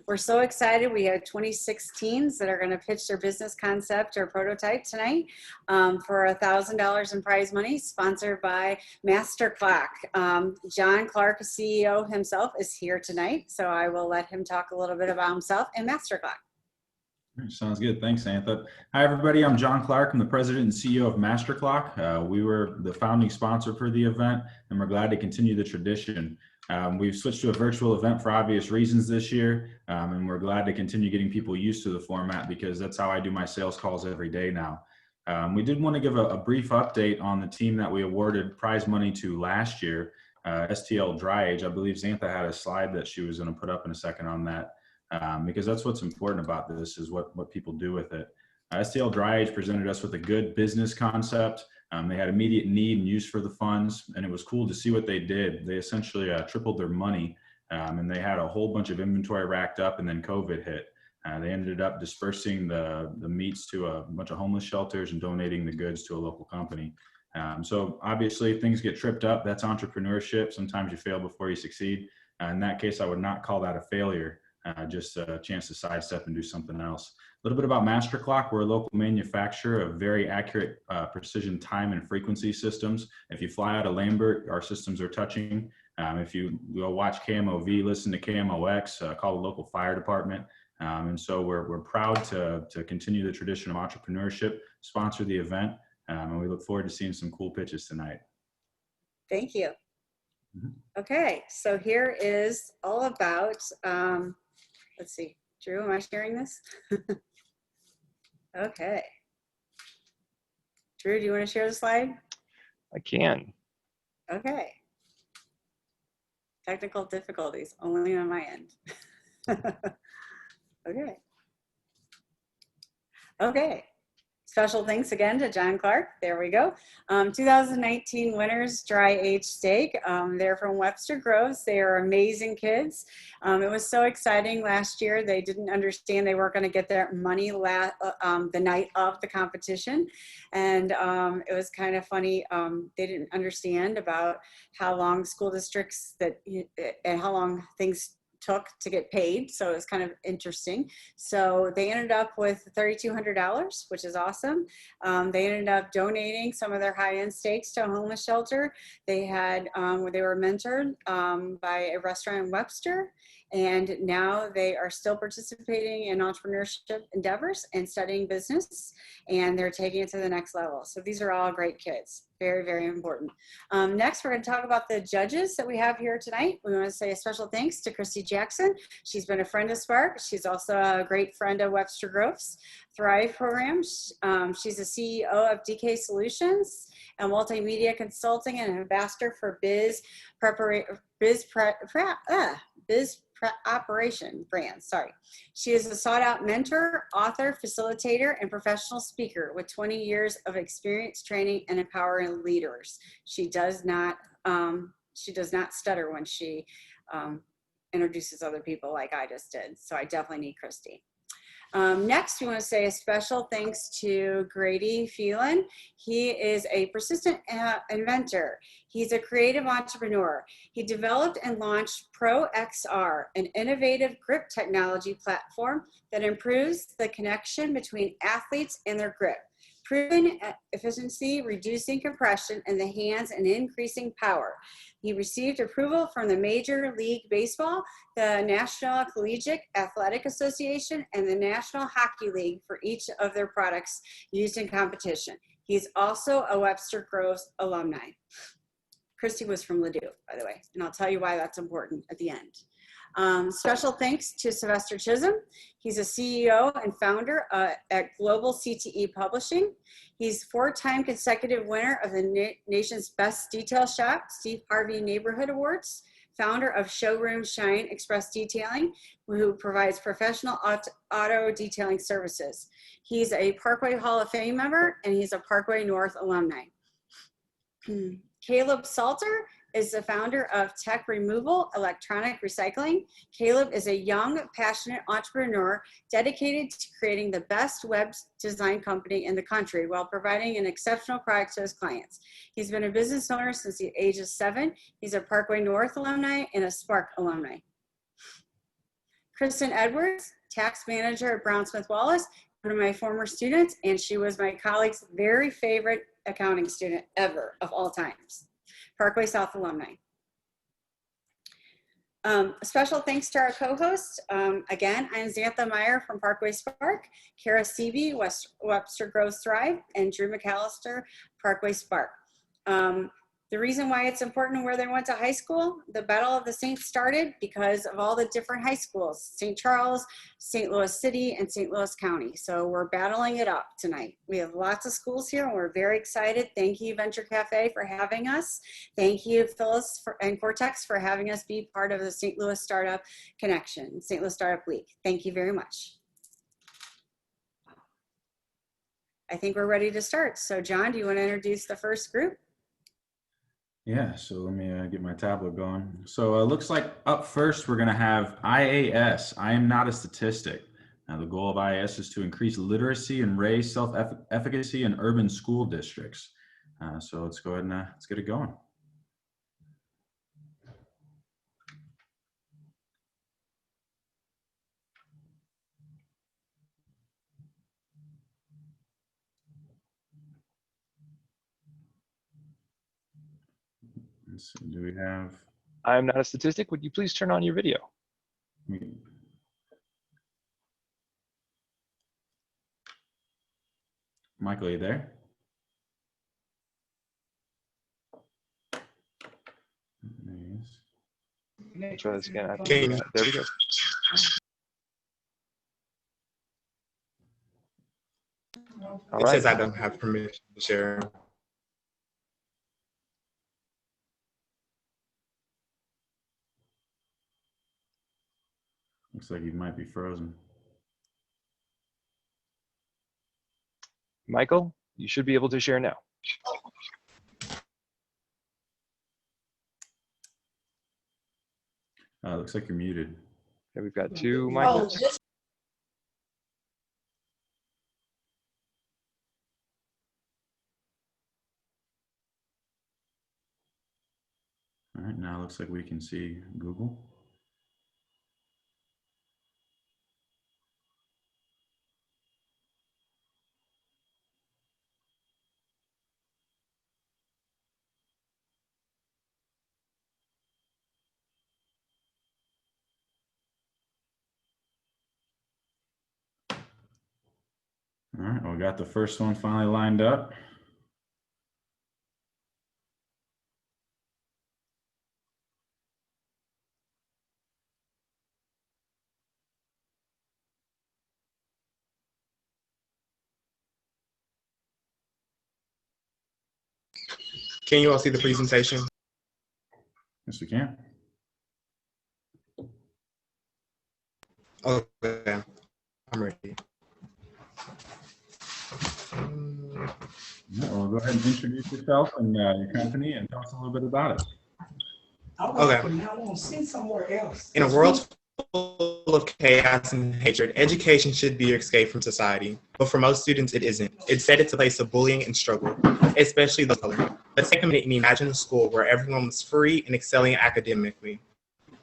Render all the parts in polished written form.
We're so excited. We have 26 teams that are going to pitch their business concept or prototype tonight for $1,000 in prize money, sponsored by Master Clock. John Clark, CEO himself, is here tonight, so I will let him talk a little bit about himself and Master Clock. Sounds good. Thanks, Antha. Hi, everybody. I'm John Clark. I'm the president and CEO of Master Clock. We were the founding sponsor for the event, and we're glad to continue the tradition. We've switched to a virtual event for obvious reasons this year, and we're glad to continue getting people used to the format because that's how I do my sales calls every day now. We did want to give a brief update on the team that we awarded prize money to last year, STL Dry Age. I believe Xantha had a slide that she was going to put up in a second on that. Because that's what's important about this is what people do with it. STL Dry Age presented us with a good business concept. They had immediate need and use for the funds, and it was cool to see what they did. They essentially tripled their money, and they had a whole bunch of inventory racked up, and then COVID hit. They ended up dispersing the meats to a bunch of homeless shelters and donating the goods to a local company. So obviously things get tripped up. That's entrepreneurship. Sometimes you fail before you succeed. In that case, I would not call that a failure. Just a chance to sidestep and do something else. A little bit about Master Clock. We're a local manufacturer of very accurate precision time and frequency systems. If you fly out of Lambert, our systems are touching. If you go watch KMOV, listen to KMOX, call the local fire department. And so we're proud to continue the tradition of entrepreneurship, sponsor the event, and we look forward to seeing some cool pitches tonight. Thank you. Okay, so here is all about let's see, Drew, am I sharing this? Okay. Drew, do you want to share the slide? I can. Okay. Technical difficulties, only on my end. Okay. Okay. Special thanks again to John Clark. There we go. 2019 winners, Dry Age Steak. They're from Webster Groves. They are amazing kids. It was so exciting last year. They didn't understand they weren't going to get their money the night of the competition. And it was kind of funny. They didn't understand about how long school districts and how long things took to get paid, so it was kind of interesting. So they ended up with $3,200, which is awesome. They ended up donating some of their high-end steaks to a homeless shelter. They had they were mentored by a restaurant in Webster, and now they are still participating in entrepreneurship endeavors and studying business, and they're taking it to the next level. So these are all great kids. Very, very important. Next, we're going to talk about the judges that we have here tonight. We want to say a special thanks to Christy Jackson. She's been a friend of Spark. She's also a great friend of Webster Groves Thrive program. She's the CEO of DK Solutions and multimedia consulting and ambassador for Biz Operation Brands. Sorry. She is a sought out mentor, author, facilitator, and professional speaker with 20 years of experience training and empowering leaders. She does not stutter when she introduces other people like I just did. So I definitely need Christy. Next, we want to say a special thanks to Grady Phelan. He is a persistent inventor. He's a creative entrepreneur. He developed and launched ProXR, an innovative grip technology platform that improves the connection between athletes and their grip. Proven efficiency, reducing compression in the hands and increasing power. He received approval from the Major League Baseball, the National Collegiate Athletic Association, and the National Hockey League for each of their products used in competition. He's also a Webster Groves alumni. Christy was from Ladue, by the way, and I'll tell you why that's important at the end. Special thanks to Sylvester Chisholm. He's a CEO and founder at Global CTE Publishing. He's 4-time consecutive winner of the nation's best detail shop, Steve Harvey Neighborhood Awards, founder of Showroom Shine Express Detailing, who provides professional auto detailing services. He's a Parkway Hall of Fame member, and he's a Parkway North alumni. Caleb Salter is the founder of Tech Removal Electronic Recycling. Caleb is a young, passionate entrepreneur dedicated to creating the best web design company in the country while providing an exceptional product to his clients. He's been a business owner since the age of 7. He's a Parkway North alumni and a Spark alumni. Kristen Edwards, tax manager at Brown Smith Wallace, one of my former students, and she was my colleague's very favorite accounting student ever of all times. Parkway South alumni. A special thanks to our co-hosts. Again, I'm Xantha Meyer from Parkway Spark, Kara Seavey, Webster Groves Thrive, and Drew McAllister, Parkway Spark. The reason why it's important where they went to high school, the Battle of the Saints started because of all the different high schools, St. Charles, St. Louis City, and St. Louis County. So we're battling it up tonight. We have lots of schools here and we're very excited. Thank you, Venture Cafe, for having us. Thank you, Phyllis and Cortex, for having us be part of the St. Louis Startup Connection, St. Louis Startup Week. Thank you very much. I think we're ready to start. So John, do you want to introduce the first group? Yeah, so let me get my tablet going. So it looks like up first, we're going to have IAS, I am not a statistic. Now the goal of IAS is to increase literacy and raise self-efficacy in urban school districts. So let's go ahead and let's get it going. Let's see, do we have? I'm not a statistic. Would you please turn on your video? Michael, are you there? Try this again. There we go. All It right. says I don't have permission to share. Looks like you might be frozen. Michael, you should be able to share now. Looks like you're muted. Okay, we've got two Michaels. All right, now it looks like we can see Google. All right, well, we got the first one finally lined up. Can you all see the presentation? Yes, we can. Okay, I'm ready. Yeah, well, go ahead and introduce yourself and your company and tell us a little bit about it. Okay. In a world full of chaos and hatred, education should be your escape from society. But for most students, it isn't. Instead, it's a place of bullying and struggle, especially those of color. Let's take a minute and imagine a school where everyone was free and excelling academically,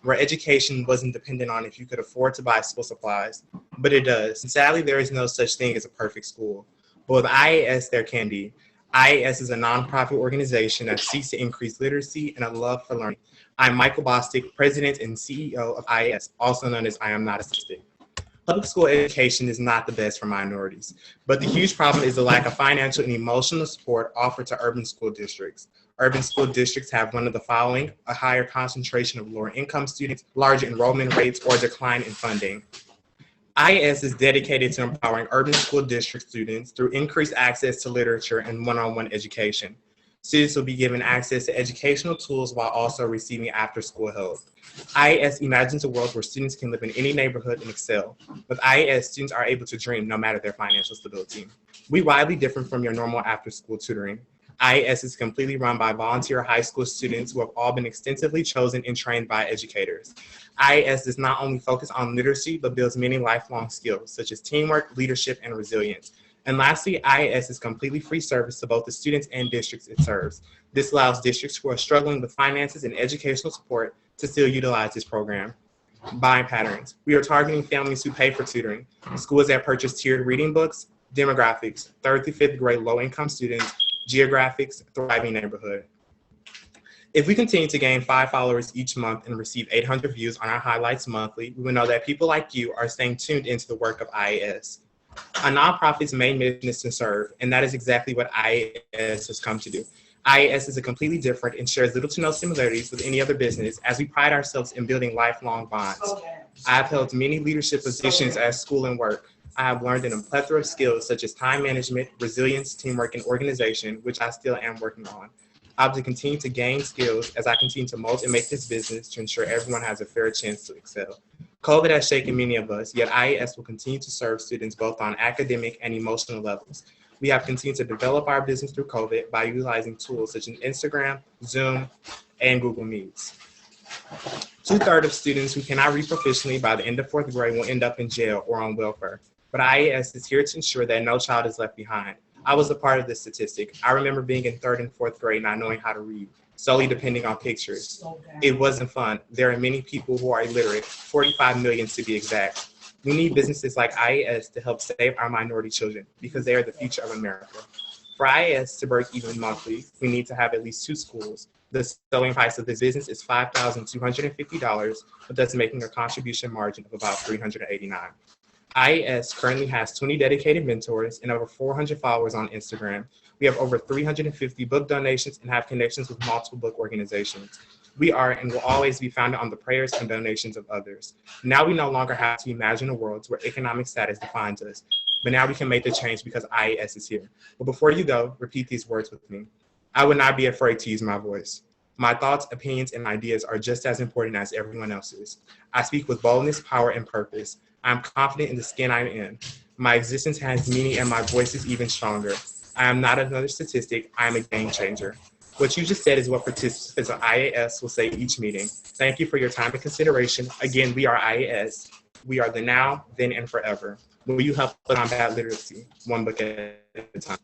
where education wasn't dependent on if you could afford to buy school supplies, but it does. And sadly, there is no such thing as a perfect school. But with IAS, there can be. IAS is a nonprofit organization that seeks to increase literacy and a love for learning. I'm Michael Bostic, President and CEO of IAS, also known as I Am Not a Statistic. Public school education is not the best for minorities, but the huge problem is the lack of financial and emotional support offered to urban school districts. Urban school districts have one of the following: a higher concentration of lower income students, larger enrollment rates, or decline in funding. IAS is dedicated to empowering urban school district students through increased access to literature and one-on-one education. Students will be given access to educational tools while also receiving after-school help. IAS imagines a world where students can live in any neighborhood and excel. With IAS, students are able to dream no matter their financial stability. We widely differ from your normal after-school tutoring. IAS is completely run by volunteer high school students who have all been extensively chosen and trained by educators. IAS does not only focus on literacy, but builds many lifelong skills, such as teamwork, leadership, and resilience. And lastly, IAS is completely free service to both the students and districts it serves. This allows districts who are struggling with finances and educational support to still utilize this program. buying patterns. We are targeting families who pay for tutoring, schools that purchase tiered reading books, demographics, 3rd through 5th grade low-income students, geographics, thriving neighborhood. If we continue to gain 5 followers each month and receive 800 views on our highlights monthly, we will know that people like you are staying tuned into the work of IAS. A nonprofit's main mission is to serve, and that is exactly what IAS has come to do. IAS is a completely different and shares little to no similarities with any other business, as we pride ourselves in building lifelong bonds. I have held many leadership positions at school and work. I have learned in a plethora of skills such as time management, resilience, teamwork, and organization, which I still am working on. I have to continue to gain skills as I continue to mold and make this business to ensure everyone has a fair chance to excel. COVID has shaken many of us, yet IAS will continue to serve students both on academic and emotional levels. We have continued to develop our business through COVID by utilizing tools such as Instagram, Zoom, and Google Meets. 2/3 of students who cannot read proficiently by the end of 4th grade will end up in jail or on welfare. But IAS is here to ensure that no child is left behind. I was a part of this statistic. I remember being in 3rd and 4th grade not knowing how to read, solely depending on pictures. It wasn't fun. There are many people who are illiterate, 45 million to be exact. We need businesses like IAS to help save our minority children because they are the future of America. For IAS to break even monthly, we need to have at least 2 schools. The selling price of this business is $5,250, with us making a contribution margin of about $389. IAS currently has 20 dedicated mentors and over 400 followers on Instagram. We have over 350 book donations and have connections with multiple book organizations. We are and will always be founded on the prayers and donations of others. Now we no longer have to imagine a world where economic status defines us, but now we can make the change because IAS is here. But before you go, repeat these words with me. I would not be afraid to use my voice. My thoughts, opinions, and ideas are just as important as everyone else's. I speak with boldness, power, and purpose. I am confident in the skin I am in. My existence has meaning and my voice is even stronger. I am not another statistic, I am a game changer. What you just said is what participants of IAS will say each meeting. Thank you for your time and consideration. Again, we are IAS. We are the now, then, and forever. Will you help combat literacy, one book at a time?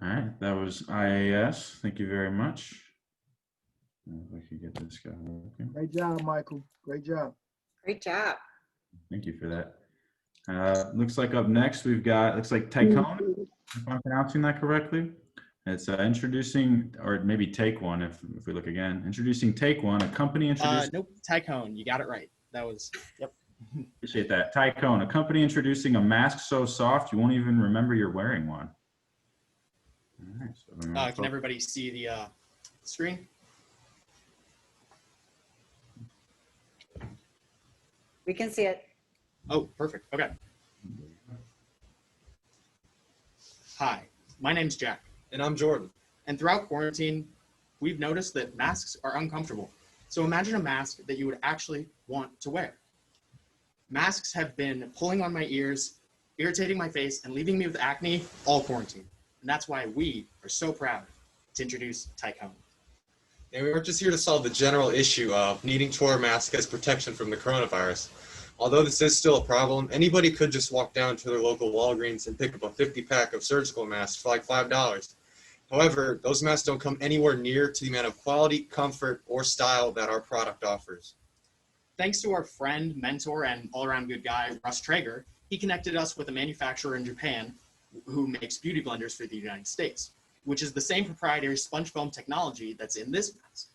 All right, that was IAS. Thank you very much. If I could get this guy working. Great job, Michael. Great job. Great job. Thank you for that. Looks like up next we've got, looks like Taikone, if I'm pronouncing that correctly. It's introducing, or maybe Take One if we look again. Introducing Take One, a company introducing. Nope, Taikone, you got it right. That was, yep. Appreciate that. Taikone, a company introducing a mask so soft you won't even remember you're wearing one. All right, so Can everybody see the screen? We can see it. Oh, perfect. Okay. Hi, my name's Jack. And I'm Jordan. And throughout quarantine, we've noticed that masks are uncomfortable. So imagine a mask that you would actually want to wear. Masks have been pulling on my ears, irritating my face, and leaving me with acne all quarantine. And that's why we are so proud to introduce Taikone. And we aren't just here to solve the general issue of needing to wear a mask as protection from the coronavirus. Although this is still a problem, anybody could just walk down to their local Walgreens and pick up a 50-pack of surgical masks for like $5. However, those masks don't come anywhere near to the amount of quality, comfort, or style that our product offers. Thanks to our friend, mentor, and all-around good guy, Russ Traeger, he connected us with a manufacturer in Japan who makes beauty blenders for the United States, which is the same proprietary sponge foam technology that's in this mask.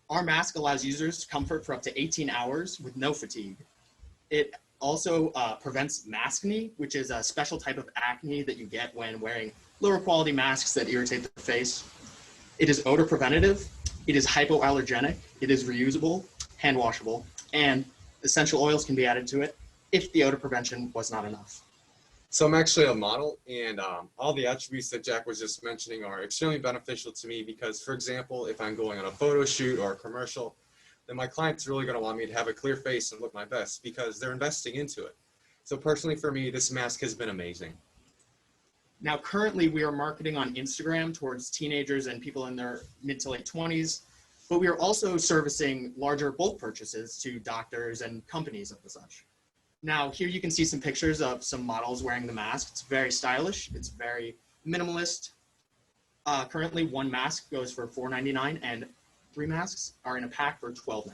Our mask allows users to comfort for up to 18 hours with no fatigue. It also prevents maskne, which is a special type of acne that you get when wearing lower quality masks that irritate the face. It is odor preventative, it is hypoallergenic, it is reusable, hand washable, and essential oils can be added to it if the odor prevention was not enough. So I'm actually a model, and all the attributes that Jack was just mentioning are extremely beneficial to me because, for example, if I'm going on a photo shoot or a commercial, then my client's really going to want me to have a clear face and look my best because they're investing into it. So personally for me, this mask has been amazing. Now, currently we are marketing on Instagram towards teenagers and people in their mid to late 20s, but we are also servicing larger bulk purchases to doctors and companies of the such. Now, here you can see some pictures of some models wearing the mask. It's very stylish. It's very minimalist. Currently, one mask goes for $4.99, and 3 masks are in a pack for $12.99.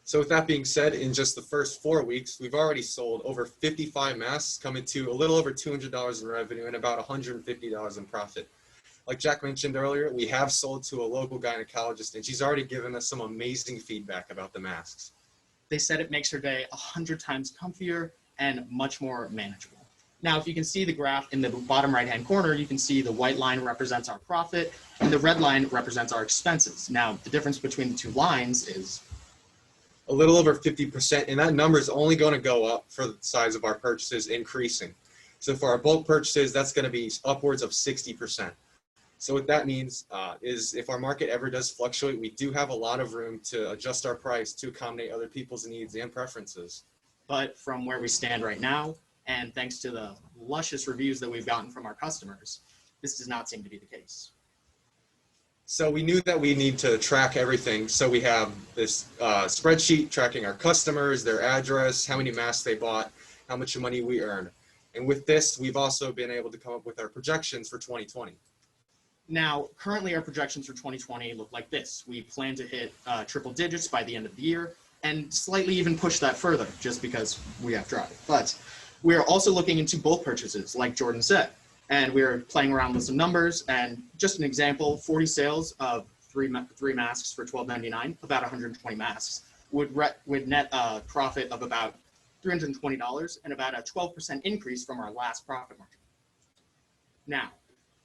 So with that being said, in just the first 4 weeks, we've already sold over 55 masks, coming to a little over $200 in revenue and about $150 in profit. Like Jack mentioned earlier, we have sold to a local gynecologist, and she's already given us some amazing feedback about the masks. They said it makes her day 100 times comfier and much more manageable. Now, if you can see the graph in the bottom right-hand corner, you can see the white line represents our profit and the red line represents our expenses. Now, the difference between the two lines is A little over 50%, and that number is only going to go up for the size of our purchases increasing. So for our bulk purchases, that's going to be upwards of 60%. So what that means is if our market ever does fluctuate, we do have a lot of room to adjust our price to accommodate other people's needs and preferences. but from where we stand right now, and thanks to the luscious reviews that we've gotten from our customers, this does not seem to be the case. So we knew that we need to track everything. So we have this spreadsheet tracking our customers, their address, how many masks they bought, how much money we earn. And with this, we've also been able to come up with our projections for 2020. Now, currently our projections for 2020 look like this. We plan to hit triple digits by the end of the year and slightly even push that further just because we have drive. But we're also looking into bulk purchases, like Jordan said. And we're playing around with some numbers. And just an example, 40 sales of three masks for $12.99, about 120 masks, would net a profit of about $320 and about a 12% increase from our last profit margin. Now,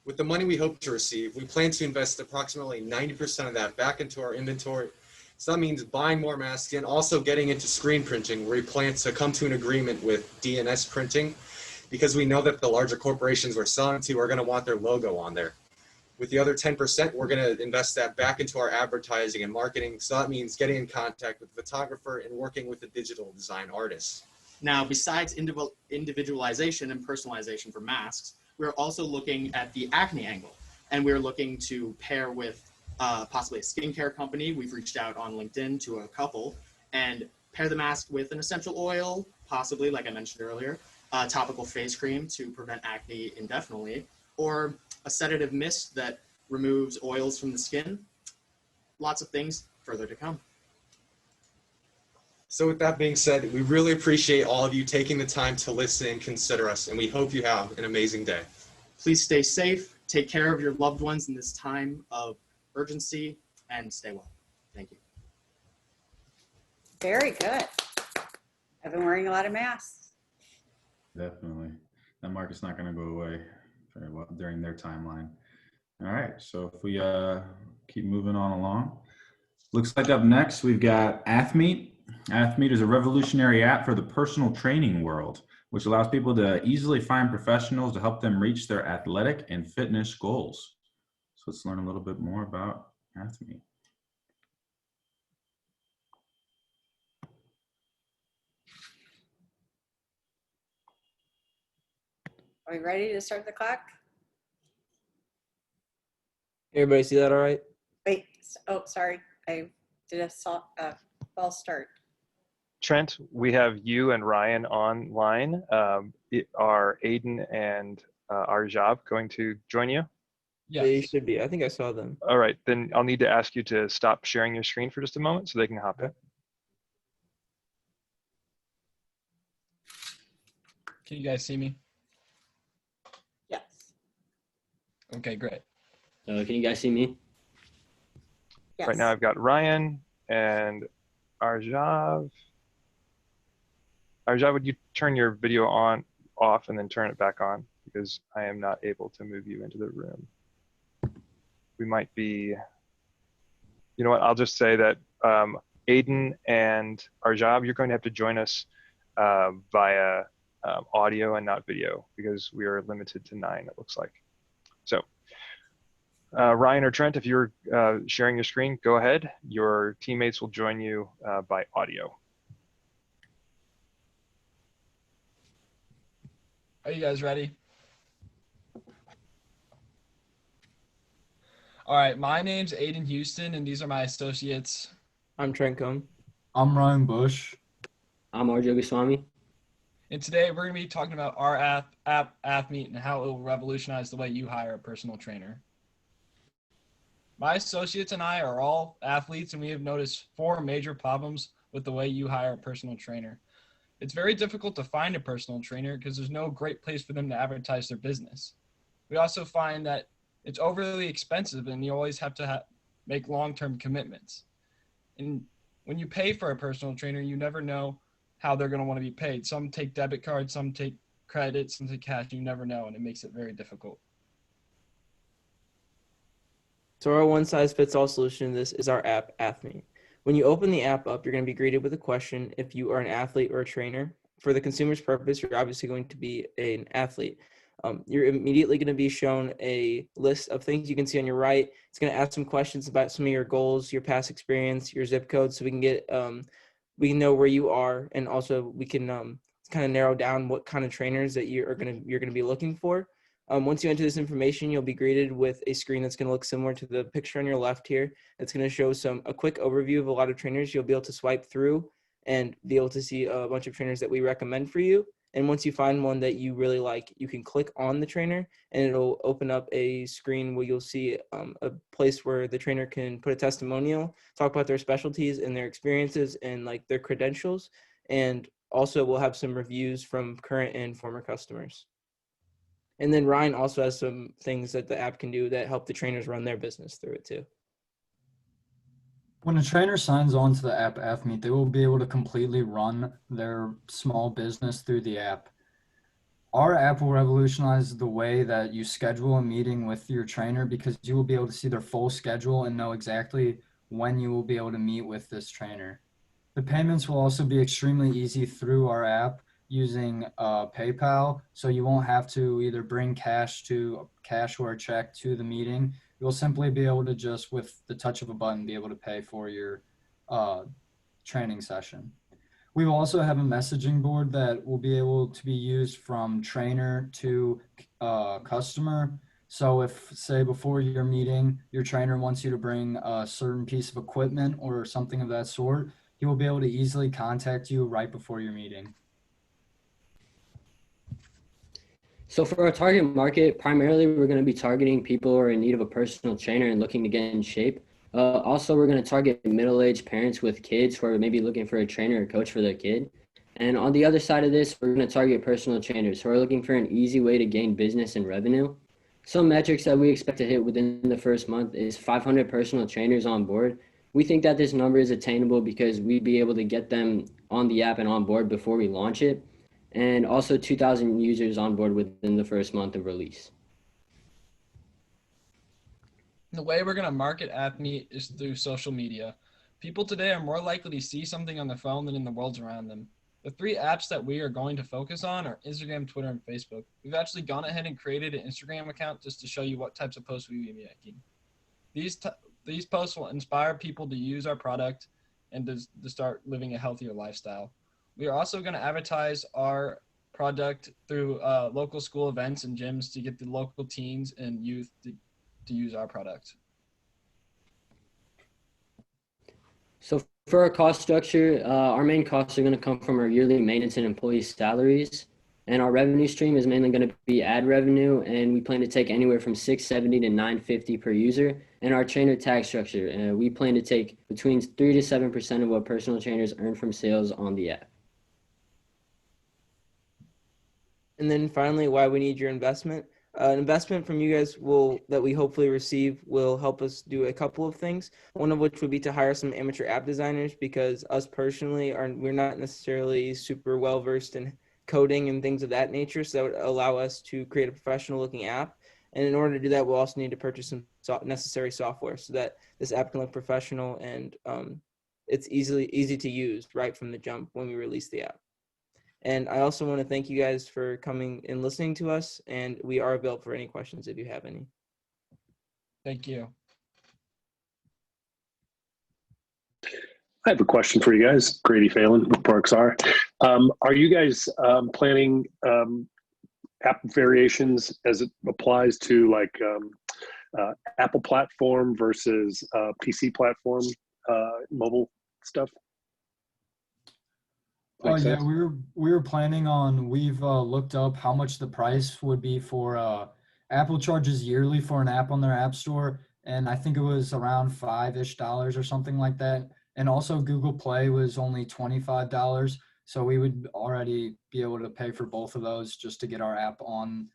with the money we hope to receive, we plan to invest approximately 90% of that back into our inventory. So that means buying more masks and also getting into screen printing, where we plan to come to an agreement with D&S Printing, because we know that the larger corporations we're selling to are going to want their logo on there. With the other 10%, we're going to invest that back into our advertising and marketing. So that means getting in contact with the photographer and working with the digital design artist. Now, besides individualization and personalization for masks, we're also looking at the acne angle, and we're looking to pair with possibly a skincare company. We've reached out on LinkedIn to a couple and pair the mask with an essential oil, possibly, like I mentioned earlier, a topical face cream to prevent acne indefinitely, or a sedative mist that removes oils from the skin. Lots of things further to come. So with that being said, we really appreciate all of you taking the time to listen and consider us, and we hope you have an amazing day. Please stay safe, take care of your loved ones in this time of urgency, and stay well. Thank you. Very good. I've been wearing a lot of masks. Definitely. That market's not going to go away very well during their timeline. All right. So if we keep moving on along, looks like up next we've got Athmeet. Athmeet is a revolutionary app for the personal training world, which allows people to easily find professionals to help them reach their athletic and fitness goals. So let's learn a little bit more about Athmeet. Are we ready to start the clock? Everybody see that all right? Wait, oh, sorry. I did a false start. Trent, we have you and Ryan online. Are Aiden and Arjab going to join you? Yeah. They should be. I think I saw them. All right, then I'll need to ask you to stop sharing your screen for just a moment so they can hop in. Can you guys see me? Yes. Okay, great. Can you guys see me? Yes. Right now I've got Ryan and Arjab. Arjab, would you turn your video off and then turn it back on? Because I am not able to move you into the room. We might be, you know what, I'll just say that Aiden and Arjab, you're going to have to join us via audio and not video, because we are limited to 9, it looks like. So Ryan or Trent, if you're sharing your screen, go ahead. Your teammates will join you by audio. Are you guys ready? All right, my name's Aiden Houston, and these are my associates. I'm Trent Cohn. I'm Ryan Bush. I'm Arjo Goswami. And today we're going to be talking about our app Athmeet, and how it will revolutionize the way you hire a personal trainer. My associates and I are all athletes, and we have noticed 4 major problems with the way you hire a personal trainer. It's very difficult to find a personal trainer because there's no great place for them to advertise their business. We also find that it's overly expensive, and you always have to make long-term commitments. And when you pay for a personal trainer, you never know how they're going to want to be paid. Some take debit cards, some take credit, some take cash. You never know, and it makes it very difficult. So our one-size-fits-all solution to this is our app, Athmeet. When you open the app up, you're going to be greeted with a question if you are an athlete or a trainer. For the consumer's purpose, you're obviously going to be an athlete. You're immediately going to be shown a list of things you can see on your right. It's going to ask some questions about some of your goals, your past experience, your zip code, so we can get we can know where you are, and also we can kind of narrow down what kind of trainers that you're gonna be looking for. Once you enter this information, you'll be greeted with a screen that's going to look similar to the picture on your left here. It's going to show a quick overview of a lot of trainers. You'll be able to swipe through and be able to see a bunch of trainers that we recommend for you. And once you find one that you really like, you can click on the trainer, and it'll open up a screen where you'll see a place where the trainer can put a testimonial, talk about their specialties and their experiences and like their credentials. And also we'll have some reviews from current and former customers. And then Ryan also has some things that the app can do that help the trainers run their business through it too. When a trainer signs on to the app Athmeet, they will be able to completely run their small business through the app. Our app will revolutionize the way that you schedule a meeting with your trainer, because you will be able to see their full schedule and know exactly when you will be able to meet with this trainer. The payments will also be extremely easy through our app using PayPal, so you won't have to either bring cash or a check to the meeting. You'll simply be able to just, with the touch of a button, be able to pay for your training session. We will also have a messaging board that will be able to be used from trainer to customer. So if, say, before your meeting, your trainer wants you to bring a certain piece of equipment or something of that sort, he will be able to easily contact you right before your meeting. So for our target market, primarily we're going to be targeting people who are in need of a personal trainer and looking to get in shape. Also, we're going to target middle-aged parents with kids who are maybe looking for a trainer or coach for their kid. And on the other side of this, we're going to target personal trainers who are looking for an easy way to gain business and revenue. Some metrics that we expect to hit within the first month is 500 personal trainers on board. We think that this number is attainable because we'd be able to get them on the app and on board before we launch it. And also 2,000 users on board within the first month of release. The way we're going to market Athmeet is through social media. People today are more likely to see something on their phone than in the world around them. The 3 apps that we are going to focus on are Instagram, Twitter, and Facebook. We've actually gone ahead and created an Instagram account just to show you what types of posts we will be making. These posts will inspire people to use our product and to start living a healthier lifestyle. We are also going to advertise our product through local school events and gyms to get the local teens and youth to use our product. So for our cost structure, our main costs are going to come from our yearly maintenance and employee salaries. And our revenue stream is mainly going to be ad revenue, and we plan to take anywhere from $670 to $950 per user. And our trainer tag structure, we plan to take between 3 to 7% of what personal trainers earn from sales on the app. And then finally, why we need your investment. An investment from you guys that we hopefully receive will help us do a couple of things. One of which would be to hire some amateur app designers, because us personally we're not necessarily super well versed in coding and things of that nature. So that would allow us to create a professional looking app. And in order to do that, we'll also need to purchase some necessary software so that this app can look professional and it's easy to use right from the jump when we release the app. And I also want to thank you guys for coming and listening to us, and we are available for any questions if you have any. Thank you. I have a question for you guys. Grady Phelan with ParksR. Are you guys planning app variations as it applies to like Apple platform versus PC platform mobile stuff? Oh Makes yeah, sense. we were planning on. We've looked up how much the price would be for Apple charges yearly for an app on their app store, and I think it was around $5-ish or something like that. And also Google Play was only $25, so we would already be able to pay for both of those just to get our app on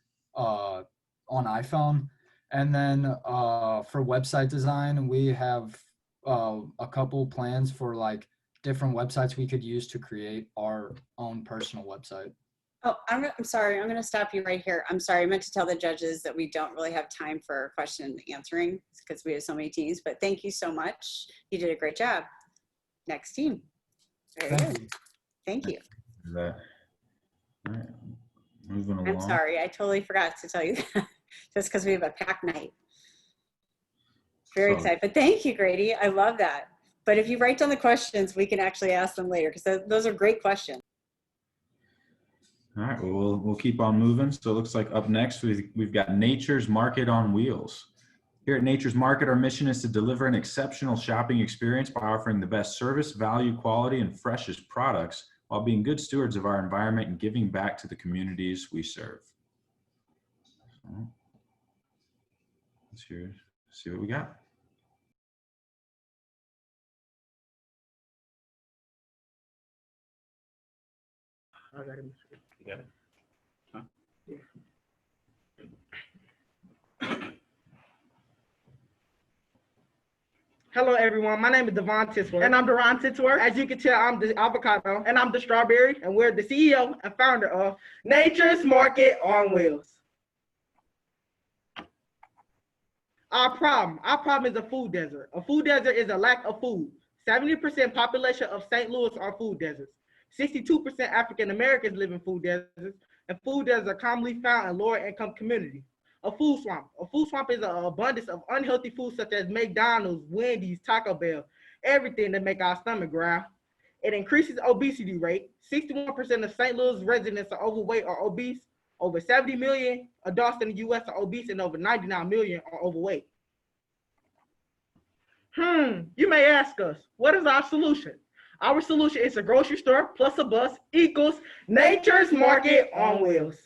iPhone. And then for website design, we have a couple plans for like different websites we could use to create our own personal website. Oh, I'm sorry. I'm going to stop you right here. I'm sorry. I meant to tell the judges that we don't really have time for question answering because we have so many teams, but thank you so much. You did a great job. Next team. Very good. Thank you. All right. Moving along. I'm sorry. I totally forgot to tell you that just because we have a packed night. Very excited, but thank you, Grady. I love that. But if you write down the questions, we can actually ask them later because those are great questions. All right, well, we'll keep on moving. So it looks like up next, we've got Nature's Market on Wheels. Here at Nature's Market, our mission is to deliver an exceptional shopping experience by offering the best service, value, quality, and freshest products while being good stewards of our environment and giving back to the communities we serve. So, let's see what we got. You got it? Huh? Yeah. Hello, everyone. My name is Devon Tiswer. And I'm Deron Tiswer. As you can tell, I'm the avocado. And I'm the strawberry. And we're the CEO and founder of Nature's Market on Wheels. Our problem is a food desert. A food desert is a lack of food. 70% population of St. Louis are food deserts. 62% African Americans live in food deserts, and food deserts are commonly found in lower income communities. A food swamp. A food swamp is an abundance of unhealthy foods such as McDonald's, Wendy's, Taco Bell, everything that make our stomach growl. It increases obesity rate. 61% of St. Louis residents are overweight or obese. Over 70 million adults in the U.S. are obese, and over 99 million are overweight. You may ask us, what is our solution? Our solution is a grocery store plus a bus equals Nature's Market on Wheels.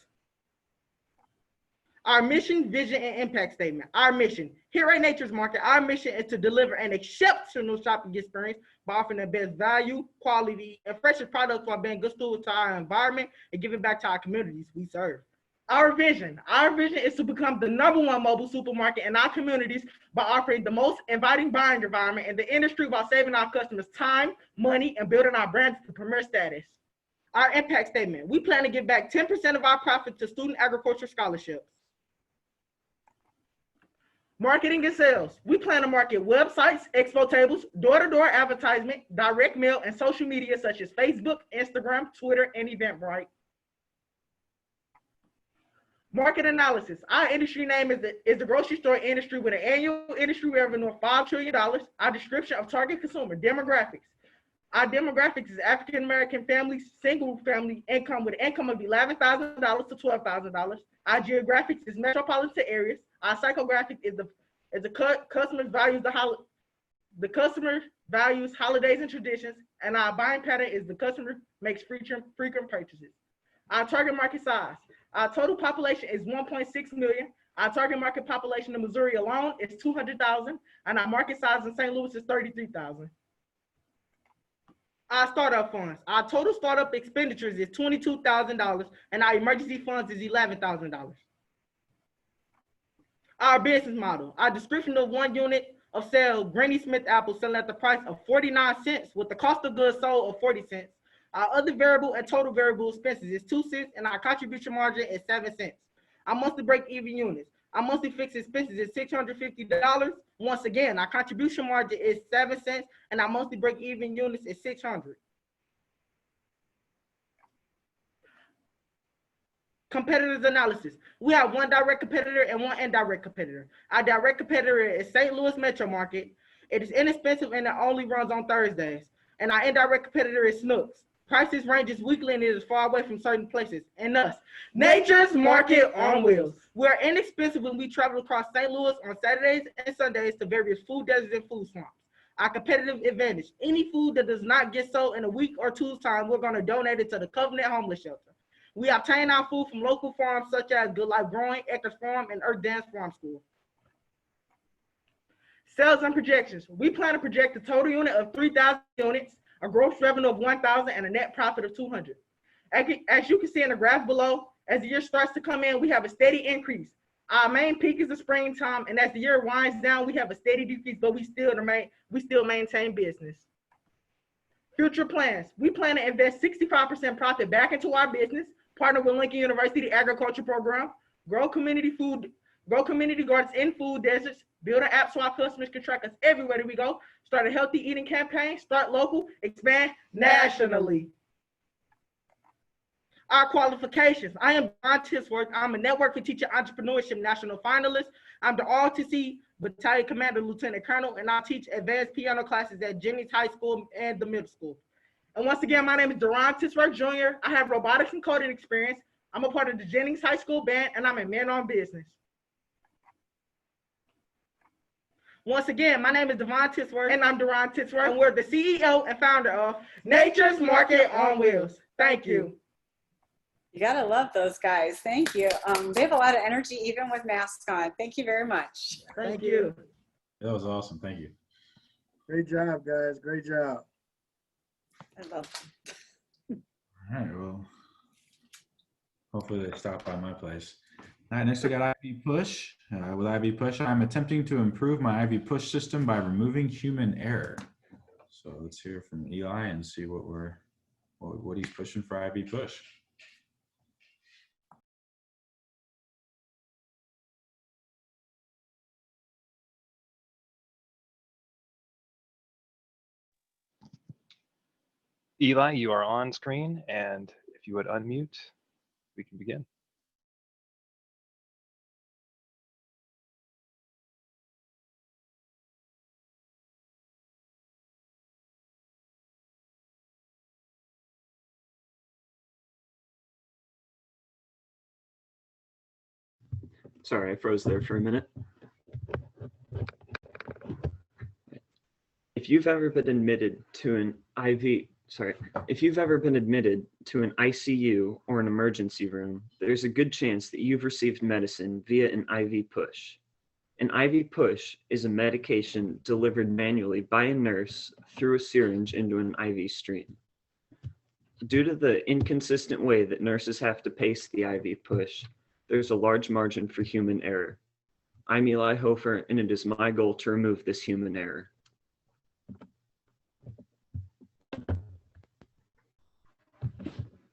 Our mission, vision, and impact statement. Our mission, here at Nature's Market, our mission is to deliver an exceptional shopping experience by offering the best value, quality, and freshest products while being good stewards to our environment and giving back to our communities we serve. Our vision is to become the #1 mobile supermarket in our communities by offering the most inviting buying environment in the industry while saving our customers time, money, and building our brands to premier status. Our impact statement, we plan to give back 10% of our profit to student agriculture scholarships. Marketing and sales, we plan to market websites, expo tables, door-to-door advertisement, direct mail, and social media such as Facebook, Instagram, Twitter, and Eventbrite. Market analysis. Our industry name is the grocery store industry with an annual industry revenue of $5 trillion. Our description of target consumer demographics. Our demographics is African American families, single family income with an income of $11,000 to $12,000. Our geographics is metropolitan areas. Our psychographic is the customer values holidays and traditions, and our buying pattern is the customer makes frequent purchases. Our target market size. Our total population is 1.6 million. Our target market population in Missouri alone is 200,000, and our market size in St. Louis is 33,000. Our startup funds. Our total startup expenditures is $22,000, and our emergency funds is $11,000. Our business model. Our description of 1 unit of sale, Granny Smith apples selling at the price of 49 cents with the cost of goods sold of 40 cents. Our other variable and total variable expenses is 2 cents, and our contribution margin is 7 cents. Our monthly break-even units. Our monthly fixed expenses is $650. Once again, our contribution margin is 7 cents, and our monthly break-even units is 600. Competitors analysis. We have 1 direct competitor and 1 indirect competitor. Our direct competitor is St. Louis Metro Market. It is inexpensive and it only runs on Thursdays. And our indirect competitor is Snooks. Prices ranges weekly and it is far away from certain places. And thus, Nature's Market on Wheels. We're inexpensive when we travel across St. Louis on Saturdays and Sundays to various food deserts and food swamps. Our competitive advantage. Any food that does not get sold in a week or two's time, we're going to donate it to the Covenant Homeless Shelter. We obtain our food from local farms such as Good Life Growing, Eckers Farm, and Earth Dance Farm School. Sales and projections. We plan to project a total unit of 3,000 units, a gross revenue of 1,000, and a net profit of 200. As you can see in the graph below, as the year starts to come in, we have a steady increase. Our main peak is the springtime, and as the year winds down, we have a steady decrease, but we still maintain business. Future plans. We plan to invest 65% profit back into our business, partner with Lincoln University Agriculture Program, grow community gardens in food deserts, build an app so our customers can track us everywhere that we go, start a healthy eating campaign, start local, expand nationally. Our qualifications. I am John Tisworth. I'm a Network for Teacher Entrepreneurship National Finalist. I'm the ROTC Battalion Commander Lieutenant Colonel, and I teach advanced piano classes at Jennings High School and the middle school. And once again, my name is Duran Tisworth Jr. I have robotics and coding experience. I'm a part of the Jennings High School band, and I'm a man-on business. Once again, my name is Devon Tisworth, and I'm Duran Tisworth, and we're the CEO and founder of Nature's Market on Wheels. Thank you. You gotta love those guys. Thank you. They have a lot of energy even with masks on. Thank you very much. Thank you. That was awesome. Thank you. Great job, guys. Great job. I love them. All right. Well, hopefully they stop by my place. All right. Next, we got IV Push. With IV Push, I'm attempting to improve my IV Push system by removing human error. So let's hear from Eli and see what he's pushing for IV Push. Eli, you are on screen, and if you would unmute, we can begin. Sorry, I froze there for a minute. If you've ever been admitted to an ICU or an emergency room, there's a good chance that you've received medicine via an IV push. An IV push is a medication delivered manually by a nurse through a syringe into an IV stream. Due to the inconsistent way that nurses have to pace the IV push, there's a large margin for human error. I'm Eli Hofer, and it is my goal to remove this human error.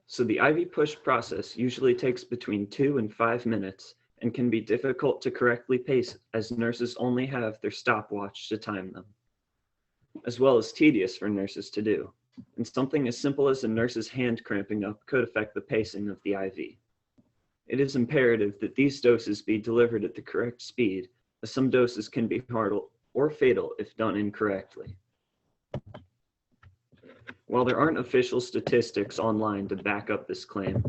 So the IV push process usually takes between 2 and 5 minutes and can be difficult to correctly pace as nurses only have their stopwatch to time them, as well as tedious for nurses to do. And something as simple as a nurse's hand cramping up could affect the pacing of the IV. It is imperative that these doses be delivered at the correct speed, as some doses can be fatal or fatal if done incorrectly. While there aren't official statistics online to back up this claim,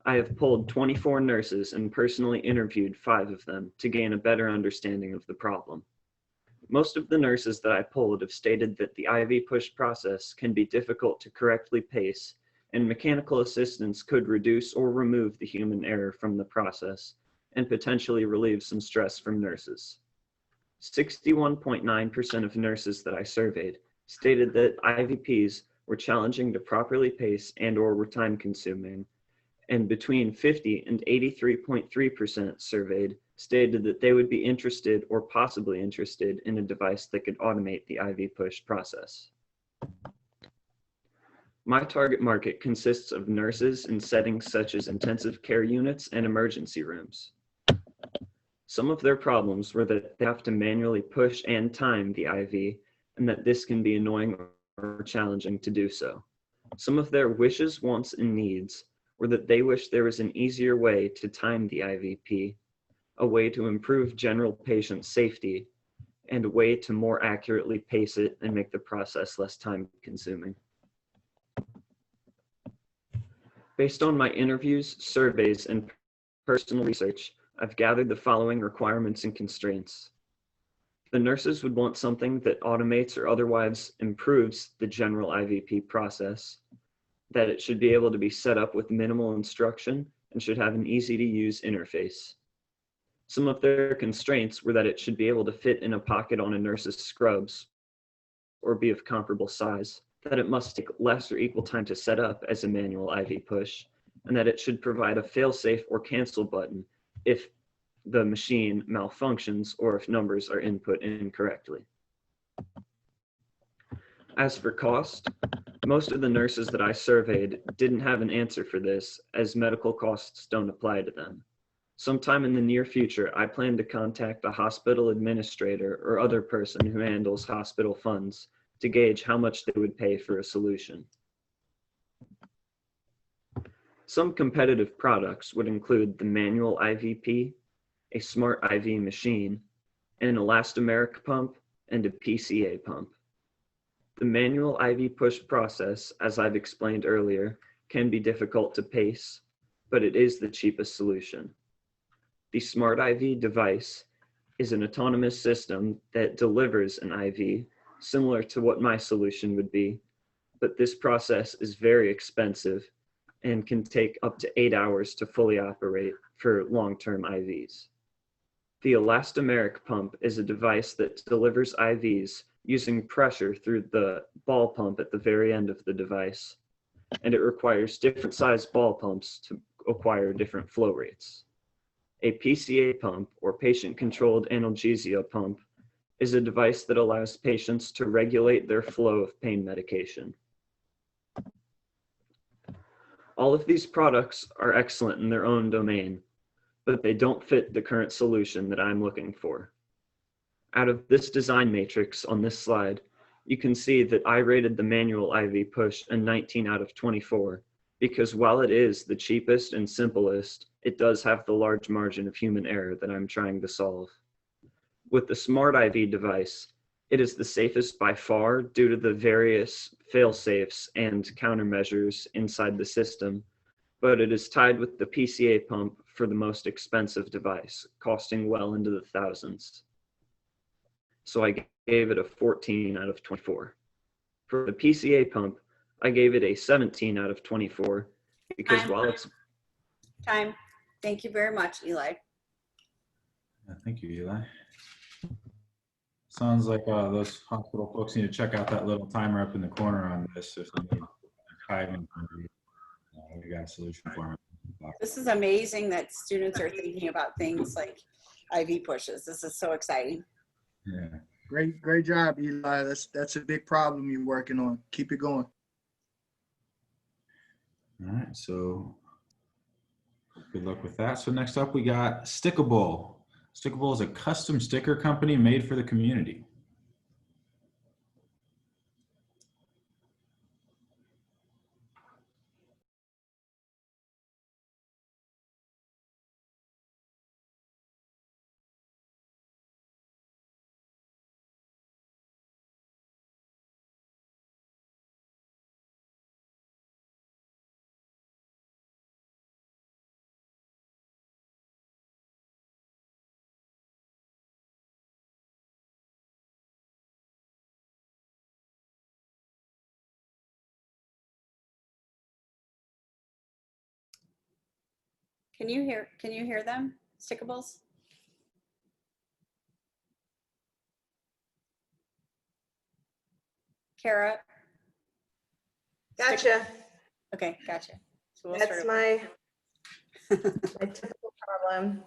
I have polled 24 nurses and personally interviewed 5 of them to gain a better understanding of the problem. Most of the nurses that I polled have stated that the IV push process can be difficult to correctly pace, and mechanical assistance could reduce or remove the human error from the process and potentially relieve some stress from nurses. 61.9% of nurses that I surveyed stated that IVPs were challenging to properly pace and or were time consuming, and between 50 and 83.3% surveyed stated that they would be interested or possibly interested in a device that could automate the IV push process. My target market consists of nurses in settings such as intensive care units and emergency rooms. Some of their problems were that they have to manually push and time the IV, and that this can be annoying or challenging to do so. Some of their wishes, wants, and needs were that they wish there was an easier way to time the IVP, a way to improve general patient safety, and a way to more accurately pace it and make the process less time consuming. Based on my interviews, surveys, and personal research, I've gathered the following requirements and constraints. The nurses would want something that automates or otherwise improves the general IVP process, that it should be able to be set up with minimal instruction and should have an easy to use interface. Some of their constraints were that it should be able to fit in a pocket on a nurse's scrubs or be of comparable size, that it must take less or equal time to set up as a manual IV push, and that it should provide a fail-safe or cancel button if the machine malfunctions or if numbers are input incorrectly. As for cost, most of the nurses that I surveyed didn't have an answer for this, as medical costs don't apply to them. Sometime in the near future, I plan to contact a hospital administrator or other person who handles hospital funds to gauge how much they would pay for a solution. Some competitive products would include the manual IVP, a smart IV machine, an elastomeric pump, and a PCA pump. The manual IV push process, as I've explained earlier, can be difficult to pace, but it is the cheapest solution. The smart IV device is an autonomous system that delivers an IV similar to what my solution would be, but this process is very expensive and can take up to 8 hours to fully operate for long-term IVs. The elastomeric pump is a device that delivers IVs using pressure through the ball pump at the very end of the device, and it requires different size ball pumps to acquire different flow rates. A PCA pump, or patient-controlled analgesia pump, is a device that allows patients to regulate their flow of pain medication. All of these products are excellent in their own domain, but they don't fit the current solution that I'm looking for. Out of this design matrix on this slide, you can see that I rated the manual IV push a 19 out of 24, because while it is the cheapest and simplest, it does have the large margin of human error that I'm trying to solve. With the smart IV device, it is the safest by far due to the various fail-safes and countermeasures inside the system, but it is tied with the PCA pump for the most expensive device, costing well into the thousands. So I gave it a 14 out of 24. For the PCA pump, I gave it a 17 out of 24 because while it's... Time. Thank you very much, Eli. Thank you, Eli. Sounds like those hospital folks need to check out that little timer up in the corner on this if they need time. We got a solution for them. This is amazing that students are thinking about things like IV pushes. This is so exciting. Yeah. Great job, Eli. That's a big problem you're working on. Keep it going. All right, so good luck with that. So next up we got Stickable. Stickable is a custom sticker company made for the community. Can you hear them, Stickables? Kara? Gotcha. Okay, gotcha. So we'll That's start my typical problem.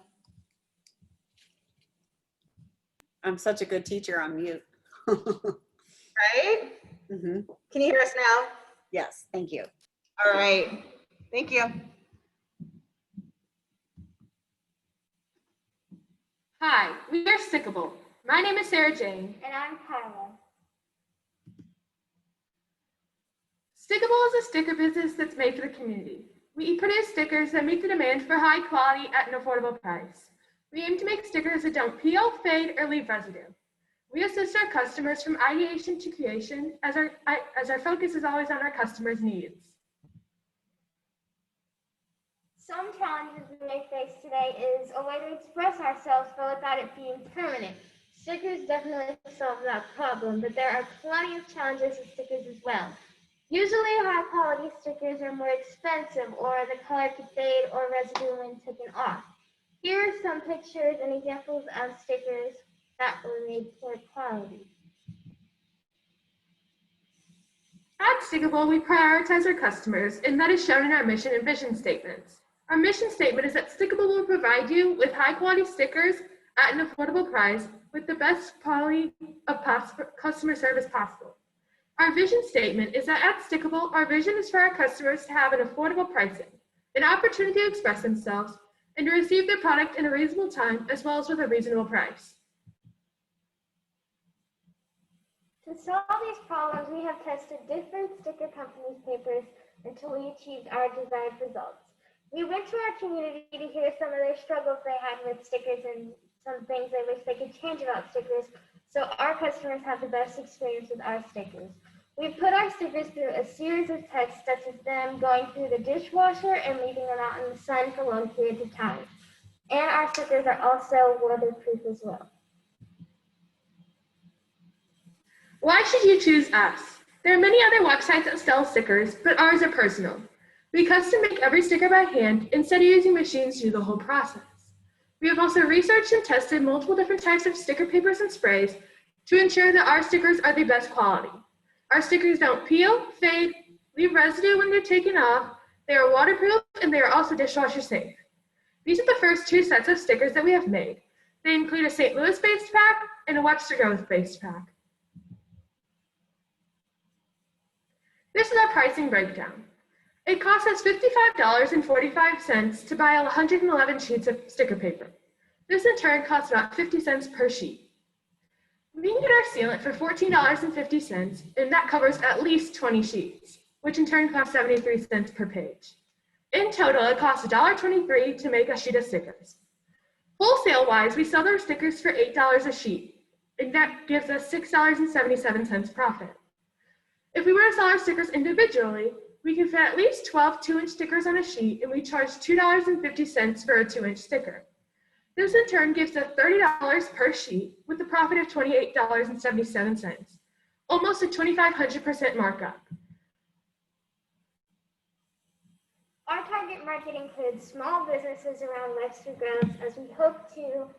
I'm such a good teacher on mute. Right? Mm-hmm. Can you hear us now? Yes, thank you. All right. Thank you. Hi, we are Stickable. My name is Sarah Jane. And I'm Kyla. Stickable is a sticker business that's made for the community. We produce stickers that meet the demand for high quality at an affordable price. We aim to make stickers that don't peel, fade, or leave residue. We assist our customers from ideation to creation as our focus is always on our customers' needs. Some challenges we may face today is a way to express ourselves but without it being permanent. Stickers definitely solve that problem, but there are plenty of challenges with stickers as well. Usually high quality stickers are more expensive or the color could fade or residue when taken off. Here are some pictures and examples of stickers that were made for quality. At Stickable, we prioritize our customers, and that is shown in our mission and vision statements. Our mission statement is that Stickable will provide you with high-quality stickers at an affordable price with the best quality of customer service possible. Our vision statement is that at Stickable, our vision is for our customers to have an affordable pricing, an opportunity to express themselves, and to receive their product in a reasonable time as well as with a reasonable price. To solve these problems, we have tested different sticker companies' papers until we achieved our desired results. We went to our community to hear some of their struggles they had with stickers and some things they wish they could change about stickers so our customers have the best experience with our stickers. We put our stickers through a series of tests, such as them going through the dishwasher and leaving them out in the sun for long periods of time. And our stickers are also weatherproof as well. Why should you choose us? There are many other websites that sell stickers, but ours are personal. We custom make every sticker by hand instead of using machines to do the whole process. We have also researched and tested multiple different types of sticker papers and sprays to ensure that our stickers are the best quality. Our stickers don't peel, fade, leave residue when they're taken off, they are waterproof, and they are also dishwasher safe. These are the first two sets of stickers that we have made. They include a St. Louis-based pack and a Webster Grove-based pack. This is our pricing breakdown. It costs us $55.45 to buy 111 sheets of sticker paper. This in turn costs about 50 cents per sheet. We can get our sealant for $14.50, and that covers at least 20 sheets, which in turn costs 73 cents per page. In total, it costs $1.23 to make a sheet of stickers. Wholesale-wise, we sell our stickers for $8 a sheet, and that gives us $6.77 profit. If we were to sell our stickers individually, we can fit at least 12 2-inch stickers on a sheet, and we charge $2.50 for a 2-inch sticker. This in turn gives us $30 per sheet with a profit of $28.77, almost a 2,500% markup. Our target market includes small businesses around Webster Groves, as we hope to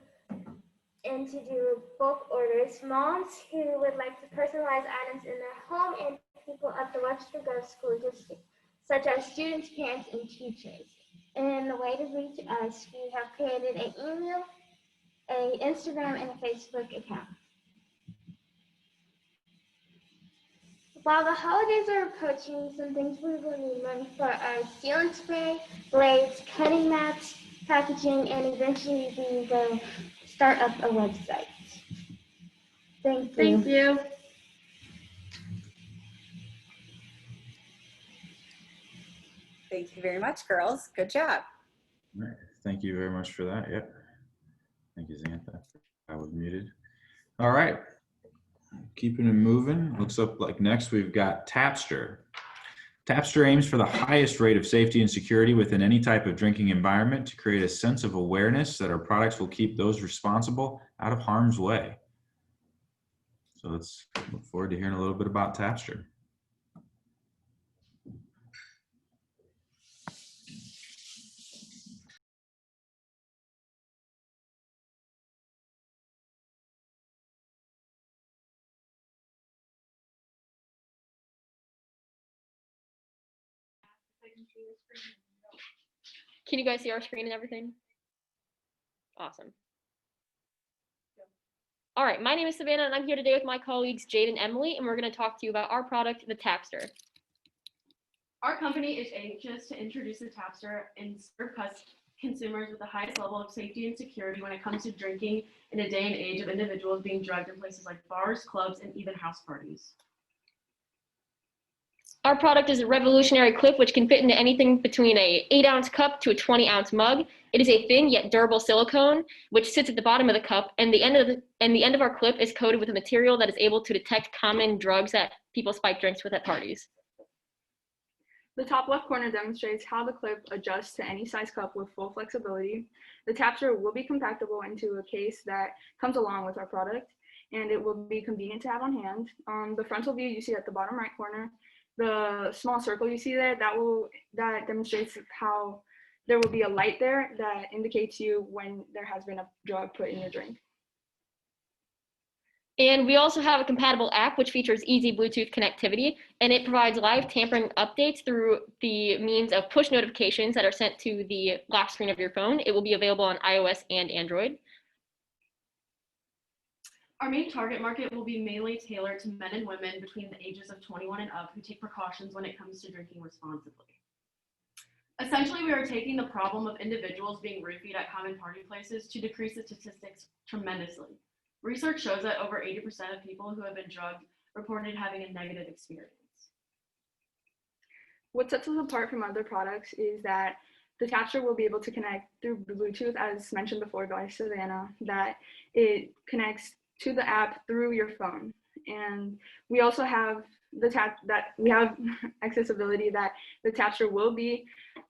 do bulk orders, moms who would like to personalize items in their home, and people at the Webster Grove School District, such as students, parents, and teachers. And the way to reach us, we have created an email, an Instagram, and a Facebook account. While the holidays are approaching, some things we will need money for are sealant spray, blades, cutting mats, packaging, and eventually we will start up a website. Thank you. Thank you. Thank you very much, girls. Good job. All right. Thank you very much for that. Yep. Thank you, Xantha. I was muted. All right. Keeping it moving. Looks like next we've got Tapster. Tapster aims for the highest rate of safety and security within any type of drinking environment to create a sense of awareness that our products will keep those responsible out of harm's way. So let's look forward to hearing a little bit about Tapster. Can you guys see our screen and everything? Awesome. All right, my name is Savannah, and I'm here today with my colleagues Jade and Emily, and we're going to talk to you about our product, the Tapster. Our company is anxious to introduce the Tapster and serve consumers with the highest level of safety and security when it comes to drinking in a day and age of individuals being drugged in places like bars, clubs, and even house parties. Our product is a revolutionary clip which can fit into anything between a 8-ounce cup to a 20-ounce mug. It is a thin yet durable silicone which sits at the bottom of the cup, and the end of our clip is coated with a material that is able to detect common drugs that people spike drinks with at parties. The top left corner demonstrates how the clip adjusts to any size cup with full flexibility. The Tapster will be compactable into a case that comes along with our product. and it will be convenient to have on hand. The frontal view you see at the bottom right corner, the small circle you see there, that demonstrates how there will be a light there that indicates you when there has been a drug put in your drink. And we also have a compatible app which features easy Bluetooth connectivity, and it provides live tampering updates through the means of push notifications that are sent to the lock screen of your phone. It will be available on iOS and Android. Our main target market will be mainly tailored to men and women between the ages of 21 and up who take precautions when it comes to drinking responsibly. Essentially, we are taking the problem of individuals being roofied at common party places to decrease the statistics tremendously. Research shows that over 80% of people who have been drugged reported having a negative experience. What sets us apart from other products is that the Tapster will be able to connect through Bluetooth, as mentioned before by Savannah, that it connects to the app through your phone. And we also have we have accessibility that the Tapster will be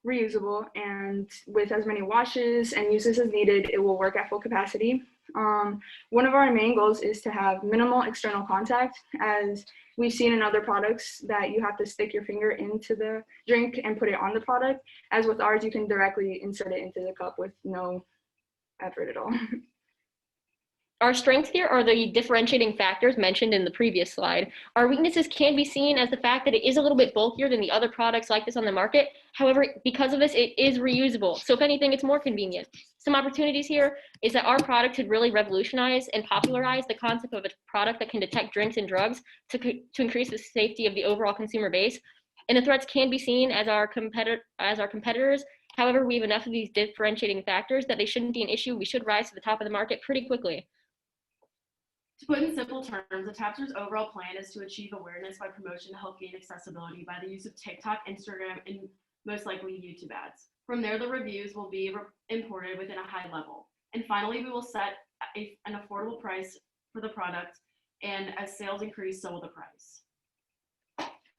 reusable, and with as many washes and uses as needed, it will work at full capacity. One of our main goals is to have minimal external contact, as we've seen in other products that you have to stick your finger into the drink and put it on the product. As with ours, you can directly insert it into the cup with no effort at all. Our strengths here are the differentiating factors mentioned in the previous slide. Our weaknesses can be seen as the fact that it is a little bit bulkier than the other products like this on the market. However, because of this, it is reusable. So if anything, it's more convenient. Some opportunities here is that our product could really revolutionize and popularize the concept of a product that can detect drinks and drugs to increase the safety of the overall consumer base. And the threats can be seen as our competitors. However, we have enough of these differentiating factors that they shouldn't be an issue. We should rise to the top of the market pretty quickly. To put in simple terms, the Tapster's overall plan is to achieve awareness by promotion to help gain accessibility by the use of TikTok, Instagram, and most likely YouTube ads. From there, the reviews will be imported within a high level. And finally, we will set an affordable price for the product, and as sales increase, so will the price.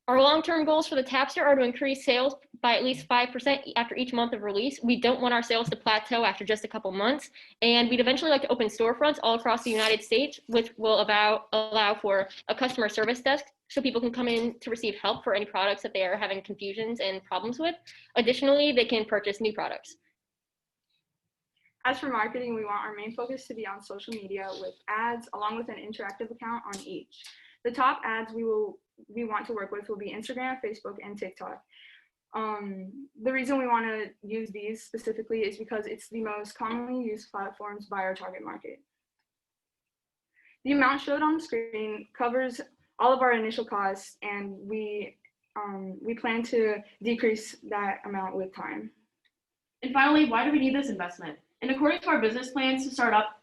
Our long-term goals for the Tapster are to increase sales by at least 5% after each month of release. We don't want our sales to plateau after just a couple months, and we'd eventually like to open storefronts all across the United States, which will allow for a customer service desk so people can come in to receive help for any products that they are having confusions and problems with. Additionally, they can purchase new products. As for marketing, we want our main focus to be on social media with ads, along with an interactive account on each. The top ads we want to work with will be Instagram, Facebook, and TikTok. The reason we want to use these specifically is because it's the most commonly used platforms by our target market. The amount showed on the screen covers all of our initial costs, and we plan to decrease that amount with time. And finally, why do we need this investment? And according to our business plans to startup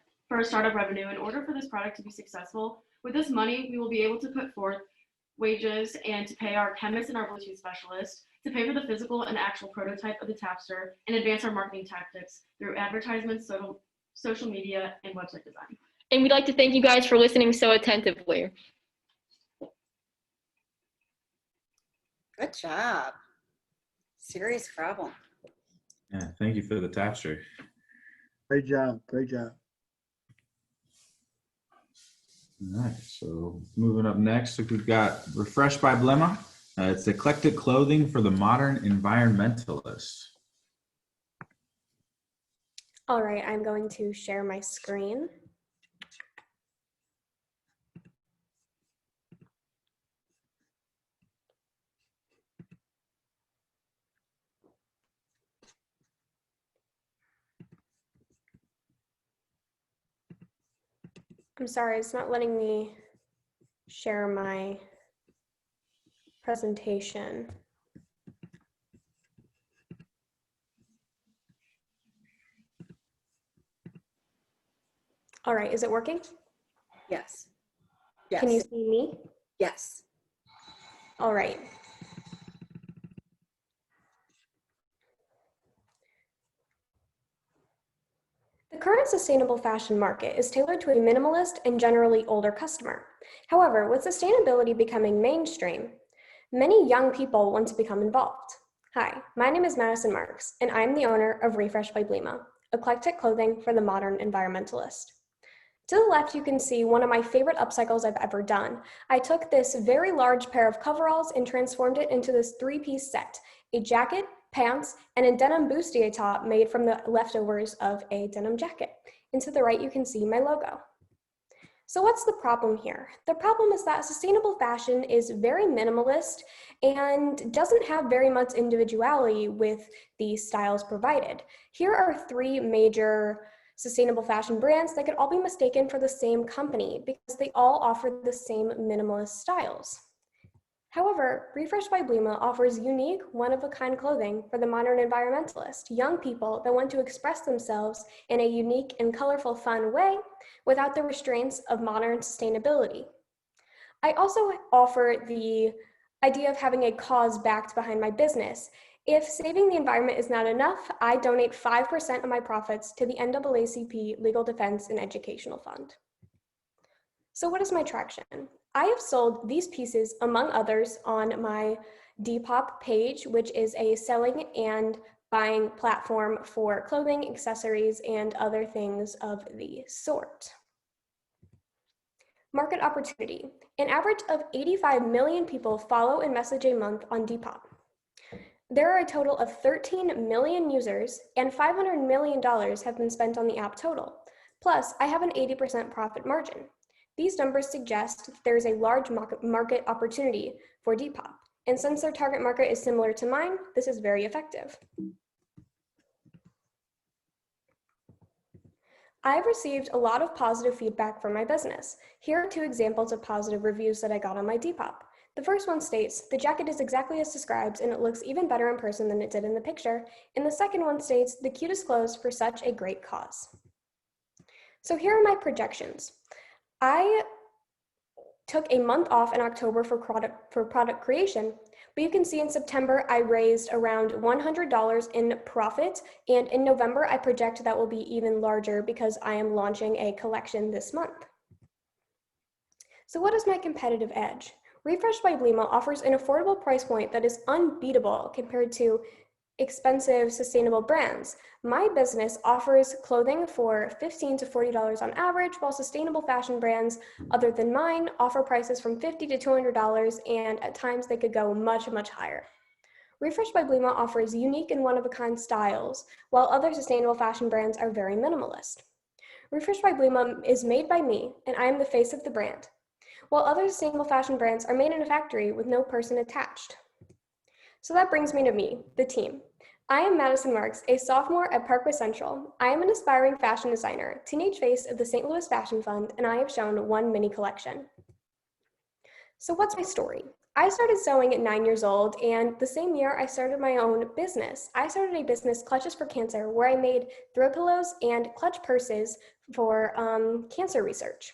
revenue, in order for this product to be successful, with this money, we will be able to put forth wages and to pay our chemists and our Bluetooth specialists, to pay for the physical and actual prototype of the Tapster, and advance our marketing tactics through advertisements, social media, and website design. And we'd like to thank you guys for listening so attentively. Good job. Serious problem. Yeah, thank you for the Tapster. Great job. Great job. All right, so moving up next, we've got Refreshed by Blema. It's eclectic clothing for the modern environmentalist. All right, I'm going to share my screen. I'm sorry, it's not letting me share my presentation. All right, is it working? Yes. Yes. Can you see me? Yes. All right. The current sustainable fashion market is tailored to a minimalist and generally older customer. However, with sustainability becoming mainstream, many young people want to become involved. Hi, my name is Madison Marks, and I'm the owner of Refreshed by Blema, eclectic clothing for the modern environmentalist. To the left, you can see one of my favorite upcycles I've ever done. I took this very large pair of coveralls and transformed it into this 3-piece set, a jacket, pants, and a denim bustier top made from the leftovers of a denim jacket. And to the right, you can see my logo. So what's the problem here? The problem is that sustainable fashion is very minimalist and doesn't have very much individuality with the styles provided. Here are 3 major sustainable fashion brands that could all be mistaken for the same company because they all offer the same minimalist styles. However, Refresh by Blema offers unique, one-of-a-kind clothing for the modern environmentalist, young people that want to express themselves in a unique and colorful, fun way without the restraints of modern sustainability. I also offer the idea of having a cause backed behind my business. If saving the environment is not enough, I donate 5% of my profits to the NAACP Legal Defense and Educational Fund. So what is my traction? I have sold these pieces, among others, on my Depop page, which is a selling and buying platform for clothing, accessories, and other things of the sort. Market opportunity. An average of 85 million people follow and message a month on Depop. There are a total of 13 million users, and $500 million have been spent on the app total. Plus, I have an 80% profit margin. These numbers suggest there's a large market opportunity for Depop, and since their target market is similar to mine, this is very effective. I've received a lot of positive feedback from my business. Here are 2 examples of positive reviews that I got on my Depop. The first one states, the jacket is exactly as described and it looks even better in person than it did in the picture. And the second one states, the cutest clothes for such a great cause. So here are my projections. I took a month off in October for product creation, but you can see in September I raised around $100 in profit, and in November I project that will be even larger because I am launching a collection this month. So what is my competitive edge? Refresh by Blema offers an affordable price point that is unbeatable compared to expensive sustainable brands. My business offers clothing for $15 to $40 on average, while sustainable fashion brands other than mine offer prices from $50 to $200, and at times they could go much, much higher. Refresh by Blema offers unique and one-of-a-kind styles, while other sustainable fashion brands are very minimalist. Refresh by Blema is made by me, and I am the face of the brand, while other sustainable fashion brands are made in a factory with no person attached. So that brings me to me, the team. I am Madison Marks, a sophomore at Parkway Central. I am an aspiring fashion designer, teenage face of the St. Louis Fashion Fund, and I have shown 1 mini collection. So what's my story? I started sewing at 9 years old, and the same year I started my own business. I started a business, Clutches for Cancer, where I made throw pillows and clutch purses for cancer research.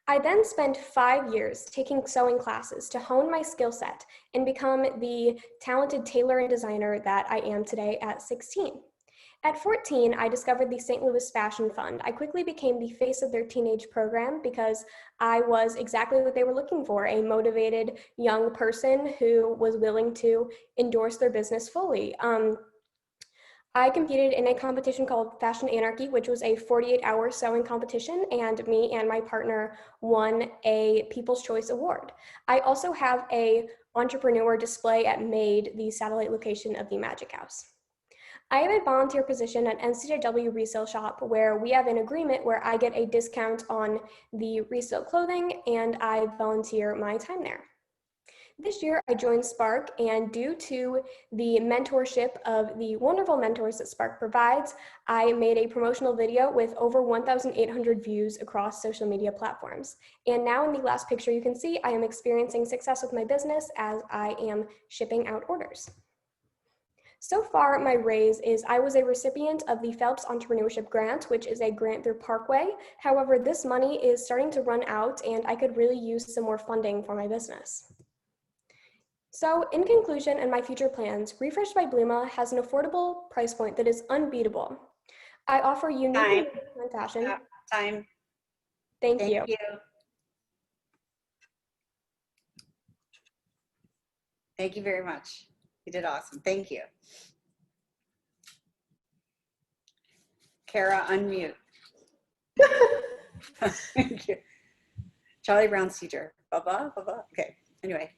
I then spent 5 years taking sewing classes to hone my skill set and become the talented tailor and designer that I am today at 16. At 14, I discovered the St. Louis Fashion Fund. I quickly became the face of their teenage program because I was exactly what they were looking for, a motivated young person who was willing to endorse their business fully. I competed in a competition called Fashion Anarchy, which was a 48-hour sewing competition, and me and my partner won a People's Choice Award. I also have a entrepreneur display at Knead, the satellite location of the Magic House. I have a volunteer position at NCW Resale Shop where we have an agreement where I get a discount on the resale clothing and I volunteer my time there. This year, I joined Spark, and due to the mentorship of the wonderful mentors that Spark provides, I made a promotional video with over 1,800 views across social media platforms. And now in the last picture you can see, I am experiencing success with my business as I am shipping out orders. So far, my raise is I was a recipient of the Phelps Entrepreneurship Grant, which is a grant through Parkway. However, this money is starting to run out, and I could really use some more funding for my business. So in conclusion and my future plans, Refresh by Blema has an affordable price point that is unbeatable. I offer unique fashion. Time. Thank you. Thank you very much. You did awesome. Thank you. Kara, unmute. Thank you. Charlie Brown Cedar. Blah. Okay, anyway.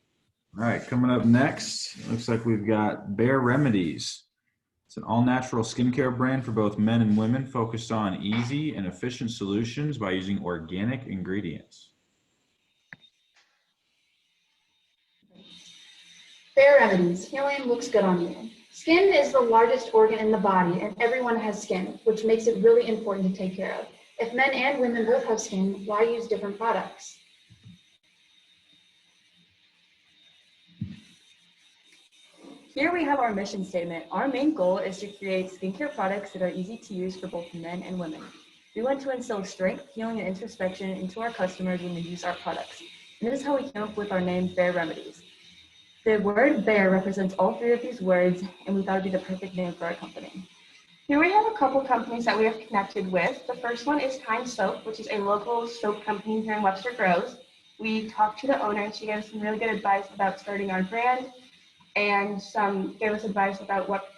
All right, coming up next, looks like we've got Bare Remedies. It's an all-natural skincare brand for both men and women focused on easy and efficient solutions by using organic ingredients. Bare Remedies, healing looks good on you. Skin is the largest organ in the body, and everyone has skin, which makes it really important to take care of. If men and women both have skin, why use different products? Here we have our mission statement. Our main goal is to create skincare products that are easy to use for both men and women. We want to instill strength, healing, and introspection into our customers when they use our products. And this is how we came up with our name, Bare Remedies. The word bare represents all three of these words, and we thought it'd be the perfect name for our company. Here we have a couple companies that we have connected with. The first one is Kind Soap, which is a local soap company here in Webster Groves. We talked to the owner, and she gave us some really good advice about starting our brand, and gave us advice about what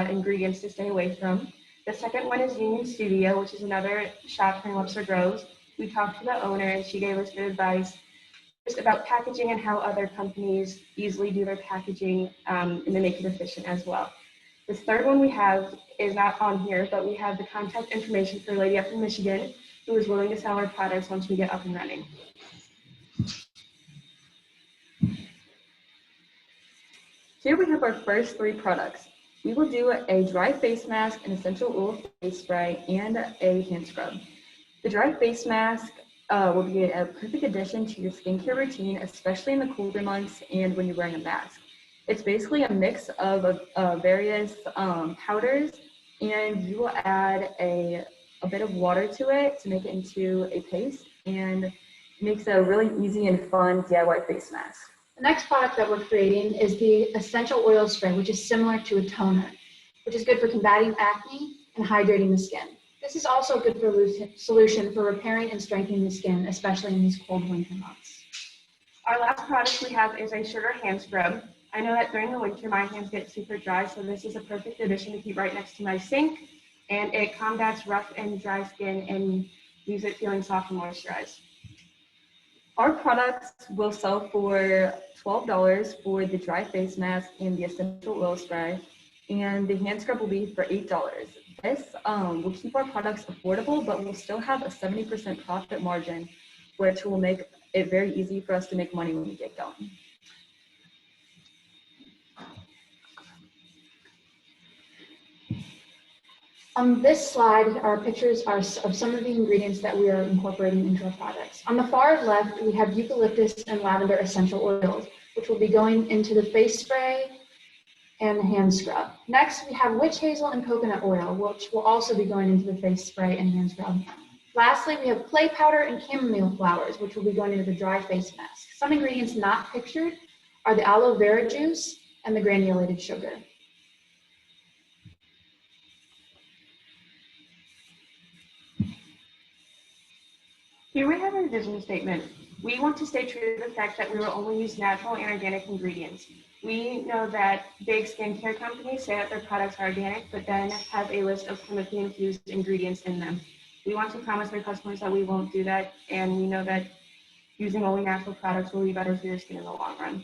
ingredients to stay away from. The second one is Union Studio, which is another shop here in Webster Groves. We talked to the owner, and she gave us good advice just about packaging and how other companies easily do their packaging and they make it efficient as well. The third one we have is not on here, but we have the contact information for a lady up in Michigan who is willing to sell our products once we get up and running. Here we have our first three products. We will do a dry face mask, an essential oil face spray, and a hand scrub. The dry face mask will be a perfect addition to your skincare routine, especially in the colder months and when you're wearing a mask. It's basically a mix of various powders, and you will add a bit of water to it to make it into a paste, and it makes a really easy and fun DIY face mask. The next product that we're creating is the essential oil spray, which is similar to a toner, which is good for combating acne and hydrating the skin. This is also a good solution for repairing and strengthening the skin, especially in these cold winter months. Our last product we have is a sugar hand scrub. I know that during the winter my hands get super dry, so this is a perfect addition to keep right next to my sink, and it combats rough and dry skin and leaves it feeling soft and moisturized. Our products will sell for $12 for the dry face mask and the essential oil spray, and the hand scrub will be for $8. This will keep our products affordable, but we'll still have a 70% profit margin, which will make it very easy for us to make money when we get going. On this slide are pictures of some of the ingredients that we are incorporating into our products. On the far left, we have eucalyptus and lavender essential oils, which will be going into the face spray and the hand scrub. Next, we have witch hazel and coconut oil, which will also be going into the face spray and hand scrub. Lastly, we have clay powder and chamomile flowers, which will be going into the dry face mask. Some ingredients not pictured are the aloe vera juice and the granulated sugar. Here we have our vision statement. We want to stay true to the fact that we will only use natural and organic ingredients. We know that big skincare companies say that their products are organic, but then have a list of chemically infused ingredients in them. We want to promise our customers that we won't do that, and we know that using only natural products will be better for your skin in the long run.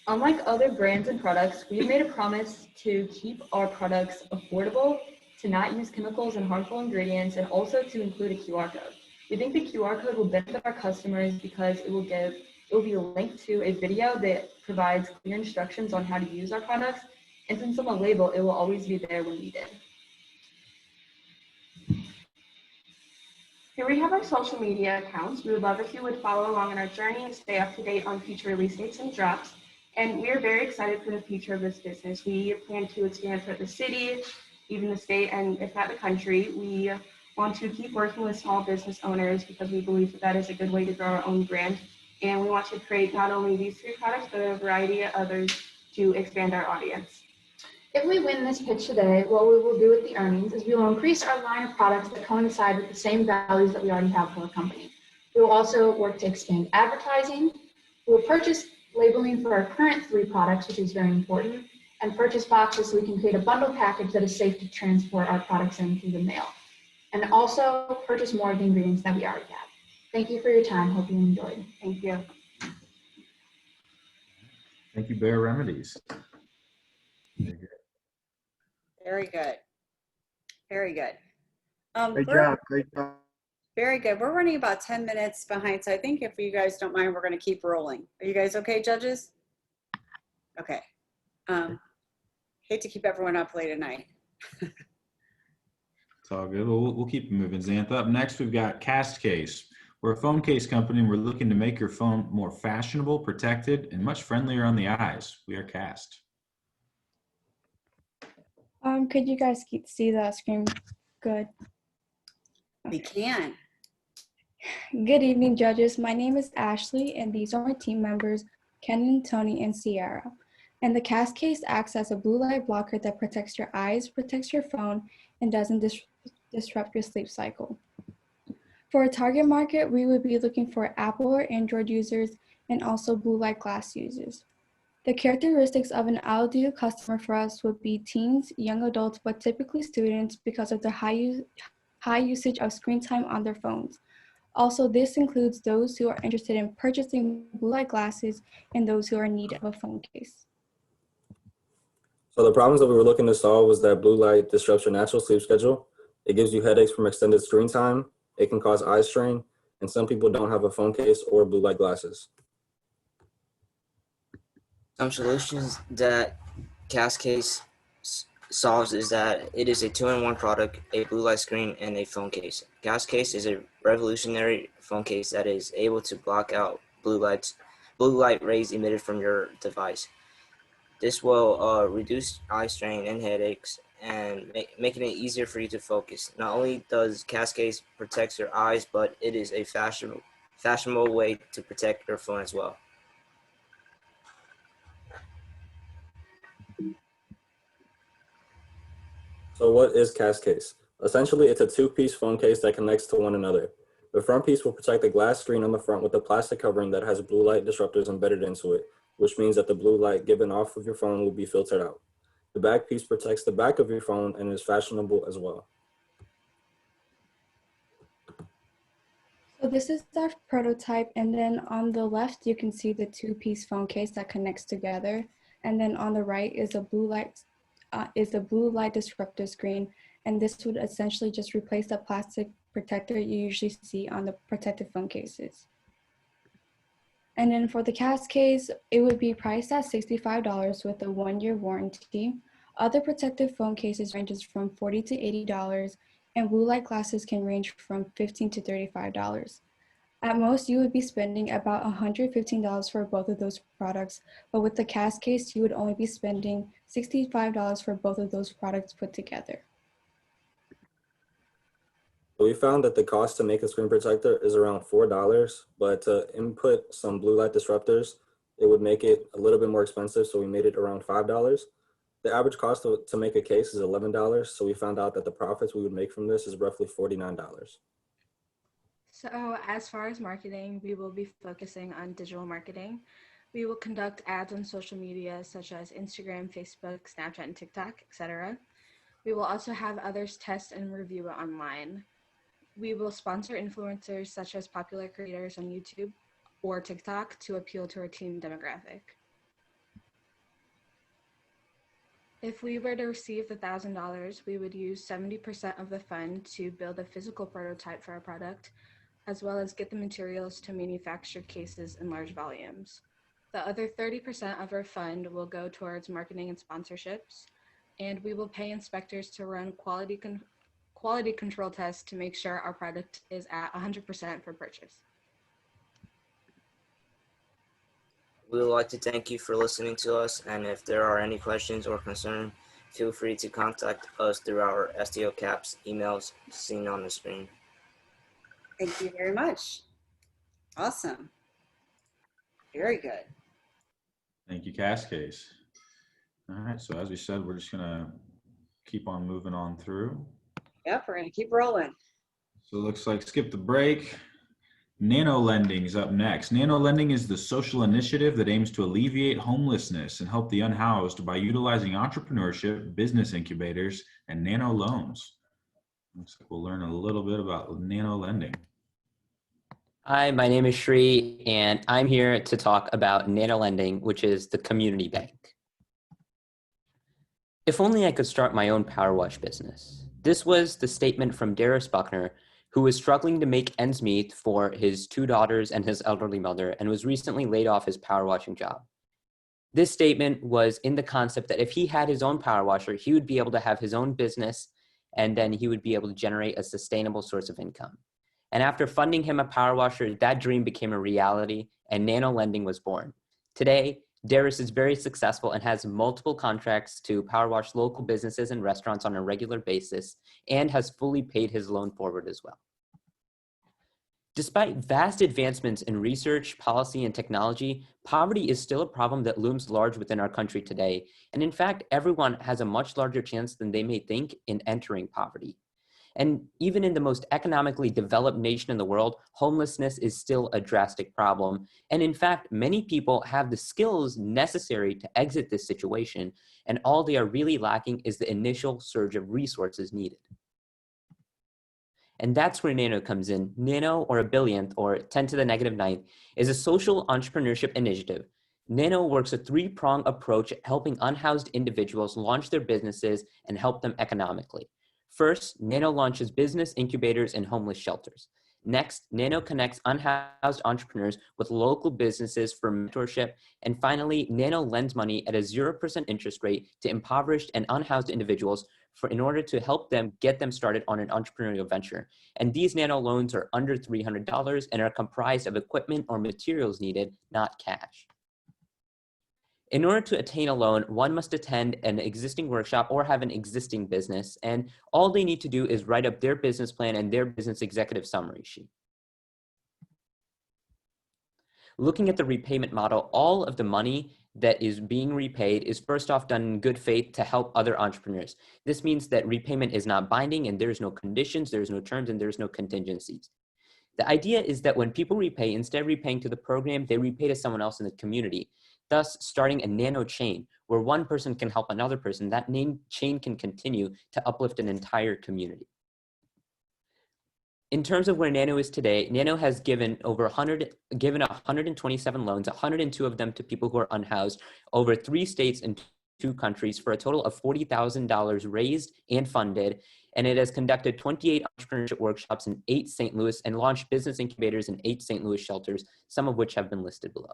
Unlike other brands and products, we've made a promise to keep our products affordable, to not use chemicals and harmful ingredients, and also to include a QR code. We think the QR code will benefit our customers because it will be linked to a video that provides clear instructions on how to use our products, and since on the label, it will always be there when needed. Here we have our social media accounts. We would love if you would follow along on our journey and stay up to date on future release dates and drops. And we are very excited for the future of this business. We plan to expand throughout the city, even the state, and if not the country. We want to keep working with small business owners because we believe that that is a good way to grow our own brand. And we want to create not only these three products, but a variety of others to expand our audience. If we win this pitch today, what we will do with the earnings is we will increase our line of products that coincide with the same values that we already have for our company. We will also work to expand advertising. We will purchase labeling for our current three products, which is very important, and purchase boxes so we can create a bundle package that is safe to transport our products in through the mail. and also purchase more of the ingredients that we already have. Thank you for your time. Hope you enjoyed. Thank you. Thank you, Bear Remedies. Very good. Very good. Very good. Great we're- job. Great job. Very good. We're running about 10 minutes behind, so I think if you guys don't mind, we're going to keep rolling. Are you guys okay, judges? Okay. Hate to keep everyone up late at night. It's all good. We'll keep moving, Xantha. Up next, we've got KAST Case. We're a phone case company, and we're looking to make your phone more fashionable, protected, and much friendlier on the eyes. We are KAST. Could you guys see the screen good? We can. Good evening, judges. My name is Ashley, and these are my team members, Kenan, Tony, and Sierra. And the KAST Case acts as a blue light blocker that protects your eyes, protects your phone, and doesn't disrupt your sleep cycle. For a target market, we would be looking for Apple or Android users and also blue light glass users. The characteristics of an ideal customer for us would be teens, young adults, but typically students because of the high usage of screen time on their phones. Also, this includes those who are interested in purchasing blue light glasses and those who are in need of a phone case. So the problems that we were looking to solve was that blue light disrupts your natural sleep schedule. It gives you headaches from extended screen time. It can cause eye strain, and some people don't have a phone case or blue light glasses. Some solutions that KAST Case solves is that it is a two-in-one product, a blue light screen, and a phone case. KAST Case is a revolutionary phone case that is able to block out blue light rays emitted from your device. This will reduce eye strain and headaches and making it easier for you to focus. Not only does KAST Case protect your eyes, but it is a fashionable way to protect your phone as well. So what is KAST Case? Essentially, it's a two-piece phone case that connects to one another. The front piece will protect the glass screen on the front with a plastic covering that has blue light disruptors embedded into it, which means that the blue light given off of your phone will be filtered out. The back piece protects the back of your phone and is fashionable as well. So this is our prototype, and then on the left you can see the two-piece phone case that connects together, and then on the right is a blue light disruptor screen, and this would essentially just replace the plastic protector you usually see on the protective phone cases. And then for the KAST Case, it would be priced at $65 with a 1-year warranty. Other protective phone cases ranges from $40 to $80, and blue light glasses can range from $15 to $35. At most, you would be spending about $115 for both of those products, but with the KAST Case, you would only be spending $65 for both of those products put together. We found that the cost to make a screen protector is around $4, but to input some blue light disruptors, it would make it a little bit more expensive, so we made it around $5. The average cost to make a case is $11, so we found out that the profits we would make from this is roughly $49. So as far as marketing, we will be focusing on digital marketing. We will conduct ads on social media such as Instagram, Facebook, Snapchat, and TikTok, etc. We will also have others test and review it online. We will sponsor influencers such as popular creators on YouTube or TikTok to appeal to our teen demographic. If we were to receive the $1,000, we would use 70% of the fund to build a physical prototype for our product, as well as get the materials to manufacture cases in large volumes. The other 30% of our fund will go towards marketing and sponsorships, and we will pay inspectors to run quality control tests to make sure our product is at 100% for purchase. We would like to thank you for listening to us, and if there are any questions or concerns, feel free to contact us through our STO caps emails seen on the screen. Thank you very much. Awesome. Very good. Thank you, KAST Case. All right, so as we said, we're just gonna keep on moving on through. Yep, we're gonna keep rolling. So it looks like skip the break. NANO Lending is up next. NANO Lending is the social initiative that aims to alleviate homelessness and help the unhoused by utilizing entrepreneurship, business incubators, and nano loans. Looks like we'll learn a little bit about NANO Lending. Hi, my name is Shri, and I'm here to talk about NANO Lending, which is the community bank. If only I could start my own power wash business. This was the statement from Darius Buckner, who was struggling to make ends meet for his 2 daughters and his elderly mother, and was recently laid off his power washing job. This statement was in the concept that if he had his own power washer, he would be able to have his own business, and then he would be able to generate a sustainable source of income. And after funding him a power washer, that dream became a reality, and NANO Lending was born. Today, Darius is very successful and has multiple contracts to power wash local businesses and restaurants on a regular basis, and has fully paid his loan forward as well. Despite vast advancements in research, policy, and technology, poverty is still a problem that looms large within our country today. And in fact, everyone has a much larger chance than they may think in entering poverty. And even in the most economically developed nation in the world, homelessness is still a drastic problem. And in fact, many people have the skills necessary to exit this situation, and all they are really lacking is the initial surge of resources needed. And that's where NANO comes in. NANO, or a billionth, or 10 to the negative 9th, is a social entrepreneurship initiative. NANO works a 3-pronged approach at helping unhoused individuals launch their businesses and help them economically. First, NANO launches business incubators in homeless shelters. Next, NANO connects unhoused entrepreneurs with local businesses for mentorship. And finally, NANO lends money at a 0% interest rate to impoverished and unhoused individuals in order to help them get them started on an entrepreneurial venture. And these NANO loans are under $300 and are comprised of equipment or materials needed, not cash. In order to attain a loan, one must attend an existing workshop or have an existing business, and all they need to do is write up their business plan and their business executive summary sheet. Looking at the repayment model, all of the money that is being repaid is first off done in good faith to help other entrepreneurs. This means that repayment is not binding and there's no conditions, there's no terms, and there's no contingencies. The idea is that when people repay, instead of repaying to the program, they repay to someone else in the community, thus starting a nano chain where one person can help another person. That chain can continue to uplift an entire community. In terms of where NANO is today, NANO has given 127 loans, 102 of them to people who are unhoused, over 3 states and 2 countries, for a total of $40,000 raised and funded. And it has conducted 28 entrepreneurship workshops in 8 St. Louis and launched business incubators in 8 St. Louis shelters, some of which have been listed below.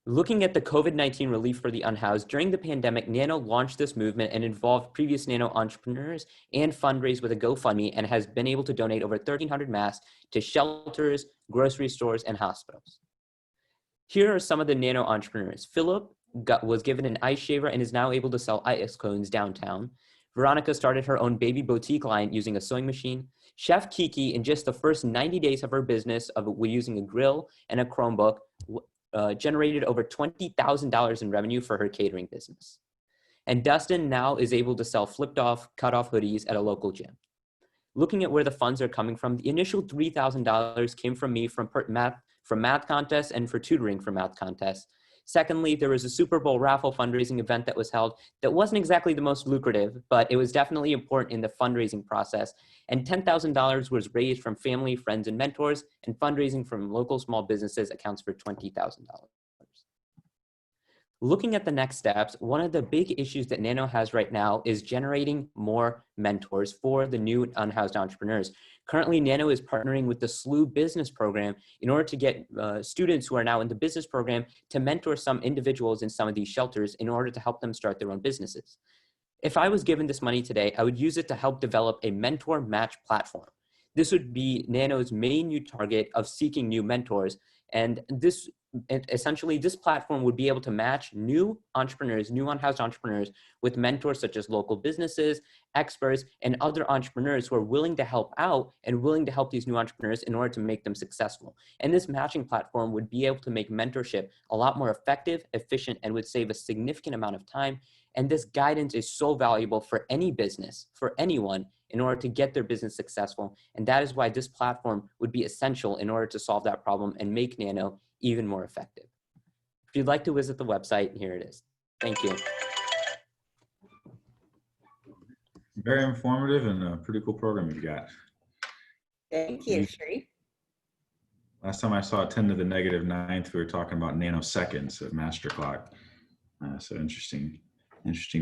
Looking at the COVID-19 relief for the unhoused, during the pandemic, NANO launched this movement and involved previous NANO entrepreneurs and fundraised with a GoFundMe, and has been able to donate over 1,300 masks to shelters, grocery stores, and hospitals. Here are some of the NANO entrepreneurs. Philip was given an ice shaver and is now able to sell ice cones downtown. Veronica started her own baby boutique line using a sewing machine. Chef Kiki, in just the first 90 days of her business using a grill and a Chromebook, generated over $20,000 in revenue for her catering business. And Dustin now is able to sell flipped off, cut off hoodies at a local gym. Looking at where the funds are coming from, the initial $3,000 came from me from math contests and for tutoring for math contests. Secondly, there was a Super Bowl raffle fundraising event that was held that wasn't exactly the most lucrative, but it was definitely important in the fundraising process. And $10,000 was raised from family, friends, and mentors, and fundraising from local small businesses accounts for $20,000. Looking at the next steps, one of the big issues that NANO has right now is generating more mentors for the new unhoused entrepreneurs. Currently, NANO is partnering with the SLU business program in order to get students who are now in the business program to mentor some individuals in some of these shelters in order to help them start their own businesses. If I was given this money today, I would use it to help develop a mentor match platform. This would be NANO's main new target of seeking new mentors. And essentially this platform would be able to match new entrepreneurs, new unhoused entrepreneurs, with mentors such as local businesses, experts, and other entrepreneurs who are willing to help out and willing to help these new entrepreneurs in order to make them successful. And this matching platform would be able to make mentorship a lot more effective, efficient, and would save a significant amount of time. And this guidance is so valuable for any business, for anyone, in order to get their business successful. And that is why this platform would be essential in order to solve that problem and make NANO even more effective. If you'd like to visit the website, here it is. Thank you. Very informative and a pretty cool program you got. Thank you, Sheree. Last time I saw 10 to the negative ninth, we were talking about nanoseconds at master clock. So interesting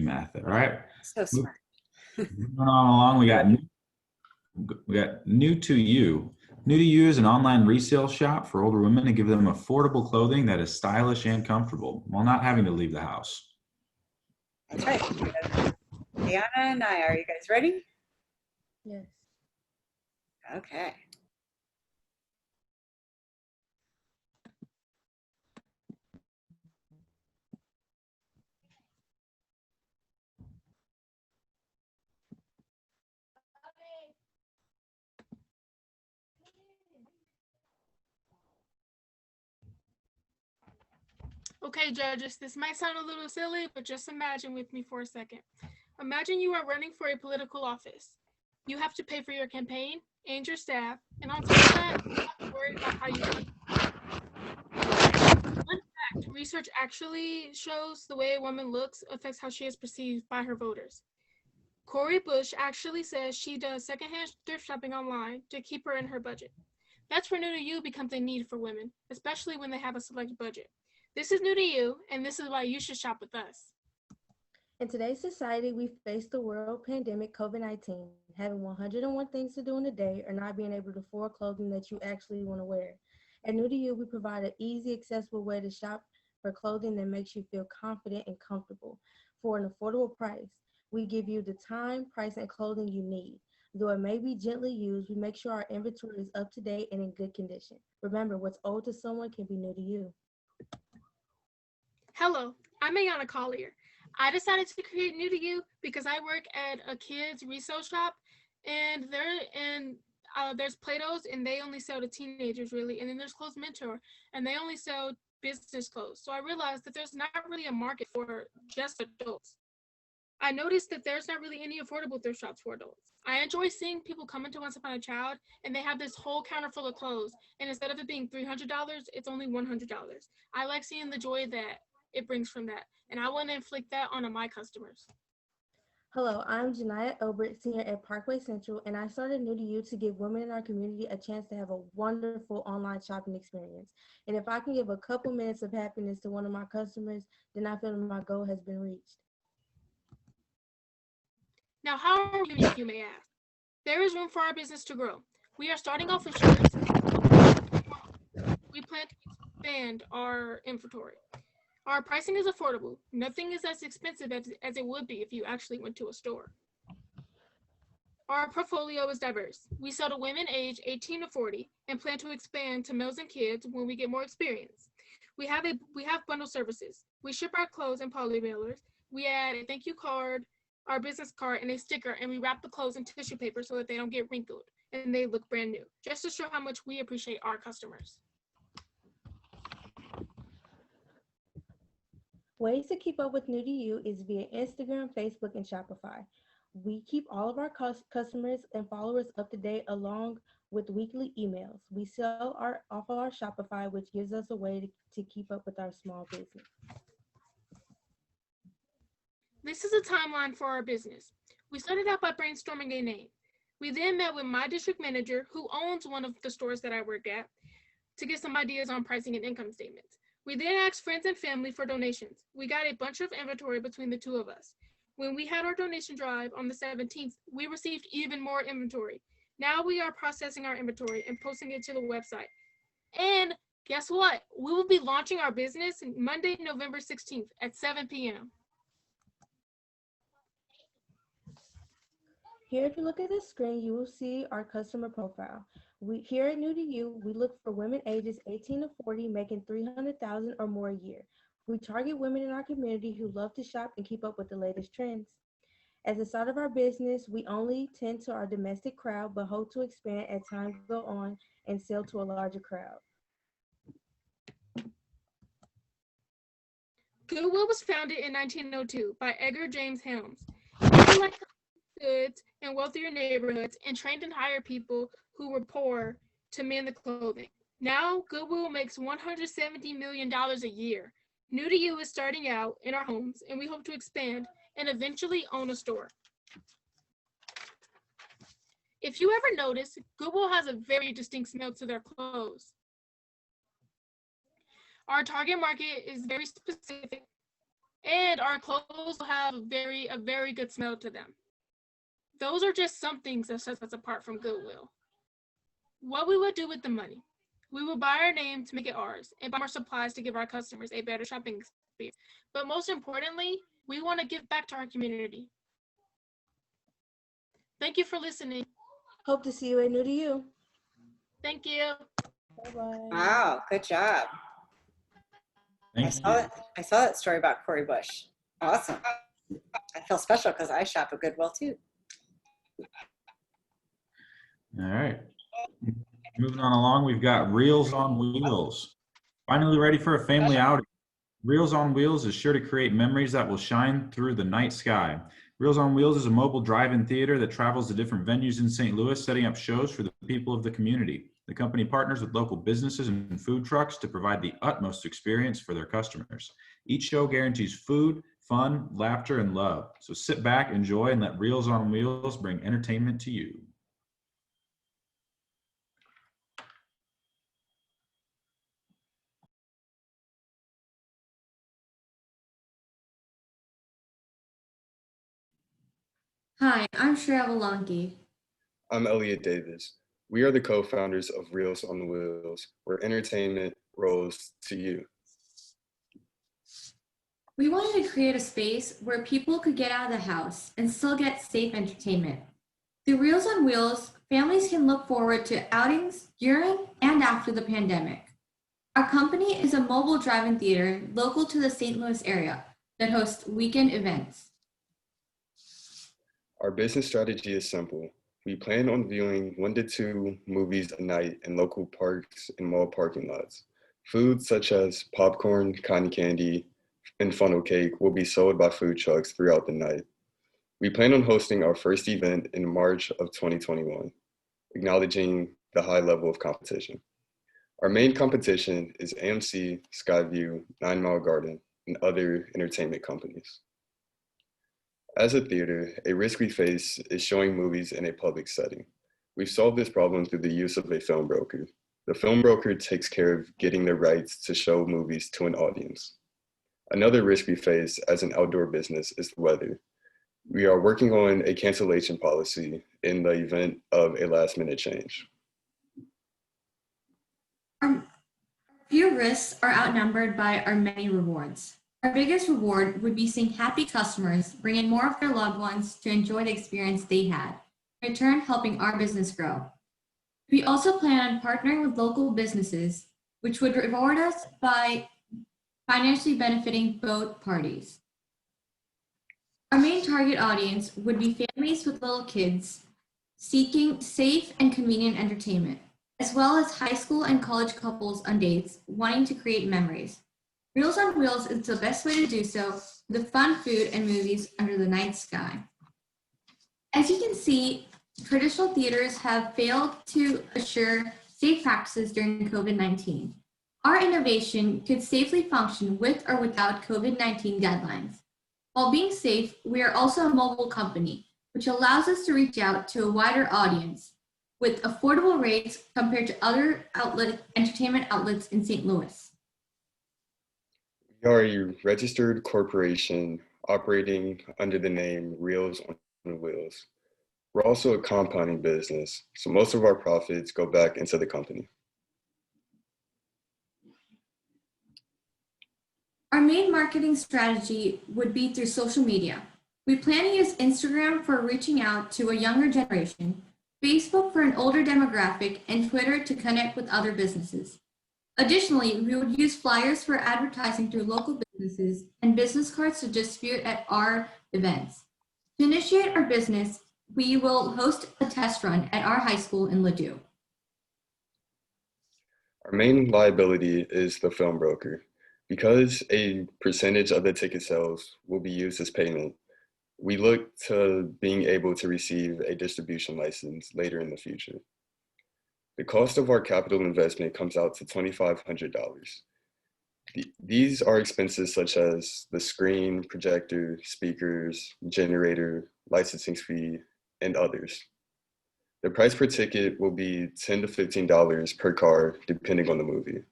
math there. All right. So smart. Moving on along, we got New to You. New to You is an online resale shop for older women to give them affordable clothing that is stylish and comfortable while not having to leave the house. That's right. Diana and I, are you guys ready? Yes. Okay. Okay, judges, this might sound a little silly, but just imagine with me for a second. Imagine you are running for a political office. You have to pay for your campaign and your staff, and on top of that, you have to worry about how you look. Fun fact, research actually shows the way a woman looks affects how she is perceived by her voters. Cori Bush actually says she does secondhand thrift shopping online to keep her in her budget. That's where New to You becomes a need for women, especially when they have a select budget. This is New to You, and this is why you should shop with us. In today's society, we face the world pandemic COVID-19, having 101 things to do in a day or not being able to afford clothing that you actually want to wear. At New to You, we provide an easy, accessible way to shop for clothing that makes you feel confident and comfortable for an affordable price. We give you the time, price, and clothing you need. Though it may be gently used, we make sure our inventory is up to date and in good condition. Remember, what's old to someone can be new to you. Hello, I'm Ayana Collier. I decided to create New to You because I work at a kids resale shop, and there's Play-Dohs, and they only sell to teenagers really, and then there's Clothes Mentor, and they only sell business clothes. So I realized that there's not really a market for just adults. I noticed that there's not really any affordable thrift shops for adults. I enjoy seeing people come into Once Upon a Child, and they have this whole counter full of clothes, and instead of it being $300, it's only $100. I like seeing the joy that it brings from that, and I want to inflict that onto my customers. Hello, I'm Janiyah Elbert, senior at Parkway Central, and I started New to You to give women in our community a chance to have a wonderful online shopping experience. And if I can give a couple minutes of happiness to one of my customers, then I feel my goal has been reached. Now, how are we unique, you may ask? There is room for our business to grow. We are starting off with shirts. We plan to expand our inventory. Our pricing is affordable. Nothing is as expensive as it would be if you actually went to a store. Our portfolio is diverse. We sell to women aged 18 to 40 and plan to expand to males and kids when we get more experience. We have bundle services. We ship our clothes in poly mailers. We add a thank you card, our business card, and a sticker, and we wrap the clothes in tissue paper so that they don't get wrinkled and they look brand new, just to show how much we appreciate our customers. Ways to keep up with New to You is via Instagram, Facebook, and Shopify. We keep all of our customers and followers up to date along with weekly emails. We sell off of our Shopify, which gives us a way to keep up with our small business. This is a timeline for our business. We started out by brainstorming a name. We then met with my district manager, who owns one of the stores that I work at, to get some ideas on pricing and income statements. We then asked friends and family for donations. We got a bunch of inventory between the two of us. When we had our donation drive on the 17th, we received even more inventory. Now we are processing our inventory and posting it to the website. And guess what? We will be launching our business Monday, November 16th at 7 p.m. Here, if you look at the screen, you will see our customer profile. Here at New to You, we look for women ages 18 to 40 making $300,000 or more a year. We target women in our community who love to shop and keep up with the latest trends. As the start of our business, we only tend to our domestic crowd, but hope to expand as time goes on and sell to a larger crowd. Goodwill was founded in 1902 by Edgar James Helms. He liked goods in wealthier neighborhoods and trained and hired people who were poor to mend the clothing. Now, Goodwill makes $170 million a year. New to You is starting out in our homes, and we hope to expand and eventually own a store. If you ever notice, Goodwill has a very distinct smell to their clothes. Our target market is very specific, and our clothes will have a very good smell to them. Those are just some things that set us apart from Goodwill. What we would do with the money. We will buy our name to make it ours and buy more supplies to give our customers a better shopping experience. But most importantly, we want to give back to our community. Thank you for listening. Hope to see you at New to You. Thank you. Bye-bye. Wow, good job. I saw that story about Corey Bush. Awesome. I feel special because I shop at Goodwill too. All right. Moving on along, we've got Reels on Wheels. Finally ready for a family outing. Reels on Wheels is sure to create memories that will shine through the night sky. Reels on Wheels is a mobile drive-in theater that travels to different venues in St. Louis, setting up shows for the people of the community. The company partners with local businesses and food trucks to provide the utmost experience for their customers. Each show guarantees food, fun, laughter, and love. So sit back, enjoy, and let Reels on Wheels bring entertainment to you. Hi, I'm Shreya Valanki. I'm Elliot Davis. We are the co-founders of Reels on Wheels, where entertainment rolls to you. We wanted to create a space where people could get out of the house and still get safe entertainment. Through Reels on Wheels, families can look forward to outings during and after the pandemic. Our company is a mobile drive-in theater local to the St. Louis area that hosts weekend events. Our business strategy is simple. We plan on viewing 1 to 2 movies a night in local parks and mall parking lots. Foods such as popcorn, cotton candy, and funnel cake will be sold by food trucks throughout the night. We plan on hosting our first event in March of 2021, acknowledging the high level of competition. Our main competition is AMC, Skyview, 9 Mile Garden, and other entertainment companies. As a theater, a risk we face is showing movies in a public setting. We've solved this problem through the use of a film broker. The film broker takes care of getting the rights to show movies to an audience. Another risk we face as an outdoor business is the weather. We are working on a cancellation policy in the event of a last-minute change. Our few risks are outnumbered by our many rewards. Our biggest reward would be seeing happy customers bring in more of their loved ones to enjoy the experience they had, in return helping our business grow. We also plan on partnering with local businesses, which would reward us by financially benefiting both parties. Our main target audience would be families with little kids seeking safe and convenient entertainment, as well as high school and college couples on dates wanting to create memories. Reels on Wheels is the best way to do so, with fun food and movies under the night sky. As you can see, traditional theaters have failed to assure safe practices during COVID-19. Our innovation could safely function with or without COVID-19 guidelines. While being safe, we are also a mobile company, which allows us to reach out to a wider audience with affordable rates compared to other entertainment outlets in St. Louis. We are a registered corporation operating under the name Reels on Wheels. We're also a compounding business, so most of our profits go back into the company. Our main marketing strategy would be through social media. We plan to use Instagram for reaching out to a younger generation, Facebook for an older demographic, and Twitter to connect with other businesses. Additionally, we would use flyers for advertising through local businesses and business cards to distribute at our events. To initiate our business, we will host a test run at our high school in Ladue. Our main liability is the film broker. Because a percentage of the ticket sales will be used as payment, we look to being able to receive a distribution license later in the future. The cost of our capital investment comes out to $2,500. These are expenses such as the screen, projector, speakers, generator, licensing fee, and others. The price per ticket will be $10 to $15 per car, depending on the movie.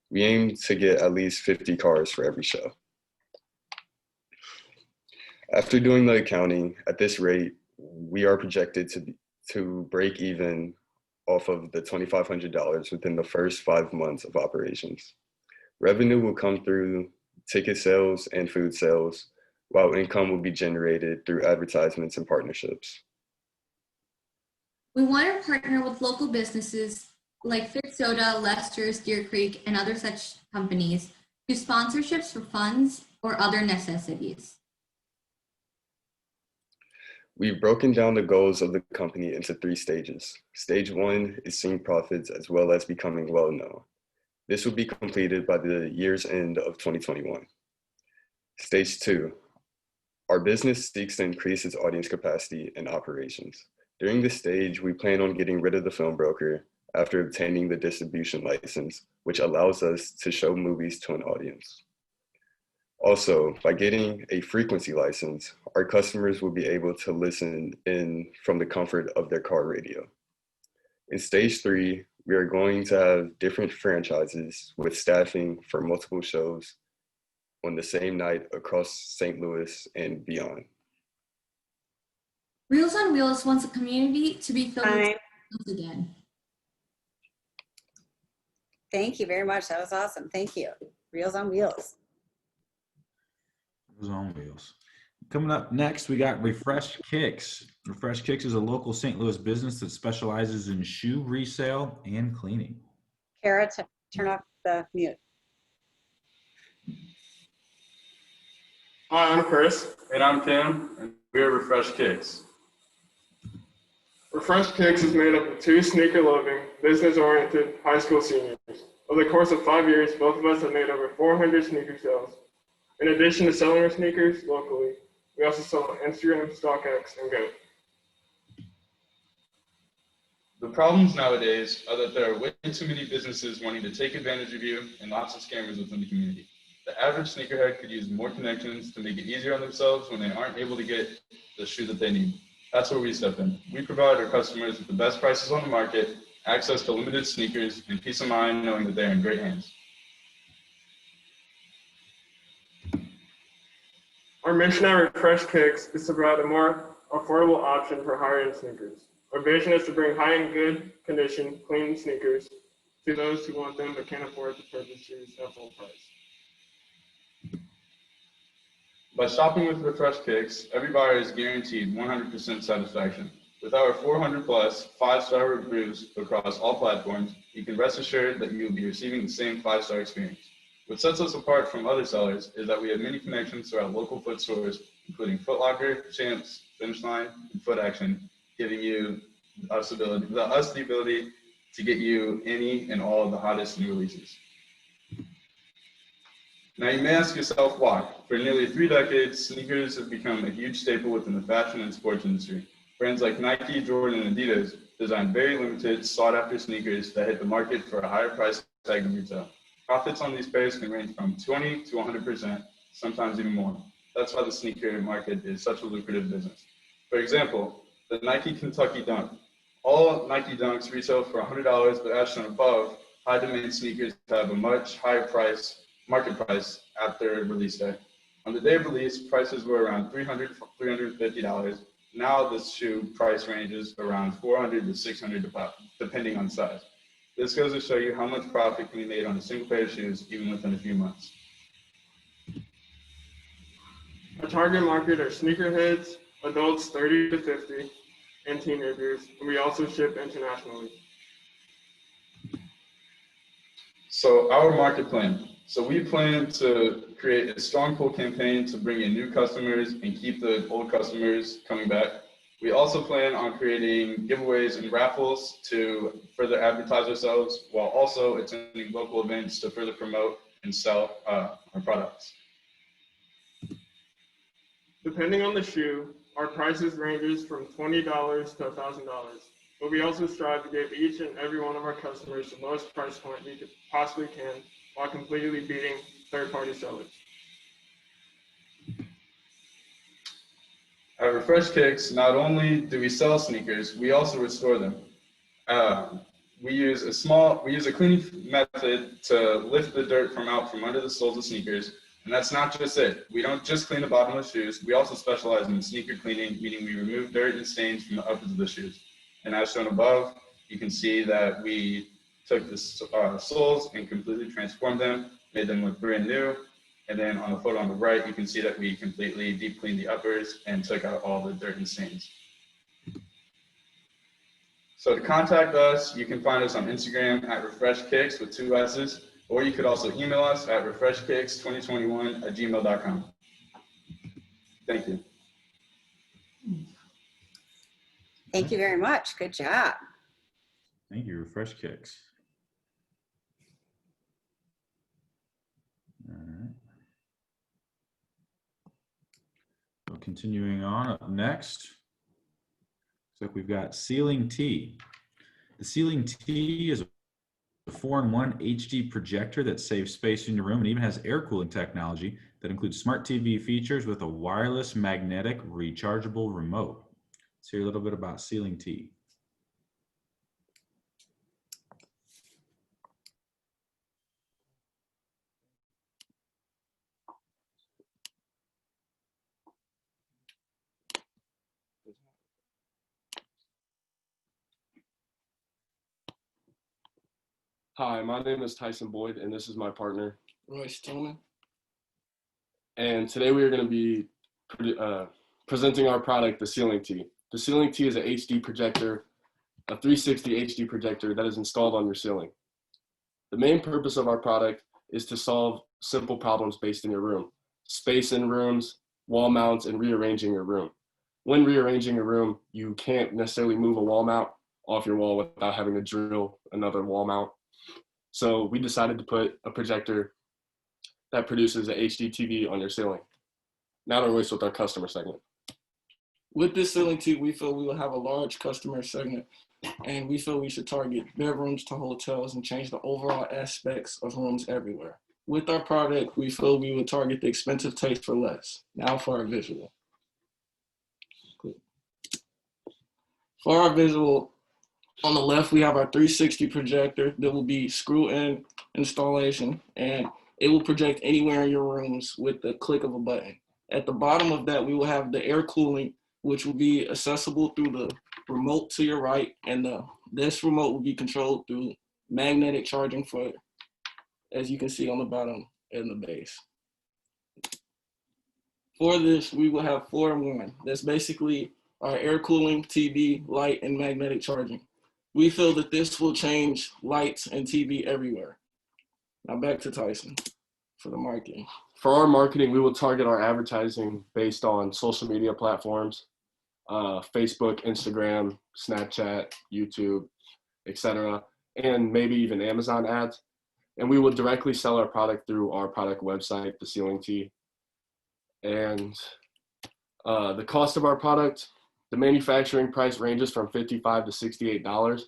We aim to get at least 50 cars for every show. After doing the accounting, at this rate, we are projected to break even off of the $2,500 within the first 5 months of operations. Revenue will come through ticket sales and food sales, while income will be generated through advertisements and partnerships. We want to partner with local businesses like Fit Soda, Lester's, Deer Creek, and other such companies through sponsorships for funds or other necessities. We've broken down the goals of the company into 3 stages. Stage 1 is seeing profits as well as becoming well known. This will be completed by the year's end of 2021. Stage 2, our business seeks to increase its audience capacity and operations. During this stage, we plan on getting rid of the film broker after obtaining the distribution license, which allows us to show movies to an audience. Also, by getting a frequency license, our customers will be able to listen in from the comfort of their car radio. In stage 3, we are going to have different franchises with staffing for multiple shows on the same night across St. Louis and beyond. Reels on Wheels wants a community to be filled with once again. Thank you very much. That was awesome. Thank you. Reels on Wheels. Reels on Wheels. Coming up next, we got Refreshed Kicks. Refreshed Kicks is a local St. Louis business that specializes in shoe resale and cleaning. Kara, turn off the mute. Hi, I'm Chris. And I'm Tim, and we're Refreshed Kicks. Refreshed Kicks is made up of 2 sneaker-loving, business-oriented high school seniors. Over the course of 5 years, both of us have made over 400 sneaker sales. In addition to selling our sneakers locally, we also sell on Instagram, StockX, and Go. The problems nowadays are that there are way too many businesses wanting to take advantage of you and lots of scammers within the community. The average sneakerhead could use more connections to make it easier on themselves when they aren't able to get the shoe that they need. That's where we step in. We provide our customers with the best prices on the market, access to limited sneakers, and peace of mind knowing that they're in great hands. Our mission at Refreshed Kicks is to provide a more affordable option for higher-end sneakers. Our vision is to bring high-end, good condition, clean sneakers to those who want them but can't afford to purchase shoes at full price. By shopping with Refreshed Kicks, every buyer is guaranteed 100% satisfaction. With our 400 plus 5-star reviews across all platforms, you can rest assured that you will be receiving the same 5-star experience. What sets us apart from other sellers is that we have many connections to our local foot stores, including Foot Locker, Champs, Finish Line, and Foot Action, giving us the ability to get you any and all of the hottest new releases. Now you may ask yourself why. For nearly 3 decades, sneakers have become a huge staple within the fashion and sports industry. Brands like Nike, Jordan, and Adidas design very limited, sought-after sneakers that hit the market for a higher price tag than retail. Profits on these pairs can range from 20 to 100%, sometimes even more. That's why the sneaker market is such a lucrative business. For example, the Nike Kentucky Dunk. All Nike Dunks retail for $100, but as shown above, high-demand sneakers have a much higher market price after release day. On the day of release, prices were around $300 to $350. Now this shoe price ranges around $400 to $600 depending on size. This goes to show you how much profit can be made on a single pair of shoes even within a few months. Our target market are sneakerheads, adults 30 to 50, and teenagers, and we also ship internationally. So our market plan. So we plan to create a strong pull campaign to bring in new customers and keep the old customers coming back. We also plan on creating giveaways and raffles to further advertise ourselves, while also attending local events to further promote and sell our products. Depending on the shoe, our prices ranges from $20 to $1,000, but we also strive to give each and every one of our customers the lowest price point we possibly can, while completely beating third-party sellers. At Refreshed Kicks, not only do we sell sneakers, we also restore them. We use a cleaning method to lift the dirt out from under the soles of sneakers. And that's not just it. We don't just clean the bottom of shoes. We also specialize in sneaker cleaning, meaning we remove dirt and stains from the uppers of the shoes. And as shown above, you can see that we took the soles and completely transformed them, made them look brand new. And then on the photo on the right, you can see that we completely deep cleaned the uppers and took out all the dirt and stains. So to contact us, you can find us on Instagram at refreshedkicks with 2 S's, or you could also email us at refreshedkicks2021@gmail.com. Thank you. Thank you very much. Good job. Thank you, Refresh Kicks. All right. So continuing on, up next, looks like we've got Ceiling T. The Ceiling T is a 4-in-1 HD projector that saves space in your room and even has air cooling technology that includes smart TV features with a wireless magnetic rechargeable remote. Let's hear a little bit about Ceiling T. Hi, my name is Tyson Boyd, and this is my partner, Royce Tillman. And today we are going to be presenting our product, the Ceiling T. The Ceiling T is a HD projector, a 360 HD projector that is installed on your ceiling. The main purpose of our product is to solve simple problems based in your room: space in rooms, wall mounts, and rearranging your room. When rearranging your room, you can't necessarily move a wall mount off your wall without having to drill another wall mount. So we decided to put a projector that produces a HD TV on your ceiling. Now to Royce with our customer segment. With this Ceiling T, we feel we will have a large customer segment, and we feel we should target bedrooms to hotels and change the overall aspects of rooms everywhere. With our product, we feel we will target the expensive taste for less. Now for our visual. For our visual, on the left, we have our 360 projector that will be screw-in installation, and it will project anywhere in your rooms with the click of a button. At the bottom of that, we will have the air cooling, which will be accessible through the remote to your right, and this remote will be controlled through magnetic charging for, as you can see on the bottom and the base. For this, we will have 4-in-1. That's basically our air cooling, TV, light, and magnetic charging. We feel that this will change lights and TV everywhere. Now back to Tyson for the marketing. For our marketing, we will target our advertising based on social media platforms, Facebook, Instagram, Snapchat, YouTube, etc., and maybe even Amazon ads. And we will directly sell our product through our product website, the Ceiling T. And the cost of our product, the manufacturing price ranges from $55 to $68,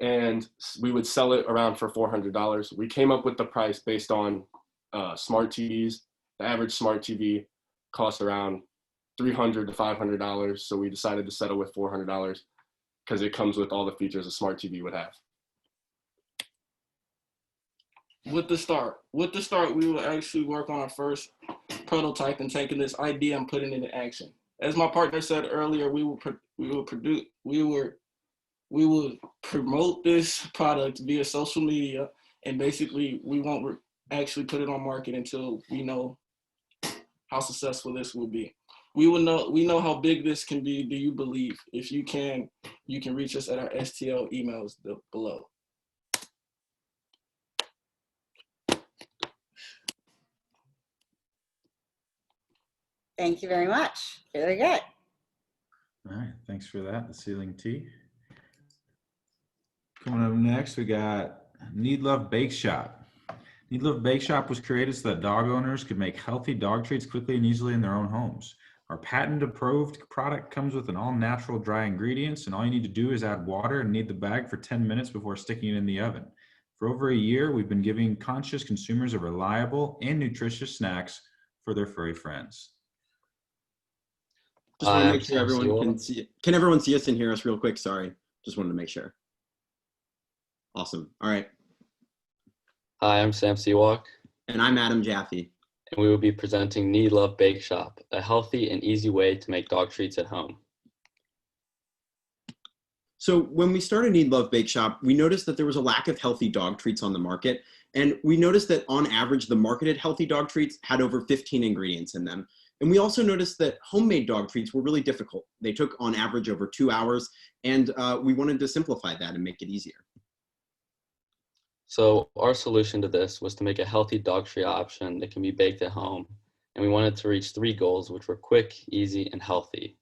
and we would sell it around for $400. We came up with the price based on smart TVs. The average smart TV costs around $300 to $500, so we decided to settle with $400 because it comes with all the features a smart TV would have. With the start, we will actually work on our first prototype and taking this idea and putting it into action. As my partner said earlier, we will promote this product via social media, and basically we won't actually put it on market until we know how successful this will be. We know how big this can be. Do you believe? If you can reach us at our STL emails below. Thank you very much. Very good. All right, thanks for that, the Ceiling T. Coming up next, we got Knead Love Bakeshop. Knead Love Bakeshop was created so that dog owners could make healthy dog treats quickly and easily in their own homes. Our patent-approved product comes with an all-natural dry ingredients, and all you need to do is add water and knead the bag for 10 minutes before sticking it in the oven. For over a year, we've been giving conscious consumers a reliable and nutritious snacks for their furry friends. Just want to make sure everyone can see it. Can everyone see us and hear us real quick? Sorry, just wanted to make sure. Awesome. All right. Hi, I'm Sam Seawalk. And I'm Adam Jaffe. And we will be presenting Knead Love Bakeshop, a healthy and easy way to make dog treats at home. So when we started Knead Love Bakeshop, we noticed that there was a lack of healthy dog treats on the market. And we noticed that on average, the marketed healthy dog treats had over 15 ingredients in them. And we also noticed that homemade dog treats were really difficult. They took on average over 2 hours, and we wanted to simplify that and make it easier. So our solution to this was to make a healthy dog treat option that can be baked at home. And we wanted to reach 3 goals, which were quick, easy, and healthy.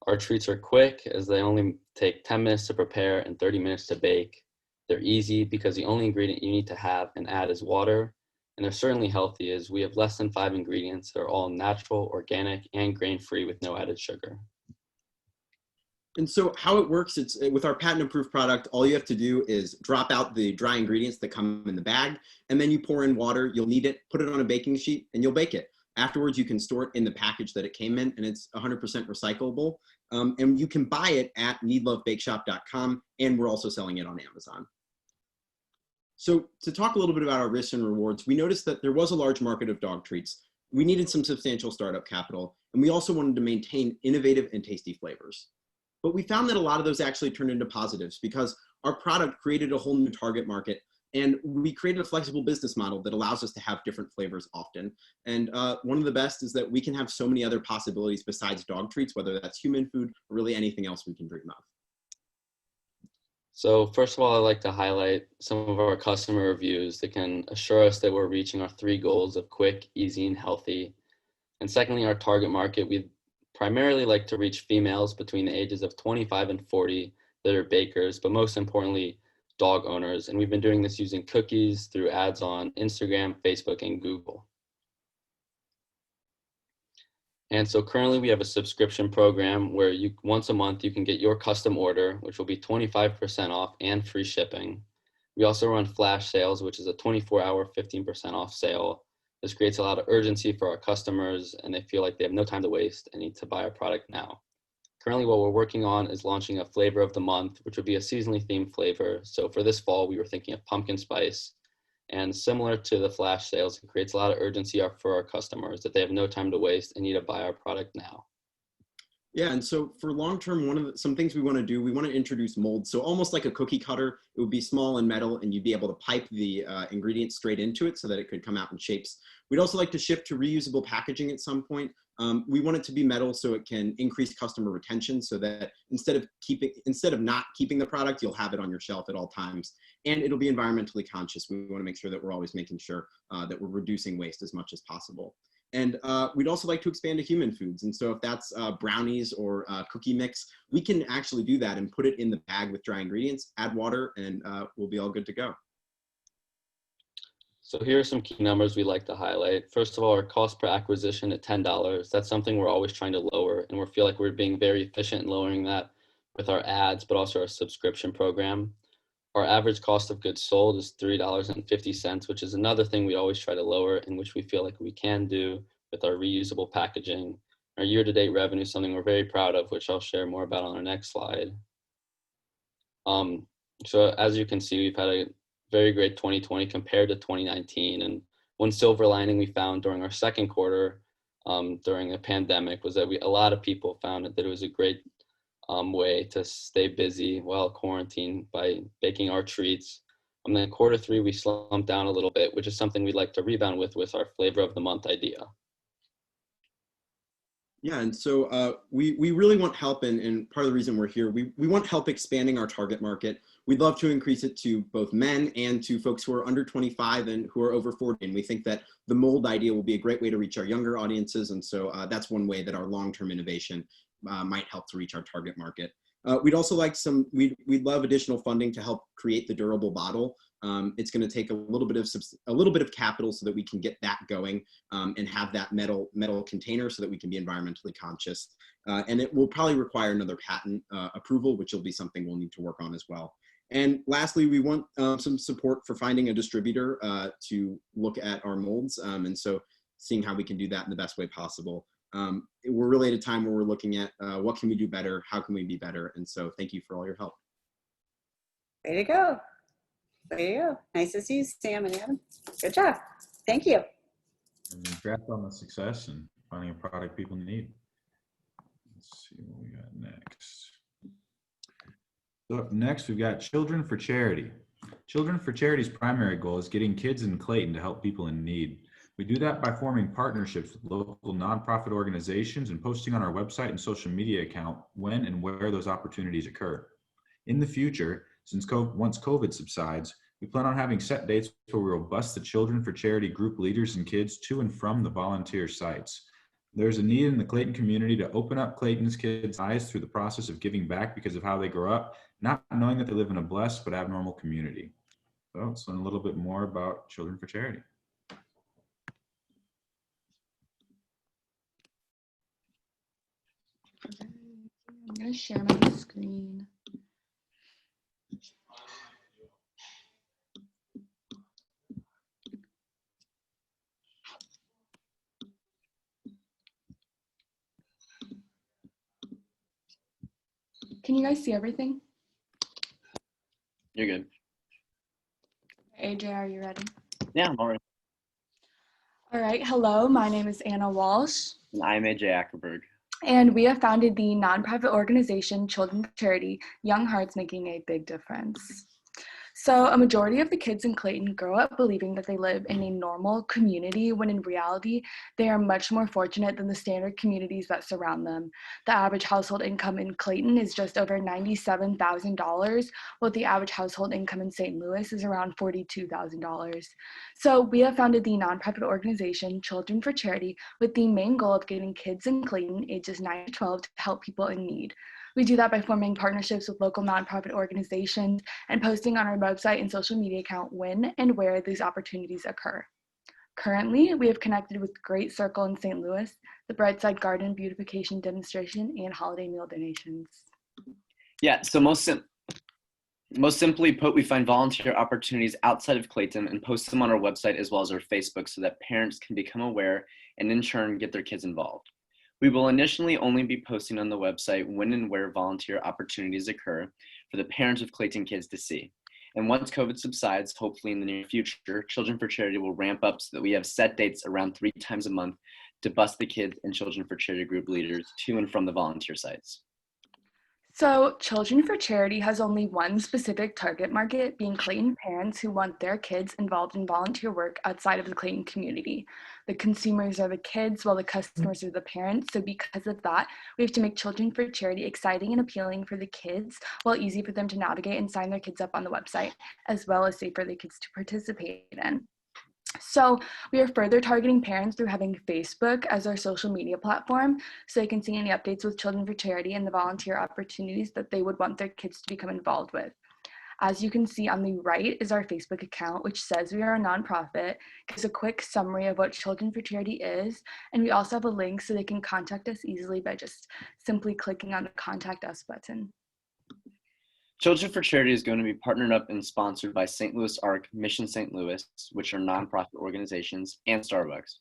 Our treats are quick as they only take 10 minutes to prepare and 30 minutes to bake. They're easy because the only ingredient you need to have and add is water. And they're certainly healthy as we have less than 5 ingredients that are all natural, organic, and grain-free with no added sugar. And so how it works, it's with our patent-approved product, all you have to do is drop out the dry ingredients that come in the bag, and then you pour in water, you'll knead it, put it on a baking sheet, and you'll bake it. Afterwards, you can store it in the package that it came in, and it's 100% recyclable. And you can buy it at kneadlovebakeshop.com, and we're also selling it on Amazon. So to talk a little bit about our risks and rewards, we noticed that there was a large market of dog treats. We needed some substantial startup capital, and we also wanted to maintain innovative and tasty flavors. But we found that a lot of those actually turned into positives because our product created a whole new target market, and we created a flexible business model that allows us to have different flavors often. And one of the best is that we can have so many other possibilities besides dog treats, whether that's human food or really anything else we can dream of. So first of all, I'd like to highlight some of our customer reviews that can assure us that we're reaching our 3 goals of quick, easy, and healthy. And secondly, our target market, we primarily like to reach females between the ages of 25 and 40 that are bakers, but most importantly, dog owners. And we've been doing this using cookies through ads on Instagram, Facebook, and Google. And so currently we have a subscription program where once a month you can get your custom order, which will be 25% off and free shipping. We also run flash sales, which is a 24-hour, 15% off sale. This creates a lot of urgency for our customers and they feel like they have no time to waste and need to buy our product now. Currently what we're working on is launching a flavor of the month, which would be a seasonally themed flavor. So for this fall, we were thinking of pumpkin spice. And similar to the flash sales, it creates a lot of urgency for our customers that they have no time to waste and need to buy our product now. Yeah, and so for long-term, some things we want to do, we want to introduce molds. So almost like a cookie cutter, it would be small and metal, and you'd be able to pipe the ingredients straight into it so that it could come out in shapes. We'd also like to shift to reusable packaging at some point. We want it to be metal so it can increase customer retention so that instead of not keeping the product, you'll have it on your shelf at all times. And it'll be environmentally conscious. We want to make sure that we're always making sure that we're reducing waste as much as possible. And we'd also like to expand to human foods. And so if that's brownies or cookie mix, we can actually do that and put it in the bag with dry ingredients, add water, and we'll be all good to go. So here are some key numbers we'd like to highlight. First of all, our cost per acquisition at $10. That's something we're always trying to lower, and we feel like we're being very efficient in lowering that with our ads, but also our subscription program. Our average cost of goods sold is $3.50, which is another thing we always try to lower, in which we feel like we can do with our reusable packaging. Our year-to-date revenue is something we're very proud of, which I'll share more about on our next slide. So as you can see, we've had a very great 2020 compared to 2019. And one silver lining we found during our second quarter during the pandemic was that a lot of people found that it was a great way to stay busy while quarantined by baking our treats. And then quarter 3, we slumped down a little bit, which is something we'd like to rebound with our flavor of the month idea. Yeah, and so we really want help, and part of the reason we're here, we want help expanding our target market. We'd love to increase it to both men and to folks who are under 25 and who are over 40. And we think that the mold idea will be a great way to reach our younger audiences. And so that's one way that our long-term innovation might help to reach our target market. We'd also like we'd love additional funding to help create the durable bottle. It's going to take a little bit of capital so that we can get that going and have that metal container so that we can be environmentally conscious. And it will probably require another patent approval, which will be something we'll need to work on as well. And lastly, we want some support for finding a distributor to look at our molds. And so seeing how we can do that in the best way possible. We're really at a time where we're looking at what can we do better? How can we be better? And so thank you for all your help. Way to go. There you go. Nice to see you, Sam and Adam. Good job. Thank you. And congrats on the success and finding a product people need. Let's see what we got next. So up next, we've got Children for Charity. Children for Charity's primary goal is getting kids in Clayton to help people in need. We do that by forming partnerships with local nonprofit organizations and posting on our website and social media account when and where those opportunities occur. In the future, once COVID subsides, we plan on having set dates where we will bus the Children for Charity group leaders and kids to and from the volunteer sites. There's a need in the Clayton community to open up Clayton's kids' eyes through the process of giving back because of how they grow up, not knowing that they live in a blessed but abnormal community. So let's learn a little bit more about Children for Charity. I'm going to share my screen. Can you guys see everything? You're good. AJ, are you ready? Yeah, I'm all right. All right. Hello, my name is Anna Walsh. And I'm AJ Ackerberg. And we have founded the nonprofit organization Children for Charity, Young Hearts Making a Big Difference. So a majority of the kids in Clayton grow up believing that they live in a normal community when in reality, they are much more fortunate than the standard communities that surround them. The average household income in Clayton is just over $97,000, while the average household income in St. Louis is around $42,000. So we have founded the nonprofit organization Children for Charity with the main goal of getting kids in Clayton ages 9 to 12 to help people in need. We do that by forming partnerships with local nonprofit organizations and posting on our website and social media account when and where these opportunities occur. Currently, we have connected with Great Circle in St. Louis, the Brightside Garden Beautification Demonstration, and holiday meal donations. Yeah, so most simply put, we find volunteer opportunities outside of Clayton and post them on our website as well as our Facebook so that parents can become aware and in turn get their kids involved. We will initially only be posting on the website when and where volunteer opportunities occur for the parents of Clayton kids to see. And once COVID subsides, hopefully in the near future, Children for Charity will ramp up so that we have set dates around 3 times a month to bus the kids and Children for Charity group leaders to and from the volunteer sites. So Children for Charity has only one specific target market, being Clayton parents who want their kids involved in volunteer work outside of the Clayton community. The consumers are the kids, while the customers are the parents. So because of that, we have to make Children for Charity exciting and appealing for the kids, while easy for them to navigate and sign their kids up on the website, as well as safe for the kids to participate in. So we are further targeting parents through having Facebook as our social media platform, so they can see any updates with Children for Charity and the volunteer opportunities that they would want their kids to become involved with. As you can see on the right is our Facebook account, which says we are a nonprofit, gives a quick summary of what Children for Charity is, and we also have a link so they can contact us easily by just simply clicking on the Contact Us button. Children for Charity is going to be partnered up and sponsored by St. Louis ARC, Mission St. Louis, which are nonprofit organizations, and Starbucks.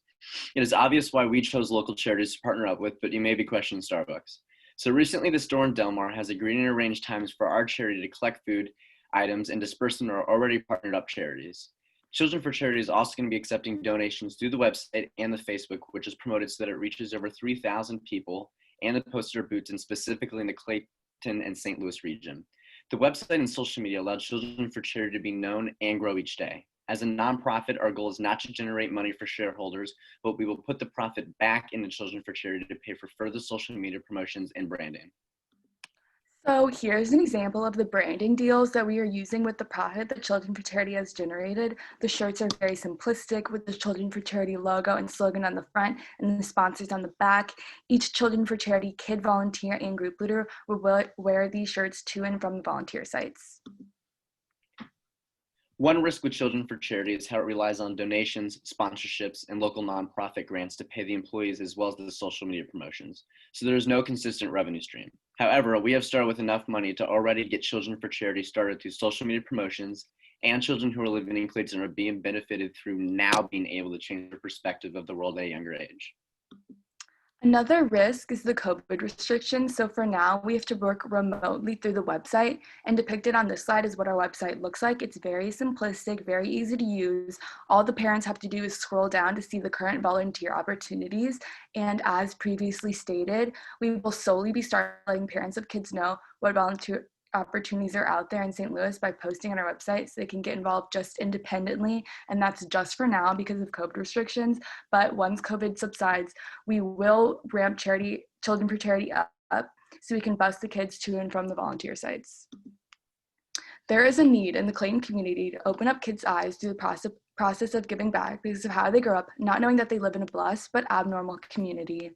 It is obvious why we chose local charities to partner up with, but you may be questioning Starbucks. So recently, the store in Delmar has agreed and arranged times for our charity to collect food items and disperse them to our already partnered up charities. Children for Charity is also going to be accepting donations through the website and the Facebook, which is promoted so that it reaches over 3,000 people, and the poster booths, and specifically in the Clayton and St. Louis region. The website and social media allow Children for Charity to be known and grow each day. As a nonprofit, our goal is not to generate money for shareholders, but we will put the profit back into Children for Charity to pay for further social media promotions and branding. So here's an example of the branding deals that we are using with the profit that Children for Charity has generated. The shirts are very simplistic with the Children for Charity logo and slogan on the front and the sponsors on the back. Each Children for Charity kid, volunteer, and group leader will wear these shirts to and from the volunteer sites. One risk with Children for Charity is how it relies on donations, sponsorships, and local nonprofit grants to pay the employees as well as the social media promotions. So there is no consistent revenue stream. However, we have started with enough money to already get Children for Charity started through social media promotions, and children who are living in Clayton are being benefited through now being able to change their perspective of the world at a younger age. Another risk is the COVID restrictions. So for now, we have to work remotely through the website, and depicted on this slide is what our website looks like. It's very simplistic, very easy to use. All the parents have to do is scroll down to see the current volunteer opportunities. And as previously stated, we will solely be starting letting parents of kids know what volunteer opportunities are out there in St. Louis by posting on our website so they can get involved just independently. And that's just for now because of COVID restrictions. But once COVID subsides, we will ramp Children for Charity up so we can bus the kids to and from the volunteer sites. There is a need in the Clayton community to open up kids' eyes through the process of giving back because of how they grow up, not knowing that they live in a blessed but abnormal community.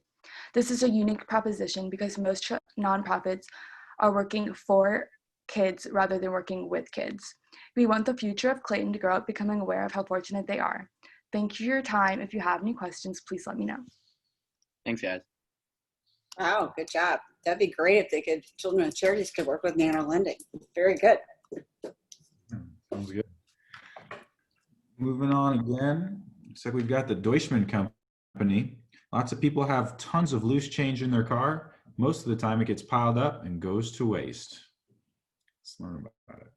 This is a unique proposition because most nonprofits are working for kids rather than working with kids. We want the future of Clayton to grow up becoming aware of how fortunate they are. Thank you for your time. If you have any questions, please let me know. Thanks, guys. Wow, good job. That'd be great if Children of Charities could work with NANO Lending. Very good. Sounds good. Moving on again. Looks like we've got the Deutschmann Company. Lots of people have tons of loose change in their car. Most of the time it gets piled up and goes to waste. Let's learn about it.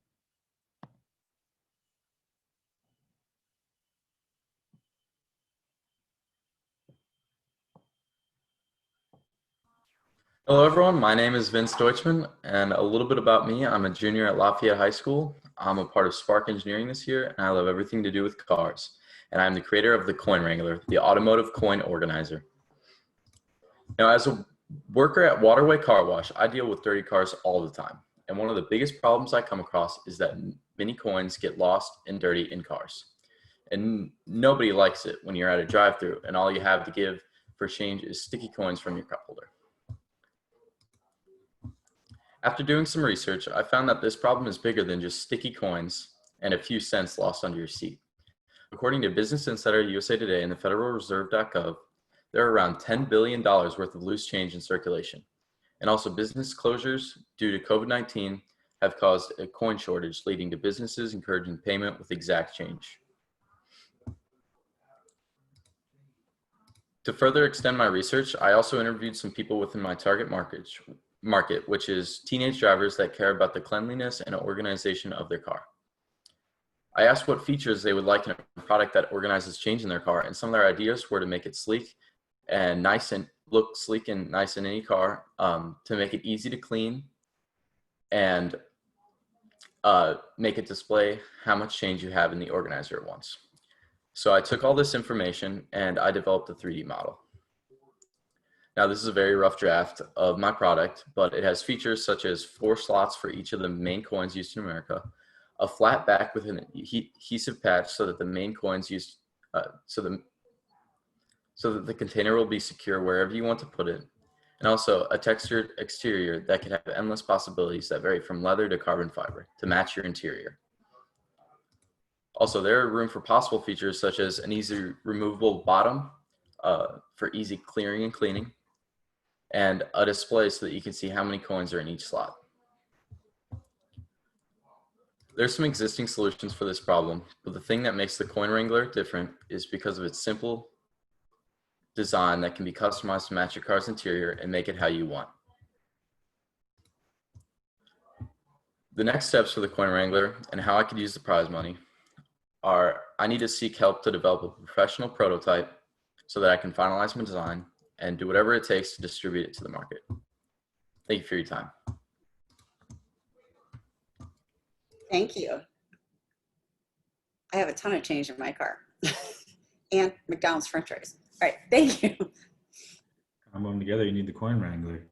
Hello everyone, my name is Vince Deutschmann, and a little bit about me. I'm a junior at Lafayette High School. I'm a part of Spark Engineering this year, and I love everything to do with cars. And I'm the creator of the Coin Wrangler, the automotive coin organizer. Now, as a worker at Waterway Car Wash, I deal with dirty cars all the time. And one of the biggest problems I come across is that many coins get lost and dirty in cars. And nobody likes it when you're at a drive-thru and all you have to give for change is sticky coins from your cup holder. After doing some research, I found that this problem is bigger than just sticky coins and a few cents lost under your seat. According to Business Insider, USA Today, and the FederalReserve.gov, there are around $10 billion worth of loose change in circulation. And also business closures due to COVID-19 have caused a coin shortage, leading to businesses encouraging payment with exact change. To further extend my research, I also interviewed some people within my target market, which is teenage drivers that care about the cleanliness and organization of their car. I asked what features they would like in a product that organizes change in their car, and some of their ideas were to make it sleek and nice and look sleek and nice in any car, to make it easy to clean and make it display how much change you have in the organizer at once. So I took all this information and I developed a 3D model. Now this is a very rough draft of my product, but it has features such as 4 slots for each of the main coins used in America, a flat back with an adhesive patch so that the main coins used, so that the container will be secure wherever you want to put it, and also a textured exterior that can have endless possibilities that vary from leather to carbon fiber to match your interior. Also, there are room for possible features such as an easy removable bottom for easy clearing and cleaning, and a display so that you can see how many coins are in each slot. There's some existing solutions for this problem, but the thing that makes the Coin Wrangler different is because of its simple design that can be customized to match your car's interior and make it how you want. The next steps for the Coin Wrangler and how I could use the prize money are I need to seek help to develop a professional prototype so that I can finalize my design and do whatever it takes to distribute it to the market. Thank you for your time. Thank you. I have a ton of change in my car and McDonald's French fries. All right, thank you. Combo them together, you need the Coin Wrangler.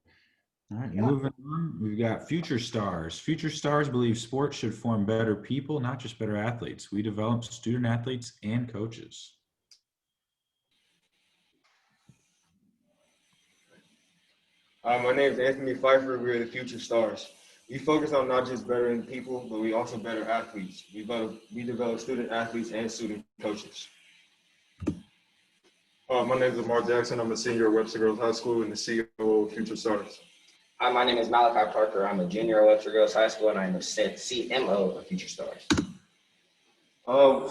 All right, moving on, we've got Future Stars. Future Stars believe sports should form better people, not just better athletes. We develop student athletes and coaches. My name is Athmeet Pfeiffer. We're the Future Stars. We focus on not just bettering people, but we also better athletes. We develop student athletes and student coaches. My name is Lamar Jackson. I'm a senior at Webster Girls High School and the CEO of Future Stars. Hi, my name is Malachi Parker. I'm a junior at Webster Girls High School and I'm the CMO of Future Stars.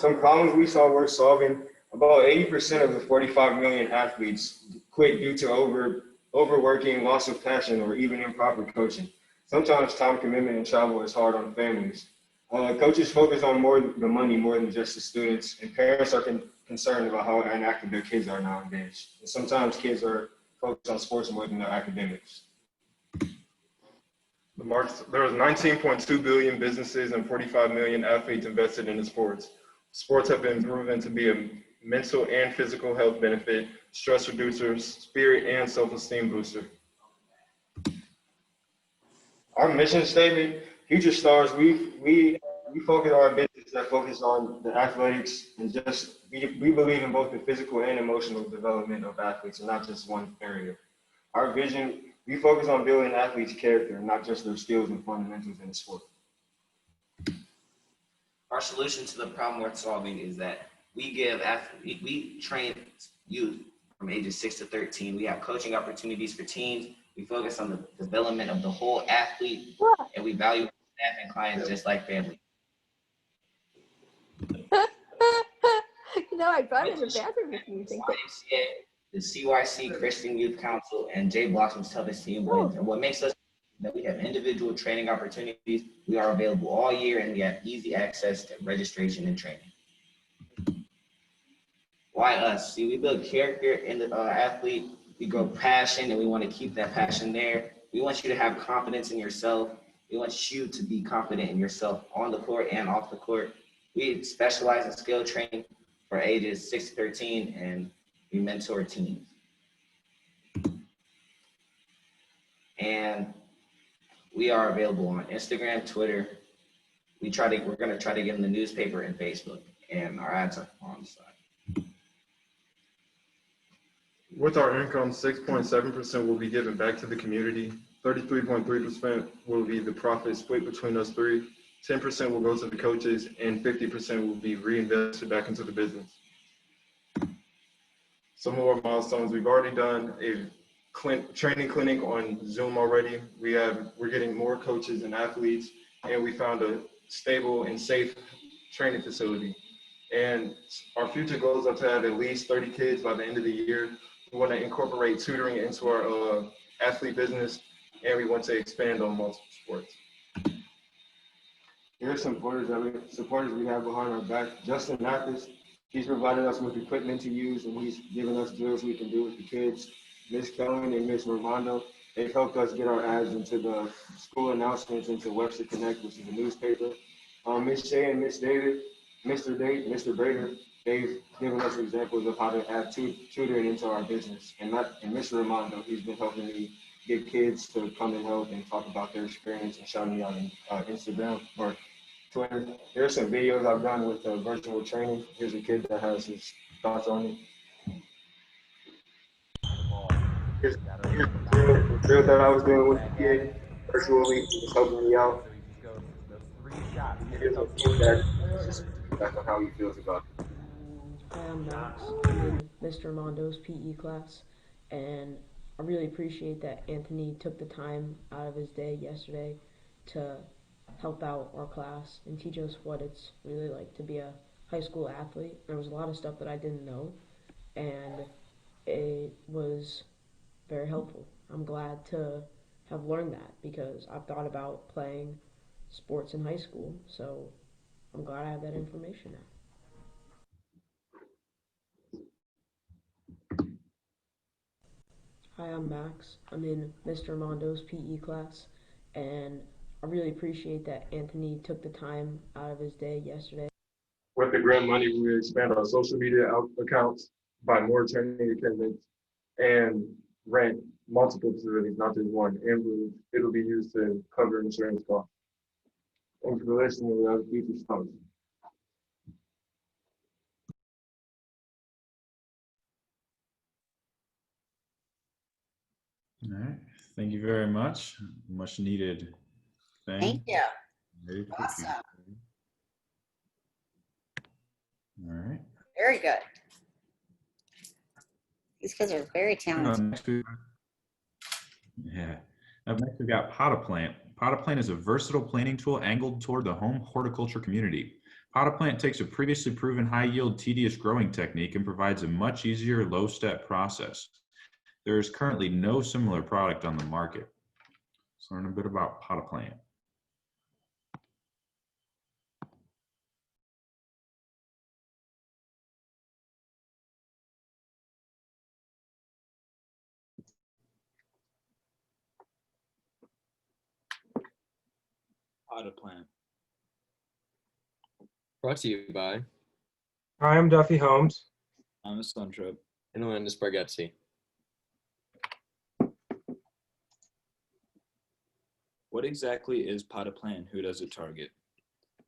Some problems we saw worth solving. About 80% of the 45 million athletes quit due to overworking, loss of passion, or even improper coaching. Sometimes time commitment and travel is hard on families. Coaches focus on the money more than just the students, and parents are concerned about how inactive their kids are nowadays. And sometimes kids are focused on sports more than their academics. There was 19.2 billion businesses and 45 million athletes invested in the sports. Sports have been proven to be a mental and physical health benefit, stress reducer, spirit and self-esteem booster. Our mission statement, Future Stars, we focus on our business that focus on the athletics and just, we believe in both the physical and emotional development of athletes and not just one area. Our vision, we focus on building athletes' character, not just their skills and fundamentals in the sport. Our solution to the problem we're solving is that we train youth from ages 6 to 13. We have coaching opportunities for teens. We focus on the development of the whole athlete, and we value staff and clients just like family. No, I brought in the bathroom with me. The CYC Christian Youth Council and Jay Blossom's Toughest Team wins. And what makes us that we have individual training opportunities. We are available all year, and we have easy access to registration and training. Why us? See, we build character in the athlete. We grow passion, and we want to keep that passion there. We want you to have confidence in yourself. We want you to be confident in yourself on the court and off the court. We specialize in skill training for ages 6 to 13, and we mentor teams. And we are available on Instagram, Twitter. We're going to try to get in the newspaper and Facebook, and our ads are on the side. With our income, 6.7% will be given back to the community. 33.3% will be the profit split between us three. 10% will go to the coaches, and 50% will be reinvested back into the business. Some more milestones. We've already done a training clinic on Zoom already. We're getting more coaches and athletes, and we found a stable and safe training facility. And our future goals are to have at least 30 kids by the end of the year. We want to incorporate tutoring into our athlete business, and we want to expand on multiple sports. Here are some supporters we have behind our back. Justin Mathis, he's provided us with equipment to use, and he's given us drills we can do with the kids. Miss Kellen and Miss Romando, they've helped us get our ads into the school announcements into Webster Connect, which is a newspaper. Miss Shay and Miss David, Mr. Bader, they've given us examples of how to add tutoring into our business. And Mr. Romando, he's been helping me get kids to come and help and talk about their experience and shout me out on Instagram or Twitter. Here's some videos I've done with virtual training. Here's a kid that has his thoughts on it. Here's the drill that I was doing with the kid virtually. He was helping me out. Here's a kid that's on how he feels about it. Hi, I'm Max. I'm in Mr. Armando's PE class, and I really appreciate that Anthony took the time out of his day yesterday to help out our class and teach us what it's really like to be a high school athlete. There was a lot of stuff that I didn't know, and it was very helpful. I'm glad to have learned that because I've thought about playing sports in high school, so I'm glad I have that information now. Hi, I'm Max. I'm in Mr. Armando's PE class, and I really appreciate that Anthony took the time out of his day yesterday. With the grant money, we expand our social media accounts, buy more training equipment, and rent multiple facilities, not just one. And it'll be used to cover insurance costs. Thanks for listening. We have future stars. All right. Thank you very much. Much needed thing. Thank you. Very Awesome. All right. Very good. These kids are very talented. Yeah. Up next, we've got Pot-A-Plant. Pot-A-Plant is a versatile planting tool angled toward the home horticulture community. Pot-A-Plant takes a previously proven high-yield, tedious growing technique and provides a much easier, low-step process. There is currently no similar product on the market. Let's learn a bit about Pot of Plant. Pot of Plant. Brought to you by Hi, I'm Duffy Holmes. Thomas Suntrop. and Landis Bargatze. What exactly is Pot of Plant? Who does it target?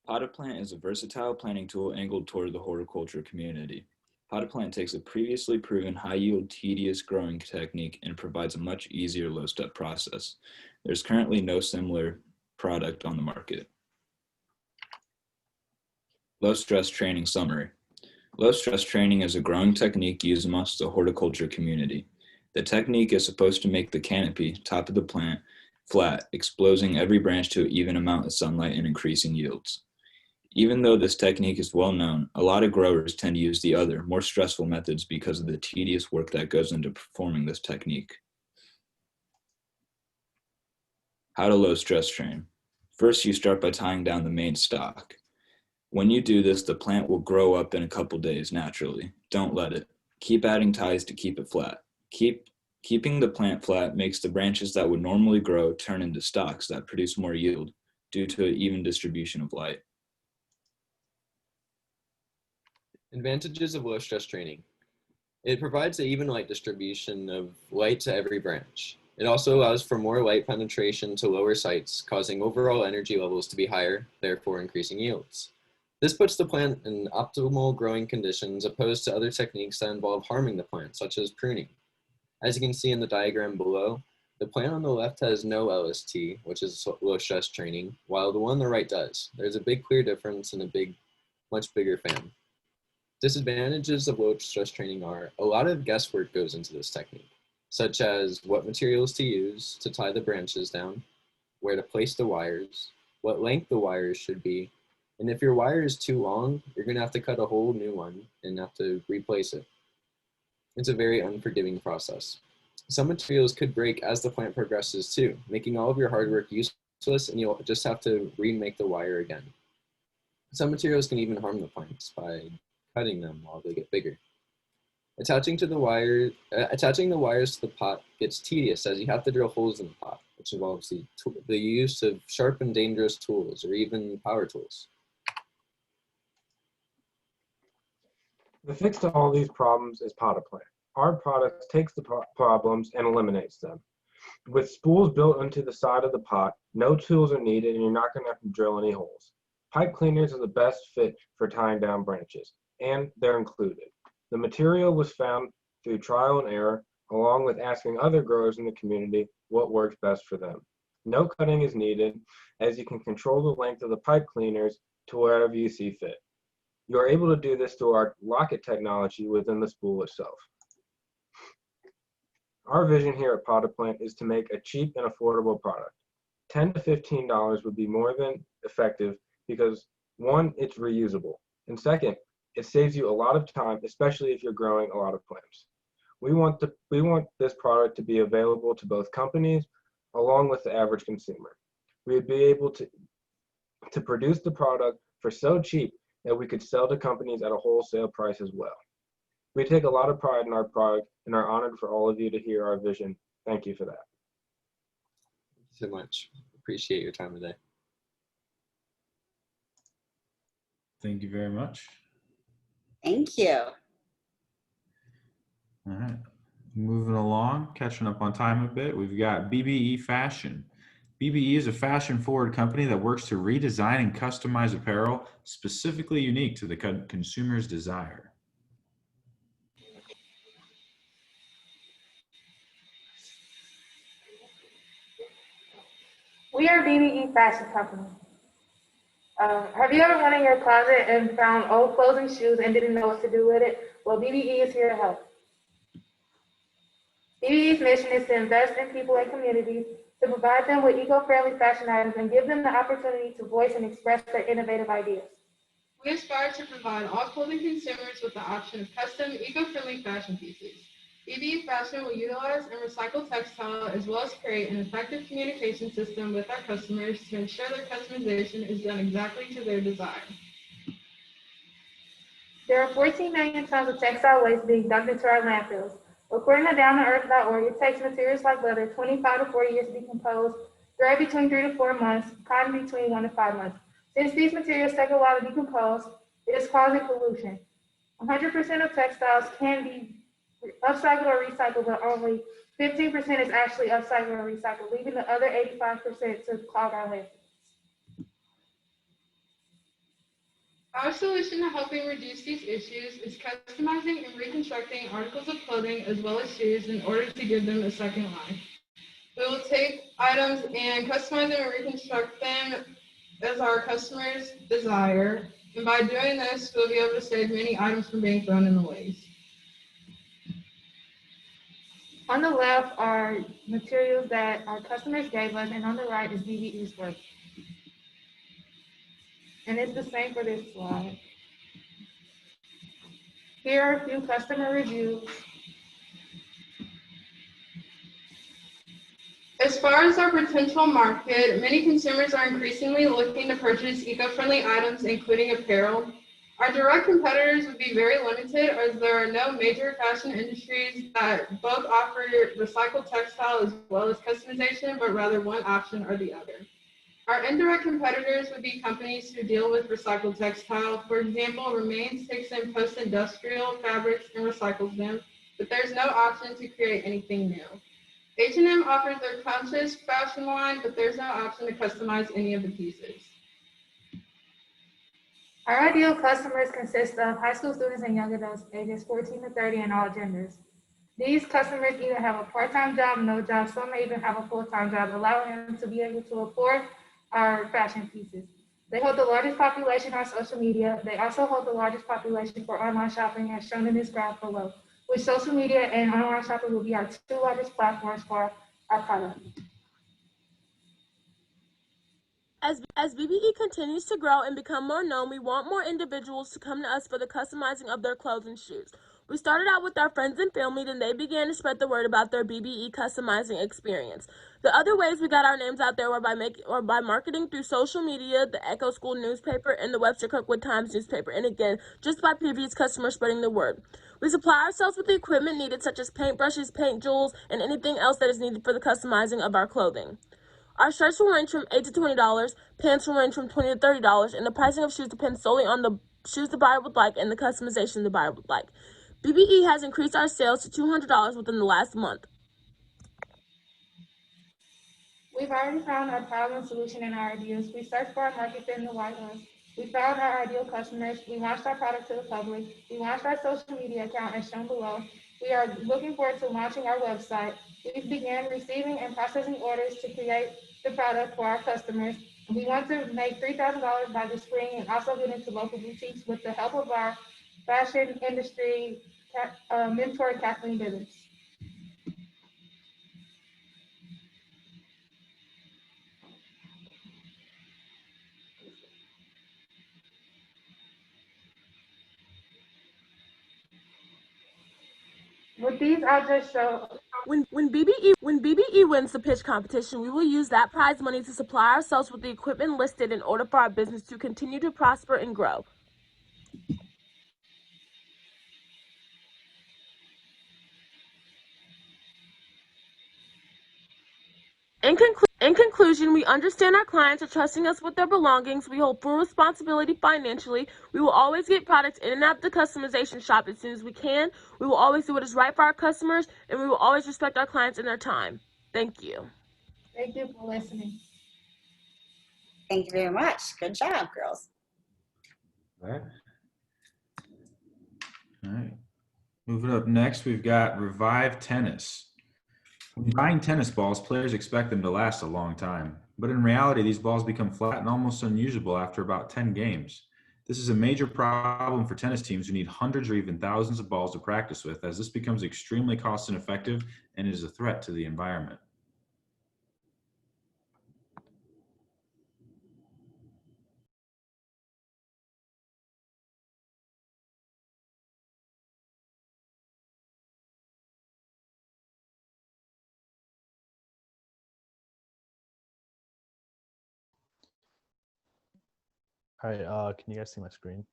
Pot of Plant is a versatile planting tool angled toward the horticulture community. Pot of Plant takes a previously proven high-yield, tedious growing technique and provides a much easier low-step process. There's currently no similar product on the market. Low-stress training summary. Low-stress training is a growing technique used amongst the horticulture community. The technique is supposed to make the canopy, top of the plant, flat, exposing every branch to an even amount of sunlight and increasing yields. Even though this technique is well known, a lot of growers tend to use the other, more stressful methods because of the tedious work that goes into performing this technique. How to low stress train. First, you start by tying down the main stock. When you do this, the plant will grow up in a couple days naturally. Don't let it. Keep adding ties to keep it flat. Keeping the plant flat makes the branches that would normally grow turn into stalks that produce more yield due to an even distribution of light. Advantages of low stress training. It provides an even light distribution of light to every branch. It also allows for more light penetration to lower sites, causing overall energy levels to be higher, therefore increasing yields. This puts the plant in optimal growing conditions opposed to other techniques that involve harming the plant, such as pruning. As you can see in the diagram below, the plant on the left has no LST, which is low stress training, while the one on the right does. There's a big clear difference and a much bigger fan. Disadvantages of low stress training are a lot of guesswork goes into this technique, such as what materials to use to tie the branches down, where to place the wires, what length the wires should be, and if your wire is too long, you're going to have to cut a whole new one and have to replace it. It's a very unforgiving process. Some materials could break as the plant progresses too, making all of your hard work useless, and you'll just have to remake the wire again. Some materials can even harm the plants by cutting them while they get bigger. Attaching the wires to the pot gets tedious as you have to drill holes in the pot, which involves the use of sharp and dangerous tools or even power tools. The fix to all these problems is Pot of Plant. Our product takes the problems and eliminates them. With spools built into the side of the pot, no tools are needed and you're not going to have to drill any holes. Pipe cleaners are the best fit for tying down branches, and they're included. The material was found through trial and error, along with asking other growers in the community what works best for them. No cutting is needed, as you can control the length of the pipe cleaners to wherever you see fit. You are able to do this through our locket technology within the spool itself. Our vision here at Pot of Plant is to make a cheap and affordable product. $10 to $15 would be more than effective because, one, it's reusable, and second, it saves you a lot of time, especially if you're growing a lot of plants. We want this product to be available to both companies along with the average consumer. We would be able to produce the product for so cheap that we could sell to companies at a wholesale price as well. We take a lot of pride in our product and are honored for all of you to hear our vision. Thank you for that. Thank you so much. Appreciate your time today. Thank you very much. Thank you. All right, moving along, catching up on time a bit, we've got BBE Fashion. BBE is a fashion-forward company that works to redesign and customize apparel specifically unique to the consumer's desire. We are BBE Fashion Company. Have you ever went in your closet and found old clothes and shoes and didn't know what to do with it? Well, BBE is here to help. BBE's mission is to invest in people and communities, to provide them with eco-friendly fashion items and give them the opportunity to voice and express their innovative ideas. We aspire to provide all clothing consumers with the option of custom, eco-friendly fashion pieces. BBE Fashion will utilize and recycle textile as well as create an effective communication system with our customers to ensure their customization is done exactly to their desire. There are 14 million tons of textile waste being dumped into our landfills. According to downtoearth.org, it takes materials like leather 25 to 40 years to decompose, thread between 3 to 4 months, cotton between 1 to 5 months. Since these materials take a while to decompose, it is causing pollution. 100% of textiles can be upcycled or recycled, but only 15% is actually upcycled or recycled, leaving the other 85% to clog our landfills. Our solution to helping reduce these issues is customizing and reconstructing articles of clothing as well as shoes in order to give them a second life. We will take items and customize them and reconstruct them as our customers desire, and by doing this, we'll be able to save many items from being thrown in the waste. On the left are materials that our customers gave us, and on the right is BBE's work. And it's the same for this slide. Here are a few customer reviews. As far as our potential market, many consumers are increasingly looking to purchase eco-friendly items, including apparel. Our direct competitors would be very limited as there are no major fashion industries that both offer recycled textile as well as customization, but rather one option or the other. Our indirect competitors would be companies who deal with recycled textile. For example, Remedies takes in post-industrial fabrics and recycles them, but there's no option to create anything new. H&M offers their conscious fashion line, but there's no option to customize any of the pieces. Our ideal customers consist of high school students and young adults ages 14 to 30 and all genders. These customers either have a part-time job, no job, some may even have a full-time job, allowing them to be able to afford our fashion pieces. They hold the largest population on social media. They also hold the largest population for online shopping, as shown in this graph below, which social media and online shopping will be our two largest platforms for our product. As BBE continues to grow and become more known, we want more individuals to come to us for the customizing of their clothes and shoes. We started out with our friends and family, then they began to spread the word about their BBE customizing experience. The other ways we got our names out there were by marketing through social media, the Echo School newspaper, and the Webster Kirkwood Times newspaper, and again, just by previous customers spreading the word. We supply ourselves with the equipment needed, such as paintbrushes, paint jewels, and anything else that is needed for the customizing of our clothing. Our shirts will range from $8 to $20, pants will range from $20 to $30, and the pricing of shoes depends solely on the shoes the buyer would like and the customization the buyer would like. BBE has increased our sales to $200 within the last month. We've already found our problem solution and our ideas. We searched for our market fit in the White House. We found our ideal customers. We launched our product to the public. We launched our social media account as shown below. We are looking forward to launching our website. We began receiving and processing orders to create the product for our customers. We want to make $3,000 by the spring and also get into local boutiques with the help of our fashion industry mentor, Kathleen Bivens. With these, I'll just show. When BBE wins the pitch competition, we will use that prize money to supply ourselves with the equipment listed in order for our business to continue to prosper and grow. In conclusion, we understand our clients are trusting us with their belongings. We hold full responsibility financially. We will always get products in and out of the customization shop as soon as we can. We will always do what is right for our customers, and we will always respect our clients and their time. Thank you. Thank you for listening. Thank you very much. Good job, girls. All right. Moving up next, we've got Revive Tennis. When buying tennis balls, players expect them to last a long time. But in reality, these balls become flat and almost unusable after about 10 games. This is a major problem for tennis teams who need hundreds or even thousands of balls to practice with, as this becomes extremely cost ineffective and is a threat to the environment. All right, can you guys see my screen?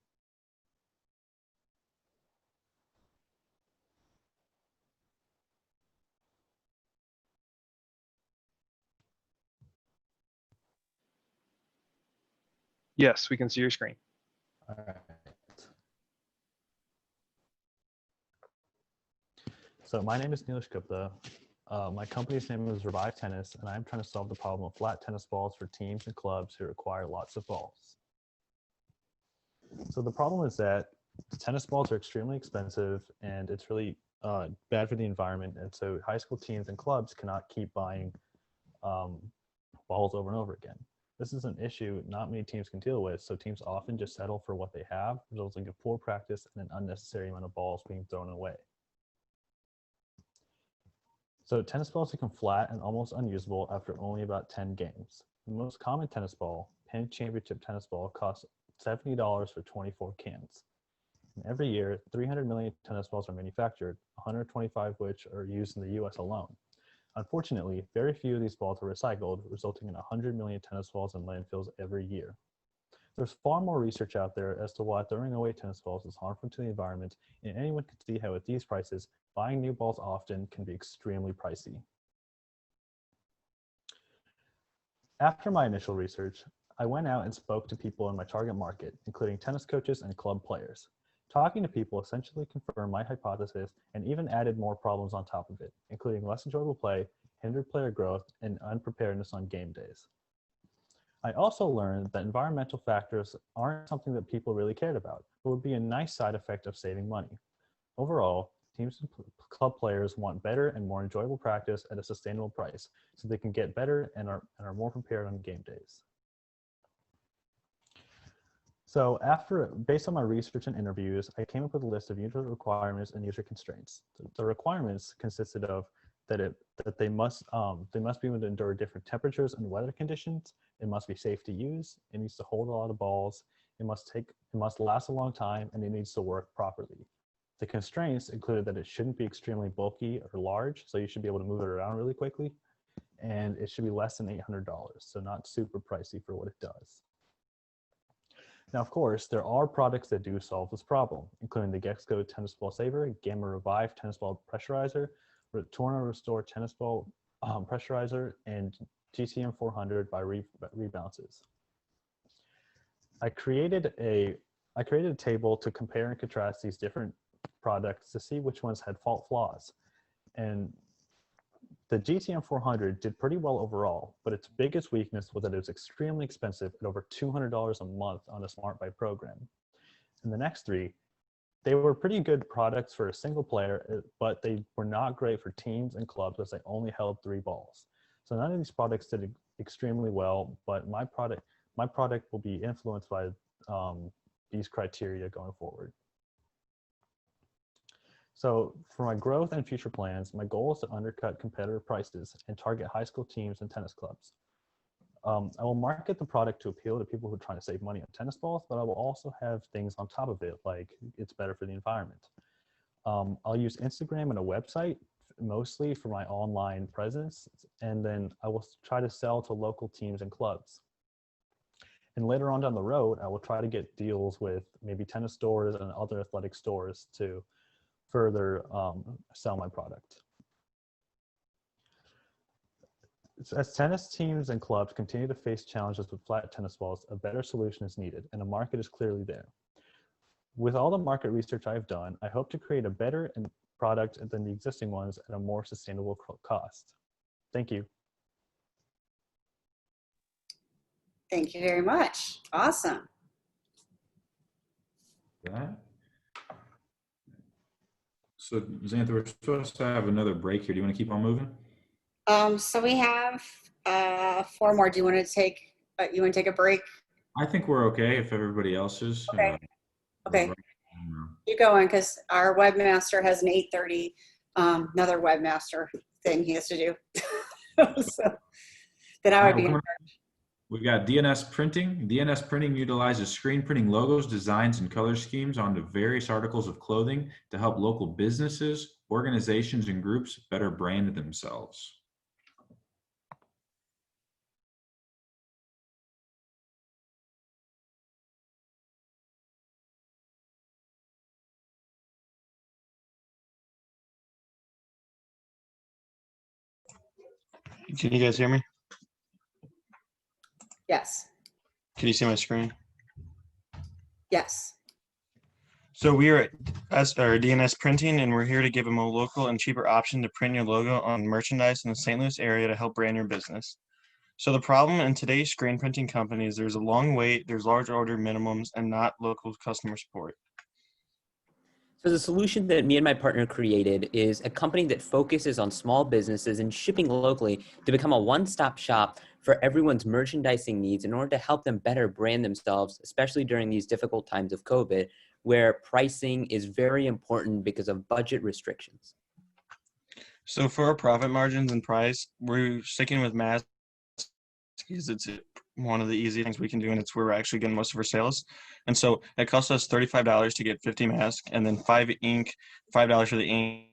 Yes, we can see your screen. All right. So my name is Neelish Gupta. My company's name is Revive Tennis, and I'm trying to solve the problem of flat tennis balls for teams and clubs who require lots of balls. So the problem is that tennis balls are extremely expensive, and it's really bad for the environment. And so high school teams and clubs cannot keep buying balls over and over again. This is an issue not many teams can deal with, so teams often just settle for what they have, resulting in poor practice and an unnecessary amount of balls being thrown away. So tennis balls become flat and almost unusable after only about 10 games. The most common tennis ball, Penn Championship tennis ball, costs $70 for 24 cans. And every year, 300 million tennis balls are manufactured, 125 which are used in the US alone. Unfortunately, very few of these balls are recycled, resulting in 100 million tennis balls in landfills every year. There's far more research out there as to why throwing away tennis balls is harmful to the environment, and anyone can see how at these prices, buying new balls often can be extremely pricey. After my initial research, I went out and spoke to people in my target market, including tennis coaches and club players. Talking to people essentially confirmed my hypothesis and even added more problems on top of it, including less enjoyable play, hindered player growth, and unpreparedness on game days. I also learned that environmental factors aren't something that people really cared about, but would be a nice side effect of saving money. Overall, teams and club players want better and more enjoyable practice at a sustainable price, so they can get better and are more prepared on game days. So based on my research and interviews, I came up with a list of user requirements and user constraints. The requirements consisted of that they must be able to endure different temperatures and weather conditions. It must be safe to use. It needs to hold a lot of balls. It must last a long time, and it needs to work properly. The constraints included that it shouldn't be extremely bulky or large, so you should be able to move it around really quickly, and it should be less than $800, so not super pricey for what it does. Now, of course, there are products that do solve this problem, including the Gexco Tennis Ball Saver, Gamma Revive Tennis Ball Pressurizer, Torno Restore Tennis Ball Pressurizer, and GTM 400 by Rebounces. I created a table to compare and contrast these different products to see which ones had fault flaws. And the GTM 400 did pretty well overall, but its biggest weakness was that it was extremely expensive at over $200 a month on a Smart Buy program. And the next three, they were pretty good products for a single player, but they were not great for teams and clubs as they only held 3 balls. So none of these products did extremely well, but my product will be influenced by these criteria going forward. So for my growth and future plans, my goal is to undercut competitor prices and target high school teams and tennis clubs. I will market the product to appeal to people who are trying to save money on tennis balls, but I will also have things on top of it, like it's better for the environment. I'll use Instagram and a website mostly for my online presence, and then I will try to sell to local teams and clubs. And later on down the road, I will try to get deals with maybe tennis stores and other athletic stores to further sell my product. As tennis teams and clubs continue to face challenges with flat tennis balls, a better solution is needed, and a market is clearly there. With all the market research I've done, I hope to create a better product than the existing ones at a more sustainable cost. Thank you. Thank you very much. Awesome. So Xantha, we're supposed to have another break here. Do you want to keep on moving? So we have 4 more. Do you want to take? You want to take a break? I think we're okay if everybody else is. Okay. Okay. Keep going, because our webmaster has an 8:30 another webmaster thing he has to do. So then I would be in charge. We've got D&S Printing. D&S Printing utilizes screen printing logos, designs, and color schemes onto various articles of clothing to help local businesses, organizations, and groups better brand themselves. Can you guys hear me? Yes. Can you see my screen? Yes. So we are at D&S Printing, and we're here to give them a local and cheaper option to print your logo on merchandise in the St. Louis area to help brand your business. So the problem in today's screen printing companies, there's a long wait, there's large order minimums, and not local customer support. So the solution that me and my partner created is a company that focuses on small businesses and shipping locally to become a one-stop shop for everyone's merchandising needs in order to help them better brand themselves, especially during these difficult times of COVID, where pricing is very important because of budget restrictions. So for our profit margins and price, we're sticking with masks because it's one of the easy things we can do, and it's where we're actually getting most of our sales. And so it costs us $35 to get 50 masks, and then $5 for the ink,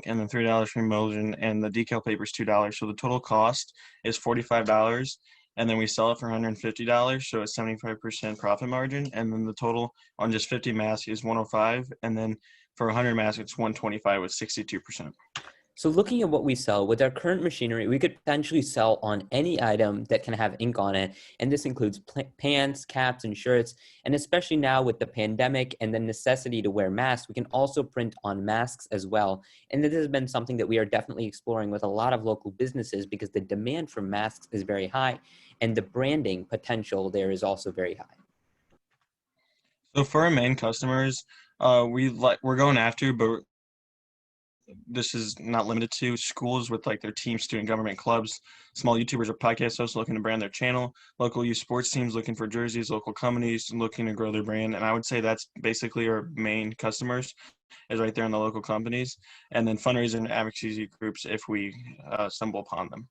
and then $3 for emulsion, and the decal paper is $2. So the total cost is $45, and then we sell it for $150, so it's 75% profit margin, and then the total on just 50 masks is $105, and then for 100 masks it's $125 with 62%. So looking at what we sell, with our current machinery, we could potentially sell on any item that can have ink on it. And this includes pants, caps, and shirts. And especially now with the pandemic and the necessity to wear masks, we can also print on masks as well. And this has been something that we are definitely exploring with a lot of local businesses because the demand for masks is very high and the branding potential there is also very high. So for our main customers, we're going after, but this is not limited to schools with like their team, student government clubs, small YouTubers or podcast hosts looking to brand their channel, local youth sports teams looking for jerseys, local companies looking to grow their brand. And I would say that's basically our main customers is right there in the local companies. And then fundraising and advocacy groups if we stumble upon them.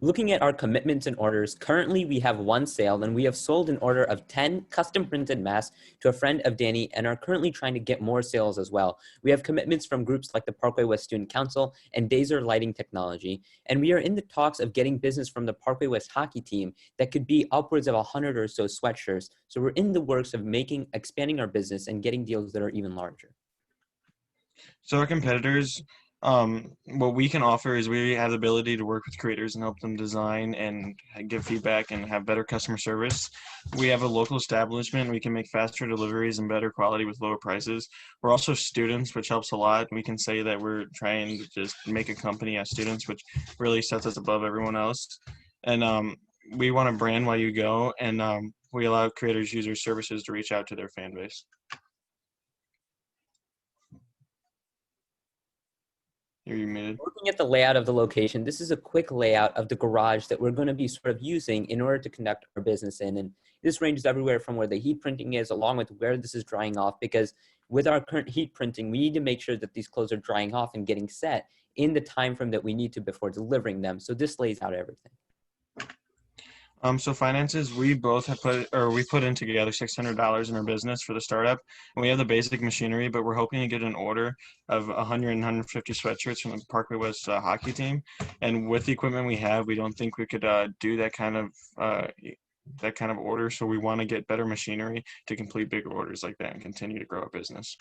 Looking at our commitments and orders, currently we have one sale and we have sold an order of 10 custom printed masks to a friend of Danny and are currently trying to get more sales as well. We have commitments from groups like the Parkway West Student Council and Dazer Lighting Technology, and we are in the talks of getting business from the Parkway West hockey team that could be upwards of 100 or so sweatshirts. So we're in the works of expanding our business and getting deals that are even larger. So our competitors, what we can offer is we have the ability to work with creators and help them design and give feedback and have better customer service. We have a local establishment. We can make faster deliveries and better quality with lower prices. We're also students, which helps a lot. We can say that we're trying to just make a company as students, which really sets us above everyone else. And we want to brand while you go, and we allow creators use our services to reach out to their fan base. You're muted. Looking at the layout of the location, this is a quick layout of the garage that we're going to be sort of using in order to conduct our business in. And this ranges everywhere from where the heat printing is along with where this is drying off, because with our current heat printing, we need to make sure that these clothes are drying off and getting set in the time frame that we need to before delivering them. So this lays out everything. So finances, we both have put in together $600 in our business for the startup, and we have the basic machinery, but we're hoping to get an order of 100 and 150 sweatshirts from the Parkway West hockey team. And with the equipment we have, we don't think we could do that kind of order. So we want to get better machinery to complete bigger orders like that and continue to grow our business.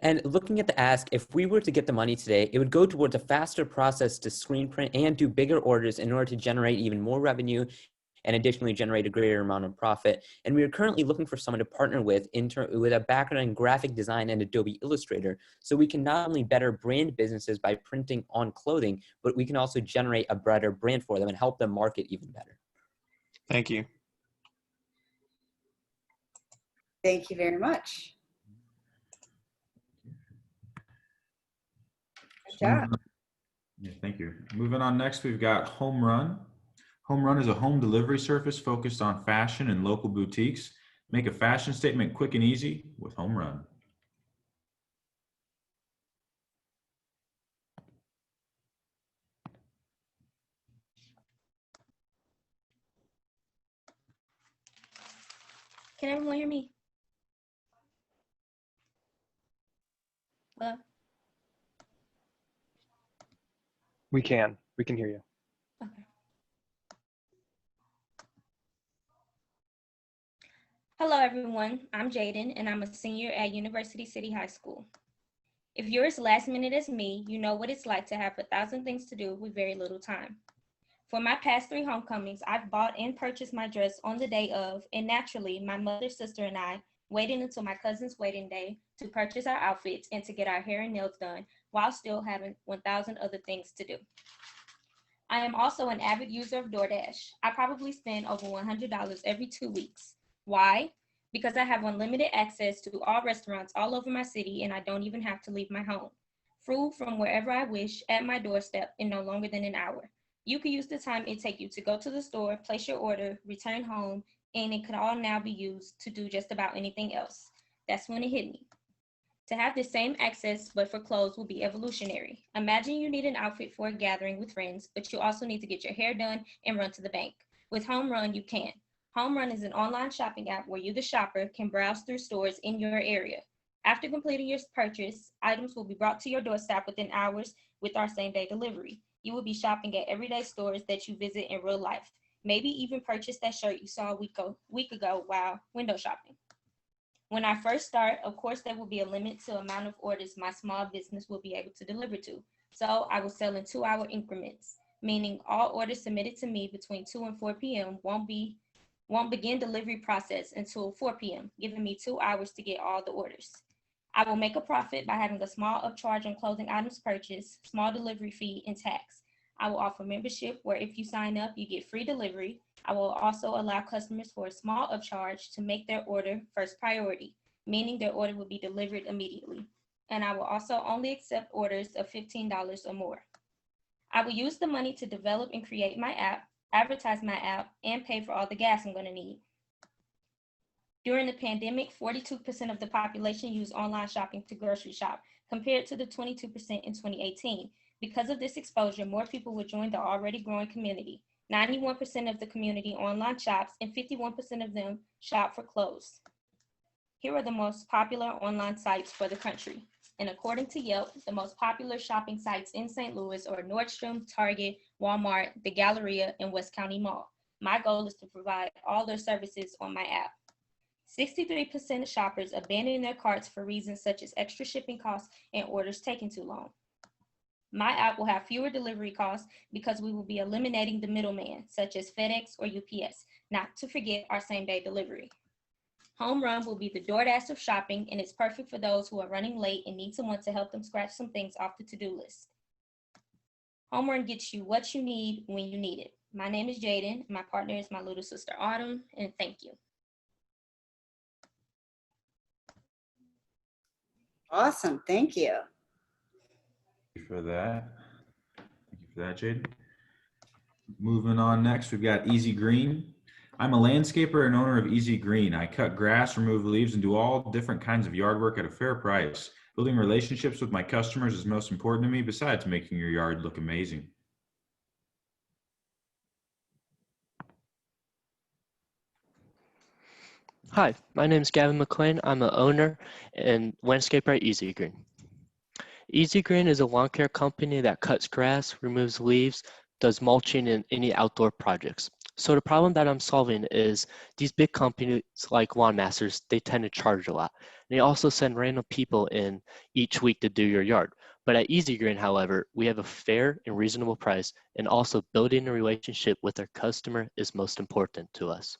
And looking at the ask, if we were to get the money today, it would go towards a faster process to screen print and do bigger orders in order to generate even more revenue and additionally generate a greater amount of profit. And we are currently looking for someone to partner with with a background in graphic design and Adobe Illustrator, so we can not only better brand businesses by printing on clothing, but we can also generate a better brand for them and help them market even better. Thank you. Thank you very much. Good job. Yeah, thank you. Moving on next, we've got Home Run. Home Run is a home delivery service focused on fashion and local boutiques. Make a fashion statement quick and easy with Home Run. Can everyone hear me? Hello? We can hear you. Okay. Hello, everyone. I'm Jaden, and I'm a senior at University City High School. If you're as last minute as me, you know what it's like to have 1,000 things to do with very little time. For my past 3 homecomings, I've bought and purchased my dress on the day of, and naturally, my mother, sister, and I waited until my cousin's wedding day to purchase our outfits and to get our hair and nails done while still having 1,000 other things to do. I am also an avid user of DoorDash. I probably spend over $100 every 2 weeks. Why? Because I have unlimited access to all restaurants all over my city and I don't even have to leave my home. Food from wherever I wish at my doorstep in no longer than an hour. You can use the time it takes you to go to the store, place your order, return home, and it could all now be used to do just about anything else. That's when it hit me. To have the same access but for clothes will be evolutionary. Imagine you need an outfit for a gathering with friends, but you also need to get your hair done and run to the bank. With Home Run, you can. Home Run is an online shopping app where you, the shopper, can browse through stores in your area. After completing your purchase, items will be brought to your doorstep within hours with our same-day delivery. You will be shopping at everyday stores that you visit in real life. Maybe even purchase that shirt you saw a week ago while window shopping. When I first start, of course, there will be a limit to amount of orders my small business will be able to deliver to. So I will sell in 2-hour increments, meaning all orders submitted to me between 2 and 4 p.m. won't begin delivery process until 4 p.m., giving me 2 hours to get all the orders. I will make a profit by having a small upcharge on clothing items purchased, small delivery fee, and tax. I will offer membership where if you sign up, you get free delivery. I will also allow customers for a small upcharge to make their order first priority, meaning their order will be delivered immediately. And I will also only accept orders of $15 or more. I will use the money to develop and create my app, advertise my app, and pay for all the gas I'm going to need. During the pandemic, 42% of the population used online shopping to grocery shop, compared to the 22% in 2018. Because of this exposure, more people will join the already growing community. 91% of the community online shops, and 51% of them shop for clothes. Here are the most popular online sites for the country. And according to Yelp, the most popular shopping sites in St. Louis are Nordstrom, Target, Walmart, the Galleria, and West County Mall. My goal is to provide all their services on my app. 63% of shoppers abandon their carts for reasons such as extra shipping costs and orders taking too long. My app will have fewer delivery costs because we will be eliminating the middleman, such as FedEx or UPS, not to forget our same-day delivery. Home Run will be the DoorDash of shopping, and it's perfect for those who are running late and need someone to help them scratch some things off the to-do list. Home Run gets you what you need when you need it. My name is Jaden. My partner is my little sister Autumn, and thank you. Awesome, thank you. Thank you for that. Thank you for that, Jade. Moving on next, we've got Easy Green. I'm a landscaper and owner of Easy Green. I cut grass, remove leaves, and do all different kinds of yard work at a fair price. Building relationships with my customers is most important to me, besides making your yard look amazing. Hi, my name is Gavin McLean. I'm an owner and landscaper at Easy Green. Easy Green is a lawn care company that cuts grass, removes leaves, does mulching, and any outdoor projects. So the problem that I'm solving is these big companies like Lawn Masters, they tend to charge a lot. They also send random people in each week to do your yard. But at Easy Green, however, we have a fair and reasonable price, and also building a relationship with our customer is most important to us.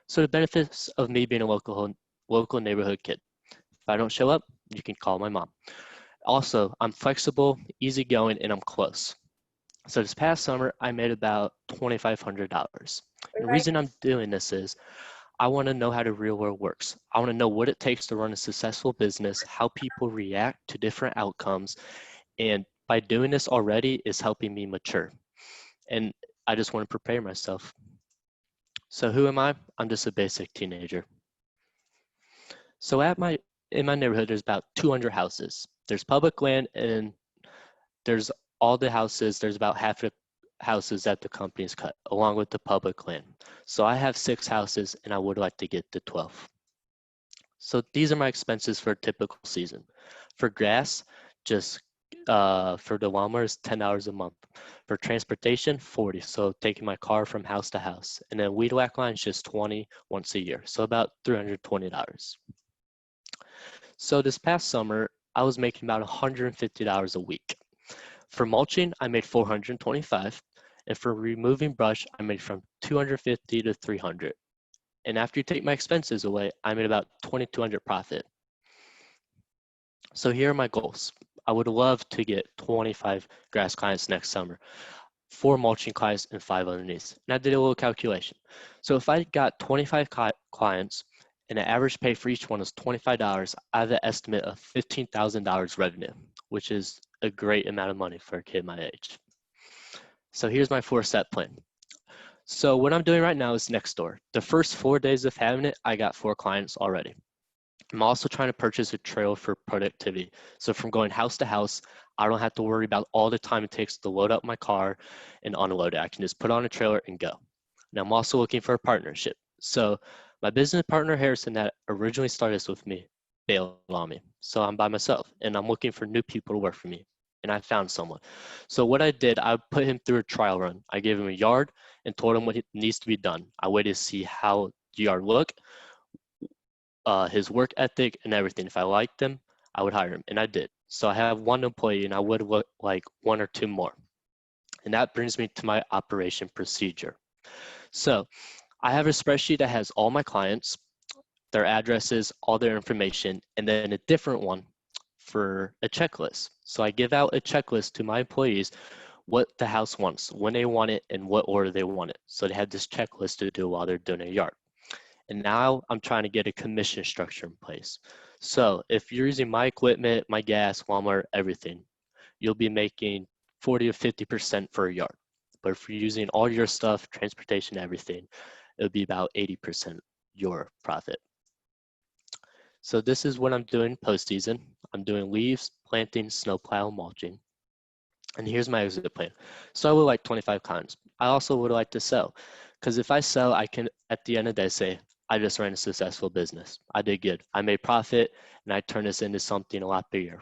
So the benefits of me being a local neighborhood kid. If I don't show up, you can call my mom. Also, I'm flexible, easygoing, and I'm close. So this past summer, I made about $2,500. The reason I'm doing this is I want to know how the real world works. I want to know what it takes to run a successful business, how people react to different outcomes, and by doing this already is helping me mature. And I just want to prepare myself. So who am I? I'm just a basic teenager. So in my neighborhood, there's about 200 houses. There's public land and there's all the houses. There's about half the houses that the companies cut along with the public land. So I have 6 houses and I would like to get to 12. So these are my expenses for a typical season. For gas, just for the lawnmower is $10 a month. For transportation, $40. So taking my car from house to house. And then weed whack line is just $20 once a year. So about $320. So this past summer, I was making about $150 a week. For mulching, I made $425, and for removing brush, I made from $250 to $300. And after you take my expenses away, I made about $2,200 profit. So here are my goals. I would love to get 25 grass clients next summer, 4 mulching clients, and 5 underneath. And I did a little calculation. So if I got 25 clients and the average pay for each one is $25, I have an estimate of $15,000 revenue, which is a great amount of money for a kid my age. So here's my 4-step plan. So what I'm doing right now is next door. The first 4 days of having it, I got 4 clients already. I'm also trying to purchase a trailer for productivity. So from going house to house, I don't have to worry about all the time it takes to load up my car and unload it. I can just put on a trailer and go. And I'm also looking for a partnership. So my business partner, Harrison, that originally started this with me, bailed on me. So I'm by myself and I'm looking for new people to work for me. And I found someone. So what I did, I put him through a trial run. I gave him a yard and told him what needs to be done. I waited to see how the yard looked, his work ethic and everything. If I liked him, I would hire him, and I did. So I have 1 employee and I would like 1 or 2 more. And that brings me to my operation procedure. So I have a spreadsheet that has all my clients, their addresses, all their information, and then a different one for a checklist. So I give out a checklist to my employees what the house wants, when they want it, and what order they want it. So they have this checklist to do while they're doing a yard. And now I'm trying to get a commission structure in place. So if you're using my equipment, my gas, lawnmower, everything, you'll be making 40 or 50% for a yard. But if you're using all your stuff, transportation, everything, it'll be about 80% your profit. So this is what I'm doing post-season. I'm doing leaves, planting, snowplow, mulching. And here's my exit plan. So I would like 25 clients. I also would like to sell, because if I sell, I can, at the end of the day, say, I just ran a successful business. I did good. I made profit, and I turned this into something a lot bigger.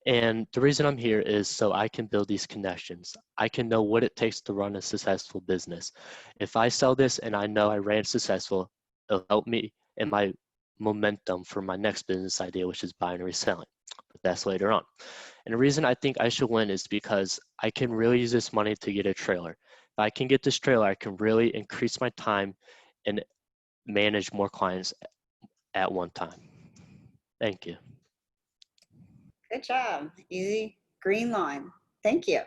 And the reason I'm here is so I can build these connections. I can know what it takes to run a successful business. If I sell this and I know I ran successful, it'll help me in my momentum for my next business idea, which is buying and reselling. But that's later on. And the reason I think I should win is because I can really use this money to get a trailer. If I can get this trailer, I can really increase my time and manage more clients at one time. Thank you. Good job. Easy. Green line. Thank you.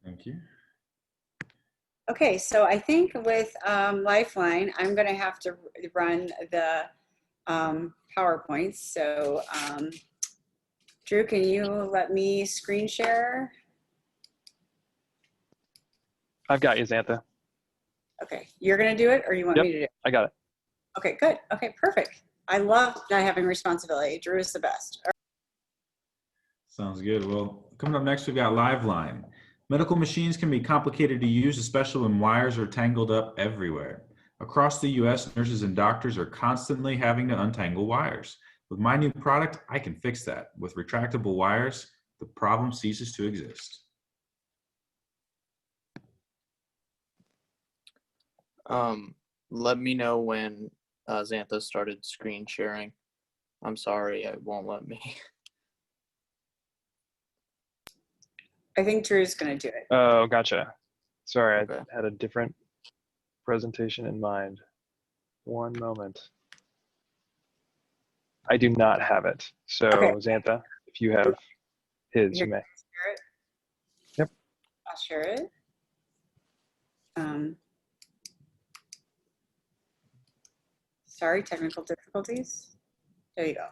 Thank you. Okay, so I think with Lifeline, I'm going to have to run the PowerPoints. So Drew, can you let me screen share? I've got you, Xantha. Okay, you're going to do it or you want me to do it? I got it. Okay, good. Okay, perfect. I love not having responsibility. Drew is the best. Sounds good. Well, coming up next, we've got Lifeline. Medical machines can be complicated to use, especially when wires are tangled up everywhere. Across the US, nurses and doctors are constantly having to untangle wires. With my new product, I can fix that. With retractable wires, the problem ceases to exist. Let me know when Xantha started screen sharing. I'm sorry, it won't let me. I think Drew's going to do it. Oh, gotcha. Sorry, Okay. I had a different presentation in mind. One moment. I do not have it. So, Okay. Xantha, if you have his, you may. Share it? Yep. I'll share it. Sorry, technical difficulties. There you go.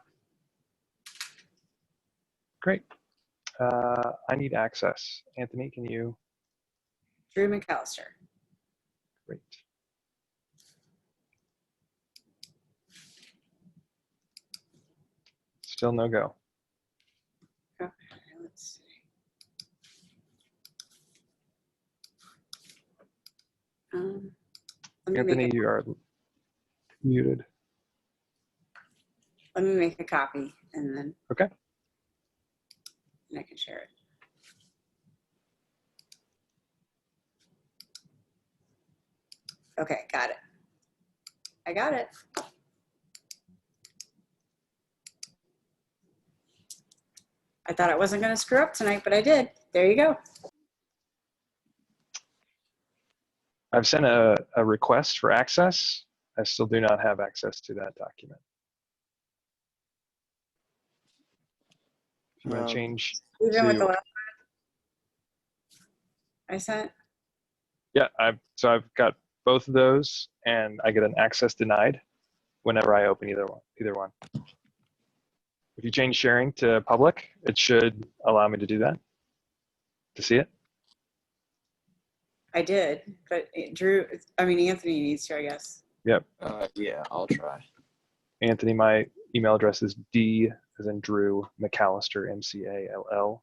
Great. I need access. Anthony, can you? Drew McAllister. Great. Still no go. Okay, let's see. Let me Anthony, make you are muted. let me make a copy and then Okay. I can share it. Okay, got it. I got it. I thought I wasn't going to screw up tonight, but I did. There you go. I've sent a request for access. I still do not have access to that document. If you want to change Even with the to, last one I sent? yeah, I've got both of those, and I get an access denied whenever I open either one. If you change sharing to public, it should allow me to do that, to see it. I did, but Anthony needs to, I guess. Yep. Yeah, I'll try. Anthony, my email address is D as in Drew McAllister, MCALL.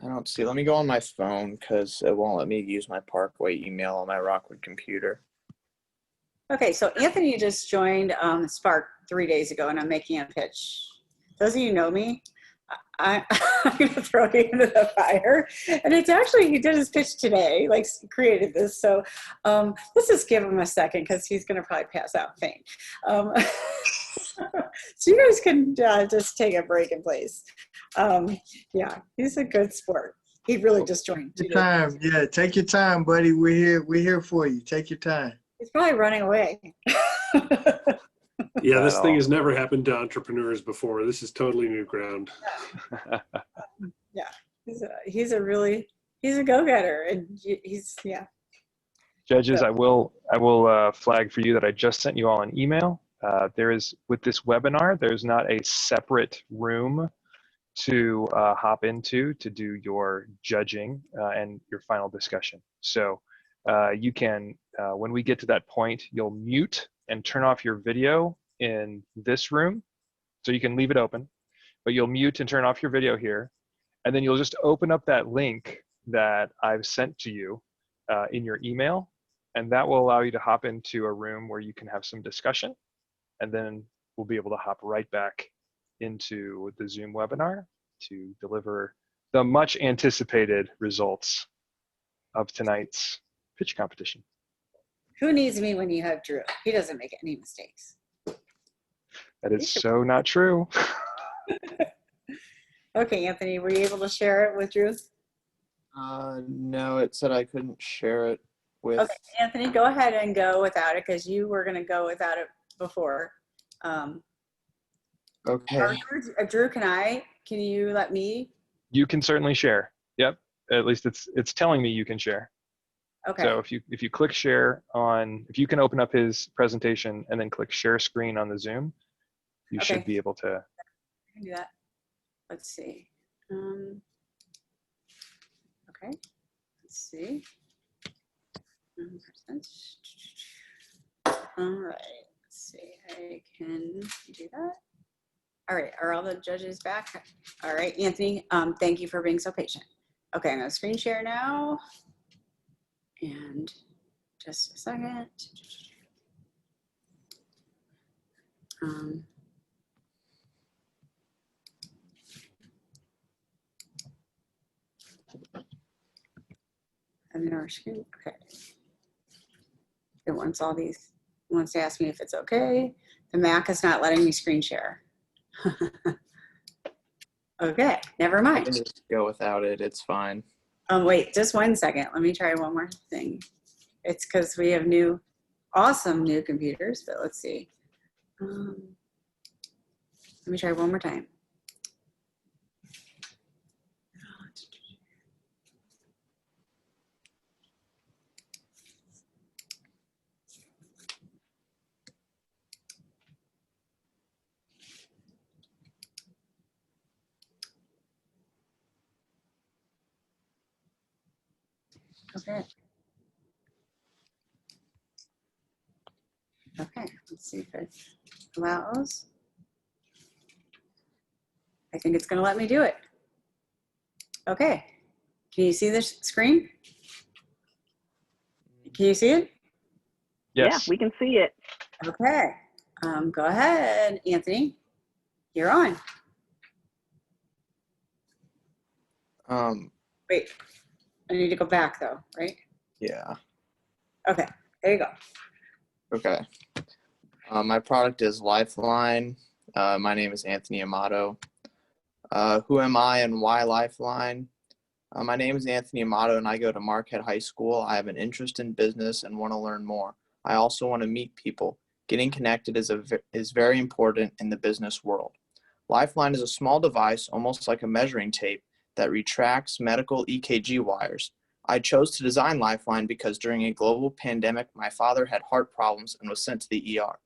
I don't see. Let me go on my phone because it won't let me use my Parkway email on my Rockwood computer. Okay, so Anthony just joined Spark 3 days ago, and I'm making a pitch. Those of you know me, I'm going to throw you into the fire. And it's actually, he did his pitch today, like created this. So let's just give him a second because he's going to probably pass out faint. So you guys can just take a break in place. Yeah, he's a good sport. He really just joined. Take your time. Yeah, take your time, buddy. We're here for you. Take your time. He's probably running away. Yeah, this thing has never happened to entrepreneurs before. This is totally new ground. Yeah, he's a go-getter, and he's Judges, So- I will flag for you that I just sent you all an email. There is, with this webinar, there's not a separate room to hop into to do your judging and your final discussion. So you can, when we get to that point, you'll mute and turn off your video in this room. So you can leave it open, but you'll mute and turn off your video here. And then you'll just open up that link that I've sent to you in your email. And that will allow you to hop into a room where you can have some discussion. And then we'll be able to hop right back into the Zoom webinar to deliver the much anticipated results of tonight's pitch competition. Who needs me when you have Drew? He doesn't make any mistakes. That is so not true. Okay, Anthony, were you able to share it with Drew? No, it said I couldn't share it with. Okay, Anthony, go ahead and go without it because you were going to go without it before. Okay. Drew, can you let me? You can certainly share. Yep. At least it's telling me you can share. Okay. So if you click share on, if you can open up his presentation and then click share screen on the Zoom, you should be able to. I can do that. Let's see. Okay. Let's see. All right. Let's see. I can do that. All right. Are all the judges back? All right, Anthony. Thank you for being so patient. Okay, I'm gonna screen share now. And just a second. And then our screen, okay. It wants all these, it wants to ask me if it's okay. The Mac is not letting me screen share. Okay, never I mind. can just go without it. It's fine. Wait, just 1 second. Let me try one more thing. It's because we have awesome new computers, but let's see. Let me try one more time. Okay. Okay, let's see if it allows. I think it's going to let me do it. Okay. Can you see this screen? Can you see it? Yes. Yeah, we can see it. Okay. Go ahead, Anthony. You're on. Wait, I need to go back though, right? Yeah. Okay, there you go. Okay. My product is Lifeline. My name is Anthony Amato. Who am I and why Lifeline? My name is Anthony Amato and I go to Marquette High School. I have an interest in business and want to learn more. I also want to meet people. Getting connected is very important in the business world. Lifeline is a small device, almost like a measuring tape, that retracts medical EKG wires. I chose to design Lifeline because during a global pandemic, my father had heart problems and was sent to the ER.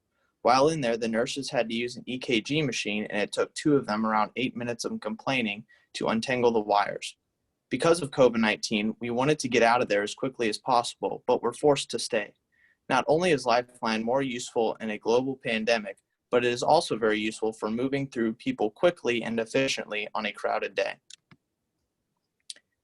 While in there, the nurses had to use an EKG machine, and it took 2 of them around 8 minutes of complaining to untangle the wires. Because of COVID-19, we wanted to get out of there as quickly as possible, but were forced to stay. Not only is Lifeline more useful in a global pandemic, but it is also very useful for moving through people quickly and efficiently on a crowded day.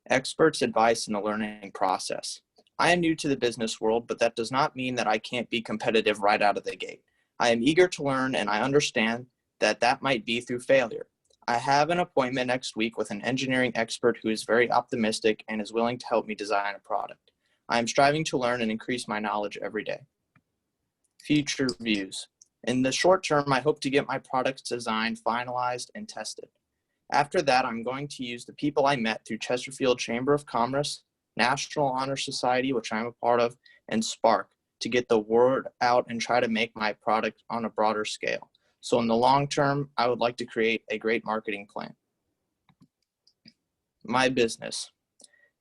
Experts' advice in the learning process. I am new to the business world, but that does not mean that I can't be competitive right out of the gate. I am eager to learn, and I understand that that might be through failure. I have an appointment next week with an engineering expert who is very optimistic and is willing to help me design a product. I am striving to learn and increase my knowledge every day. Future views. In the short term, I hope to get my product's design finalized and tested. After that, I'm going to use the people I met through Chesterfield Chamber of Commerce, National Honor Society, which I'm a part of, and Spark to get the word out and try to make my product on a broader scale. So in the long term, I would like to create a great marketing plan. My business.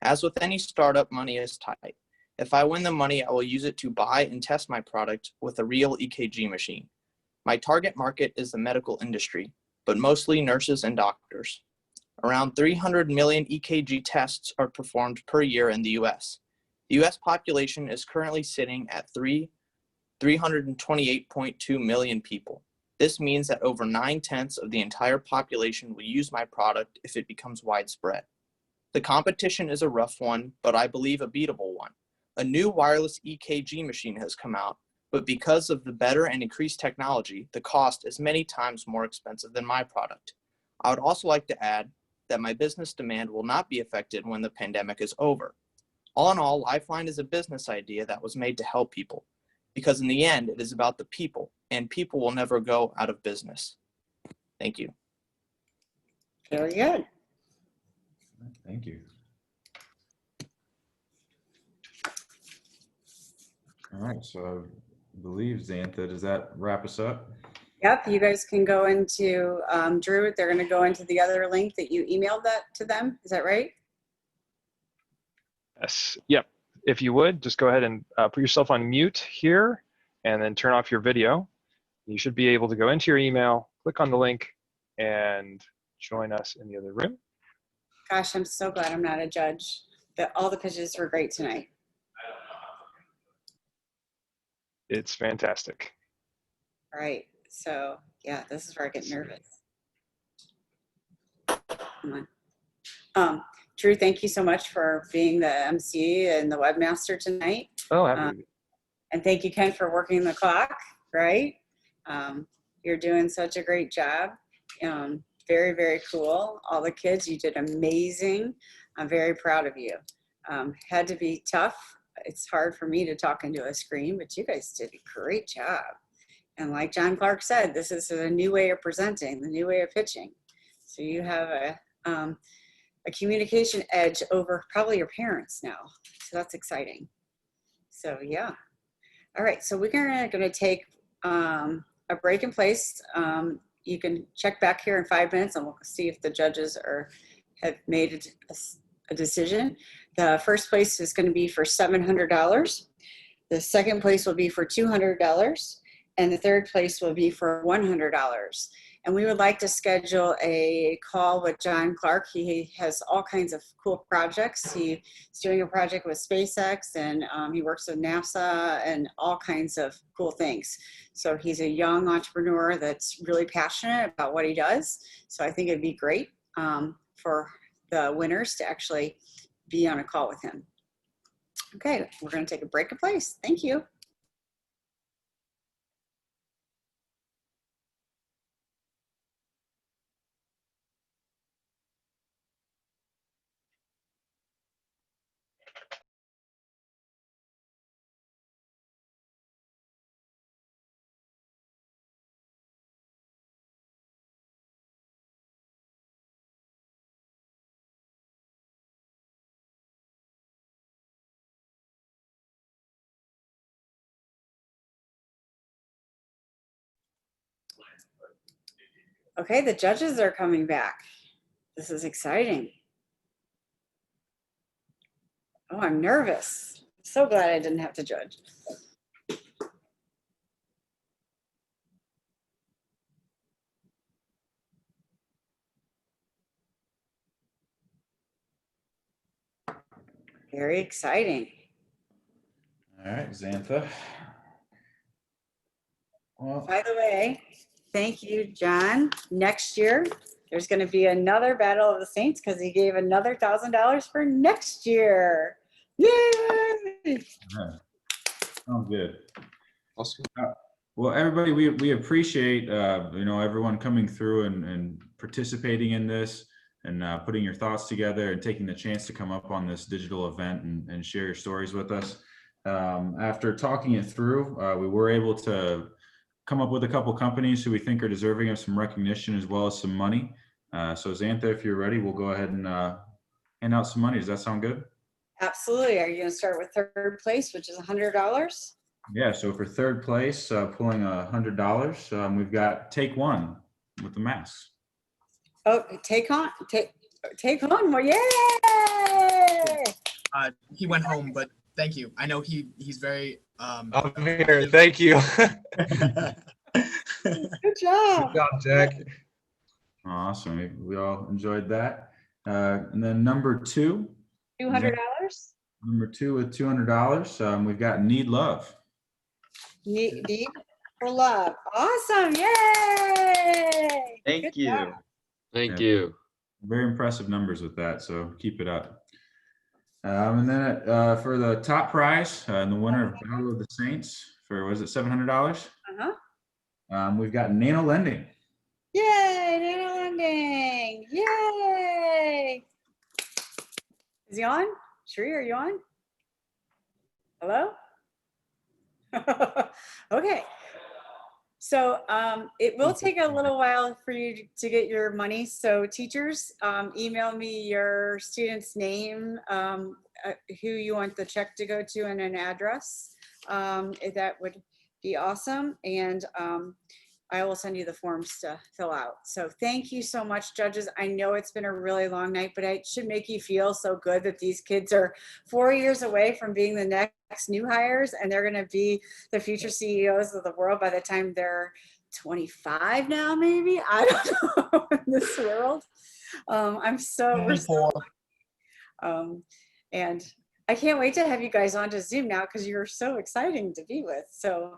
As with any startup, money is tight. If I win the money, I will use it to buy and test my product with a real EKG machine. My target market is the medical industry, but mostly nurses and doctors. Around 300 million EKG tests are performed per year in the US. The US population is currently sitting at 328.2 million people. This means that over 9/10 of the entire population will use my product if it becomes widespread. The competition is a rough one, but I believe a beatable one. A new wireless EKG machine has come out, but because of the better and increased technology, the cost is many times more expensive than my product. I would also like to add that my business demand will not be affected when the pandemic is over. All in all, Lifeline is a business idea that was made to help people, because in the end, it is about the people, and people will never go out of business. Thank you. Very good. Thank you. All right, so I believe, Xantha, does that wrap us up? Yep, you guys can go into Drew. They're going to go into the other link that you emailed that to them. Is that right? Yes. Yep. If you would, just go ahead and put yourself on mute here and then turn off your video. You should be able to go into your email, click on the link, and join us in the other room. Gosh, I'm so glad I'm not a judge. All the pitches were great tonight. It's fantastic. All right. So yeah, this is where I get nervous. Come on. Drew, thank you so much for being the MC and the webmaster tonight. Oh, happy. And thank you, Ken, for working the clock, right? You're doing such a great job. Very, very cool. All the kids, you did amazing. I'm very proud of you. Had to be tough. It's hard for me to talk into a screen, but you guys did a great job. And like John Clark said, this is a new way of presenting, the new way of pitching. So you have a communication edge over probably your parents now. So that's exciting. So yeah. All right, so we're gonna take a break in place. You can check back here in 5 minutes and we'll see if the judges have made a decision. The first place is gonna be for $700. The second place will be for $200. And the third place will be for $100. And we would like to schedule a call with John Clark. He has all kinds of cool projects. He's doing a project with SpaceX, and he works with NASA and all kinds of cool things. So he's a young entrepreneur that's really passionate about what he does. So I think it'd be great for the winners to actually be on a call with him. Okay, we're going to take a break in place. Thank you. Okay, the judges are coming back. This is exciting. Oh, I'm nervous. So glad I didn't have to judge. Very exciting. All right, Xantha. Well, by the way, thank you, John. Next year, there's going to be another Battle of the Saints because he gave another $1,000 for next year. Yay! yeah. Oh, good. Awesome. Well, everybody, we appreciate everyone coming through and participating in this and putting your thoughts together and taking the chance to come up on this digital event and share your stories with us. After talking it through, we were able to come up with a couple companies who we think are deserving of some recognition as well as some money. So Xantha, if you're ready, we'll go ahead and hand out some money. Does that sound good? Absolutely. Are you going to start with third place, which is $100? Yeah, so for third place, pulling $100, we've got Take One with the mask. Oh, take on. Well, yay! He went home, but thank you. I know he's very. I'm here. Thank you. Good job. Good job, Jack. Awesome. We all enjoyed that. And then number two. $200. Number two with $200. We've got Need Love. Need for love. Awesome. Yay. Thank you. Job. Thank you. Very impressive numbers with that, so keep it up. And then for the top prize, and the winner of Battle of the Saints for, was it $700? Uh-huh. We've got NANO Lending. Yay, NANO Lending. Yay. Is he on? Sheree, are you on? Hello? Okay. So it will take a little while for you to get your money. So teachers, email me your student's name, who you want the check to go to, and an address. That would be awesome. And I will send you the forms to fill out. So thank you so much, judges. I know it's been a really long night, but it should make you feel so good that these kids are 4 years away from being the next new hires, and they're going to be the future CEOs of the world by the time they're 25 now, maybe. I don't know, in this world. We're so and I can't wait to have you guys onto Zoom now because you're so exciting to be with. So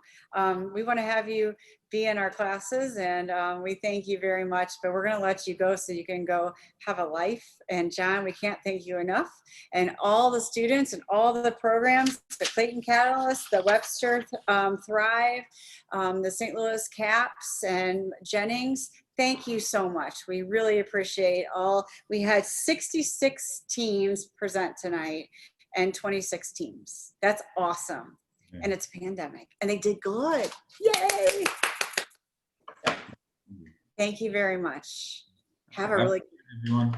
we want to have you be in our classes, and we thank you very much, but we're going to let you go so you can go have a life. And John, we can't thank you enough. And all the students and all the programs, the Clayton Catalyst, the Webster Thrive, the St. Louis CAPS, and Jennings, thank you so much. We really appreciate all. We had 66 teams present tonight and 26 teams. That's awesome. Yeah. And it's pandemic, and they did good. Yay! So, thank you very much. Have a really good everyone.